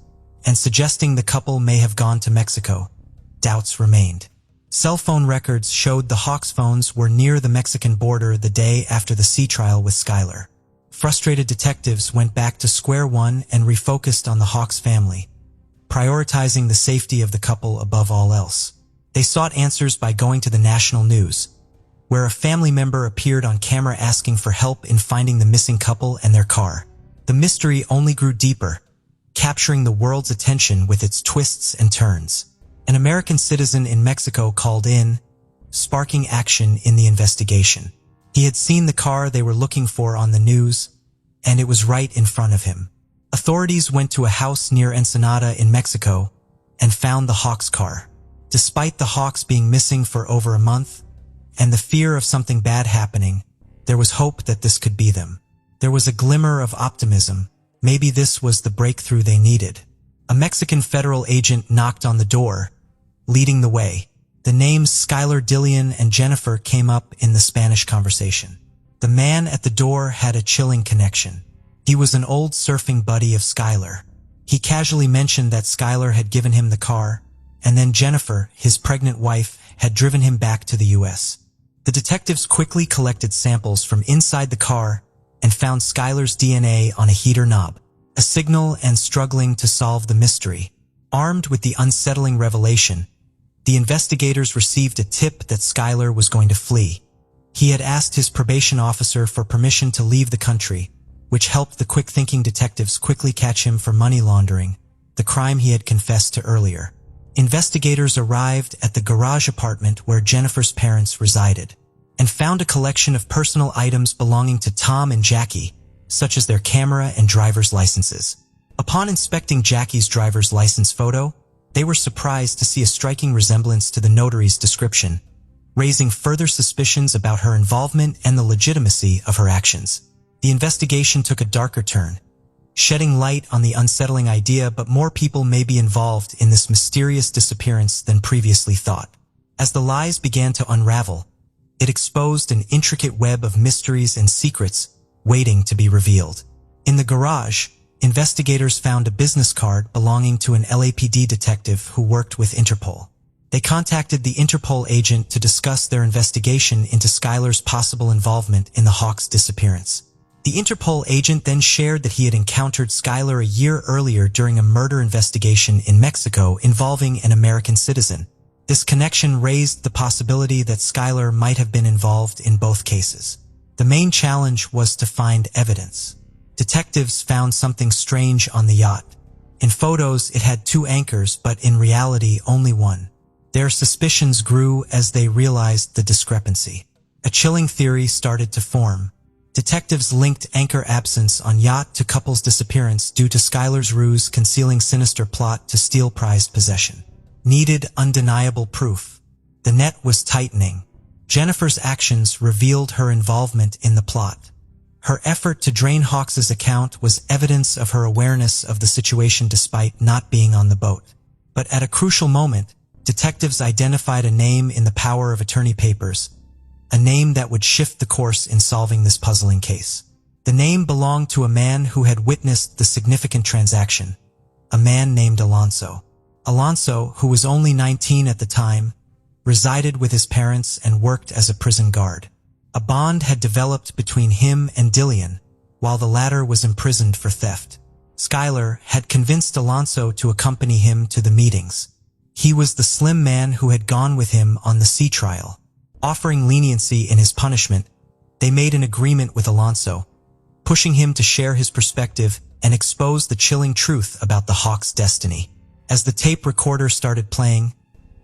and suggesting the couple may have gone to Mexico, doubts remained. Cell phone records showed the Hawks' phones were near the Mexican border the day after the sea trial with Skylar. Frustrated detectives went back to square one and refocused on the Hawks family, prioritizing the safety of the couple above all else. They sought answers by going to the national news, where a family member appeared on camera asking for help in finding the missing couple and their car. The mystery only grew deeper, capturing the world's attention with its twists and turns. An American citizen in Mexico called in, sparking action in the investigation. He had seen the car they were looking for on the news, and it was right in front of him. Authorities went to a house near Ensenada in Mexico and found the Hawks' car. Despite the Hawks being missing for over a month, and the fear of something bad happening, there was hope that this could be them. There was a glimmer of optimism. Maybe this was the breakthrough they needed. A Mexican federal agent knocked on the door, leading the way. The names Skylar Dillian and Jennifer came up in the Spanish conversation. The man at the door had a chilling connection. He was an old surfing buddy of Skylar. He casually mentioned that Skylar had given him the car, and then Jennifer, his pregnant wife, had driven him back to the U.S. The detectives quickly collected samples from inside the car and found Skylar's DNA on a heater knob, a signal and struggling to solve the mystery. Armed with the unsettling revelation, the investigators received a tip that Skylar was going to flee. He had asked his probation officer for permission to leave the country, which helped the quick-thinking detectives quickly catch him for money laundering, the crime he had confessed to earlier. Investigators arrived at the garage apartment where Jennifer's parents resided and found a collection of personal items belonging to Tom and Jackie, such as their camera and driver's licenses. Upon inspecting Jackie's driver's license photo, They were surprised to see a striking resemblance to the notary's description, raising further suspicions about her involvement and the legitimacy of her actions. The investigation took a darker turn, shedding light on the unsettling idea but more people may be involved in this mysterious disappearance than previously thought. As the lies began to unravel, it exposed an intricate web of mysteries and secrets waiting to be revealed. In the garage, investigators found a business card belonging to an LAPD detective who worked with Interpol. They contacted the Interpol agent to discuss their investigation into Skylar's possible involvement in the Hawks' disappearance. The Interpol agent then shared that he had encountered Skylar a year earlier during a murder investigation in Mexico involving an American citizen. This connection raised the possibility that Skylar might have been involved in both cases. The main challenge was to find evidence. Detectives found something strange on the yacht. In photos, it had 2 anchors, but in reality, only one. Their suspicions grew as they realized the discrepancy. A chilling theory started to form. Detectives linked anchor absence on yacht to couple's disappearance due to Skylar's ruse concealing sinister plot to steal prized possession. Needed undeniable proof. The net was tightening. Jennifer's actions revealed her involvement in the plot. Her effort to drain Hawks's account was evidence of her awareness of the situation despite not being on the boat. But at a crucial moment, detectives identified a name in the power of attorney papers, a name that would shift the course in solving this puzzling case. The name belonged to a man who had witnessed the significant transaction, a man named Alonso. Alonso, who was only 19 at the time, resided with his parents and worked as a prison guard. A bond had developed between him and Dillian, while the latter was imprisoned for theft. Skylar had convinced Alonso to accompany him to the meetings. He was the slim man who had gone with him on the sea trial. Offering leniency in his punishment, they made an agreement with Alonso, pushing him to share his perspective and expose the chilling truth about the Hawks' destiny. As the tape recorder started playing,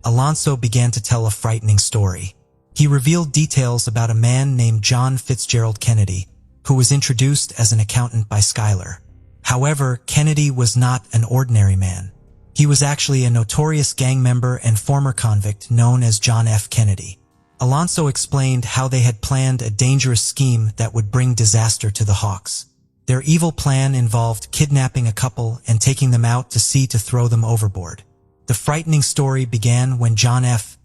Alonso began to tell a frightening story. He revealed details about a man named John Fitzgerald Kennedy, who was introduced as an accountant by Skylar. However, Kennedy was not an ordinary man. He was actually a notorious gang member and former convict known as John F. Kennedy. Alonso explained how they had planned a dangerous scheme that would bring disaster to the Hawks. Their evil plan involved kidnapping a couple and taking them out to sea to throw them overboard. The frightening story began when John F.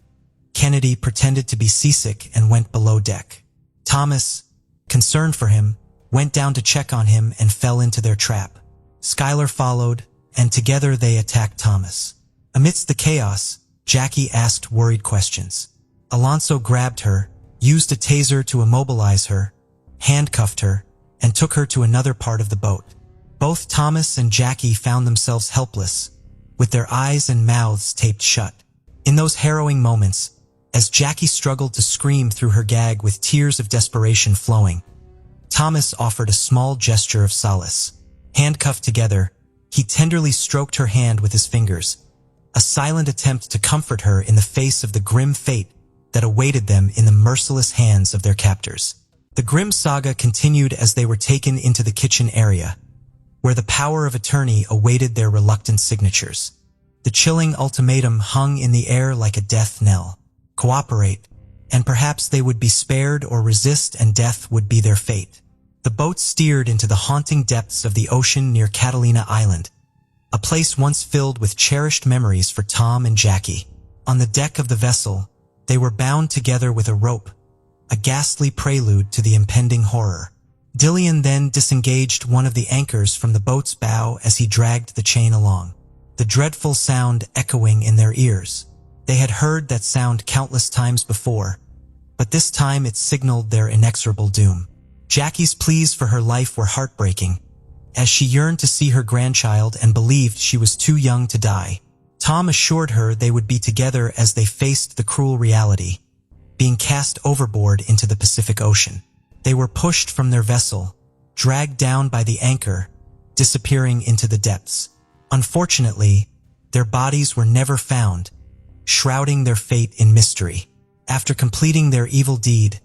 Kennedy pretended to be seasick and went below deck. Thomas, concerned for him, went down to check on him and fell into their trap. Skylar followed, and together they attacked Thomas. Amidst the chaos, Jackie asked worried questions. Alonso grabbed her, used a taser to immobilize her, handcuffed her, and took her to another part of the boat. Both Thomas and Jackie found themselves helpless, with their eyes and mouths taped shut. In those harrowing moments, as Jackie struggled to scream through her gag with tears of desperation flowing, Thomas offered a small gesture of solace. Handcuffed together, he tenderly stroked her hand with his fingers, a silent attempt to comfort her in the face of the grim fate that awaited them in the merciless hands of their captors. The grim saga continued as they were taken into the kitchen area, where the power of attorney awaited their reluctant signatures. The chilling ultimatum hung in the air like a death knell. Cooperate, and perhaps they would be spared, or resist and death would be their fate. The boat steered into the haunting depths of the ocean near Catalina Island, a place once filled with cherished memories for Tom and Jackie. On the deck of the vessel, they were bound together with a rope, a ghastly prelude to the impending horror. Dillian then disengaged one of the anchors from the boat's bow as he dragged the chain along, the dreadful sound echoing in their ears. They had heard that sound countless times before, but this time it signaled their inexorable doom. Jackie's pleas for her life were heartbreaking, as she yearned to see her grandchild and believed she was too young to die. Tom assured her they would be together as they faced the cruel reality, being cast overboard into the Pacific Ocean. They were pushed from their vessel, dragged down by the anchor, disappearing into the depths. Unfortunately, their bodies were never found, shrouding their fate in mystery. After completing their evil deed,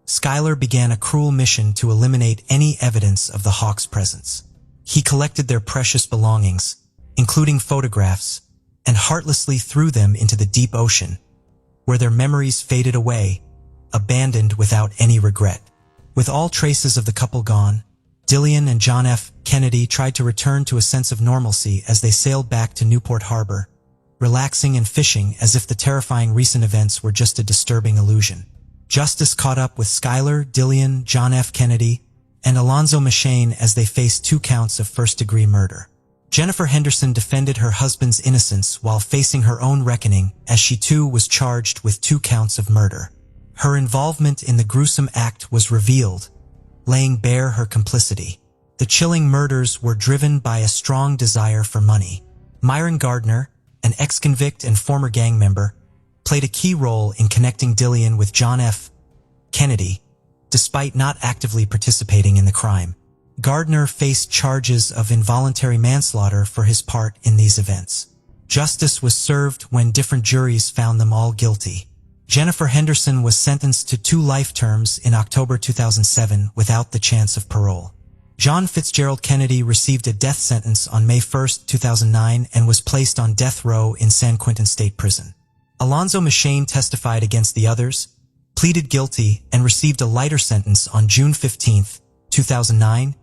Skylar began a cruel mission to eliminate any evidence of the Hawks' presence. He collected their precious belongings, including photographs, and heartlessly threw them into the deep ocean, where their memories faded away, abandoned without any regret. With all traces of the couple gone, Dillian and John F. Kennedy tried to return to a sense of normalcy as they sailed back to Newport Harbor, relaxing and fishing as if the terrifying recent events were just a disturbing illusion. Justice caught up with Skylar, Dillian, John F. Kennedy, and Alonzo Machane as they faced 2 counts of first-degree murder. Jennifer Henderson defended her husband's innocence while facing her own reckoning as she too was charged with 2 counts of murder. Her involvement in the gruesome act was revealed, laying bare her complicity. The chilling murders were driven by a strong desire for money. Myron Gardner, an ex-convict and former gang member, played a key role in connecting Dillian with John F. Kennedy, despite not actively participating in the crime. Gardner faced charges of involuntary manslaughter for his part in these events. Justice was served when different juries found them all guilty. Jennifer Henderson was sentenced to 2 life terms in October 2007 without the chance of parole. John Fitzgerald Kennedy received a death sentence on May 1, 2009 and was placed on death row in San Quentin State Prison. Alonzo Machane testified against the others, pleaded guilty, and received a lighter sentence on June 15, 2009,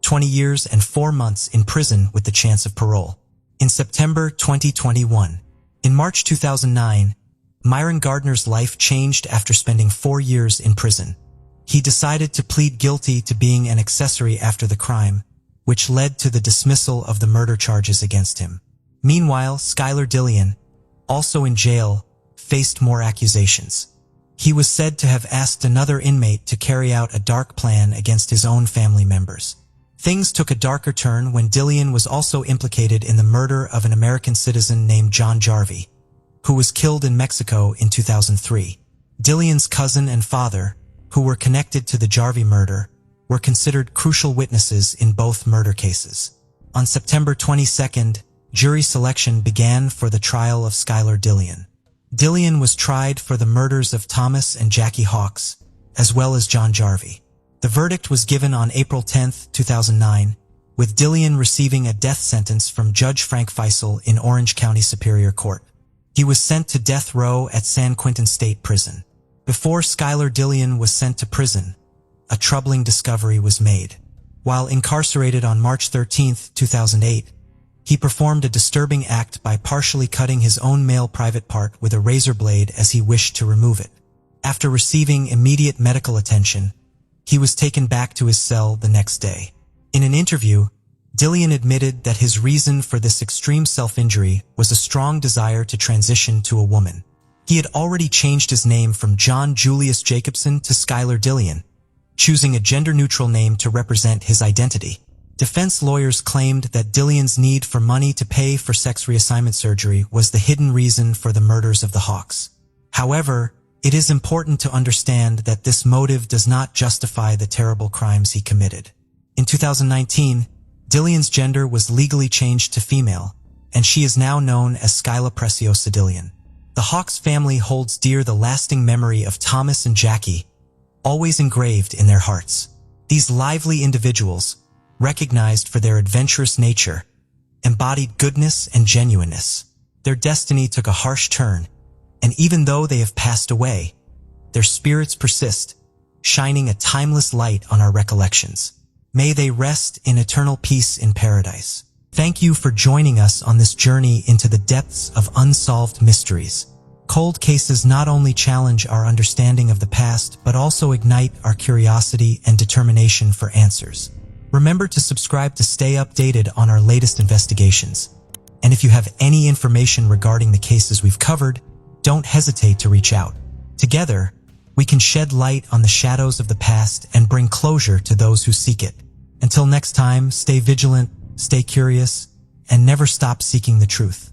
20 years and 4 months in prison with the chance of parole. In September 2021, in March 2009, Myron Gardner's life changed after spending 4 years in prison. He decided to plead guilty to being an accessory after the crime, which led to the dismissal of the murder charges against him. Meanwhile, Skylar Dillian, also in jail, faced more accusations. He was said to have asked another inmate to carry out a dark plan against his own family members. Things took a darker turn when Dillian was also implicated in the murder of an American citizen named John Jarvie, who was killed in Mexico in 2003. Dillian's cousin and father, who were connected to the Jarvie murder, were considered crucial witnesses in both murder cases. On September 22nd, jury selection began for the trial of Skylar Dillian. Dillian was tried for the murders of Thomas and Jackie Hawks, as well as John Jarvie. The verdict was given on April 10, 2009, with Dillian receiving a death sentence from Judge Frank Faisal in Orange County Superior Court. He was sent to death row at San Quentin State Prison. Before Skylar Dillian was sent to prison, a troubling discovery was made. While incarcerated on March 13, 2008, he performed a disturbing act by partially cutting his own male private part with a razor blade as he wished to remove it. After receiving immediate medical attention, he was taken back to his cell the next day. In an interview, Dillian admitted that his reason for this extreme self-injury was a strong desire to transition to a woman. He had already changed his name from John Julius Jacobson to Skylar Dillian, choosing a gender-neutral name to represent his identity. Defense lawyers claimed that Dillian's need for money to pay for sex reassignment surgery was the hidden reason for the murders of the Hawks. However, it is important to understand that this motive does not justify the terrible crimes he committed. In 2019, Dillian's gender was legally changed to female, and she is now known as Skyla Preciosa Dillian. The Hawks family holds dear the lasting memory of Thomas and Jackie, always engraved in their hearts. These lively individuals, recognized for their adventurous nature, embodied goodness and genuineness. Their destiny took a harsh turn, and even though they have passed away, their spirits persist, shining a timeless light on our recollections. May they rest in eternal peace in paradise. Thank you for joining us on this journey into the depths of unsolved mysteries. Cold cases not only challenge our understanding of the past, but also ignite our curiosity and determination for answers. Remember to subscribe to stay updated on our latest investigations. And if you have any information regarding the cases we've covered, don't hesitate to reach out. Together, we can shed light on the shadows of the past and bring closure to those who seek it. Until next time, stay vigilant, stay curious, and never stop seeking the truth.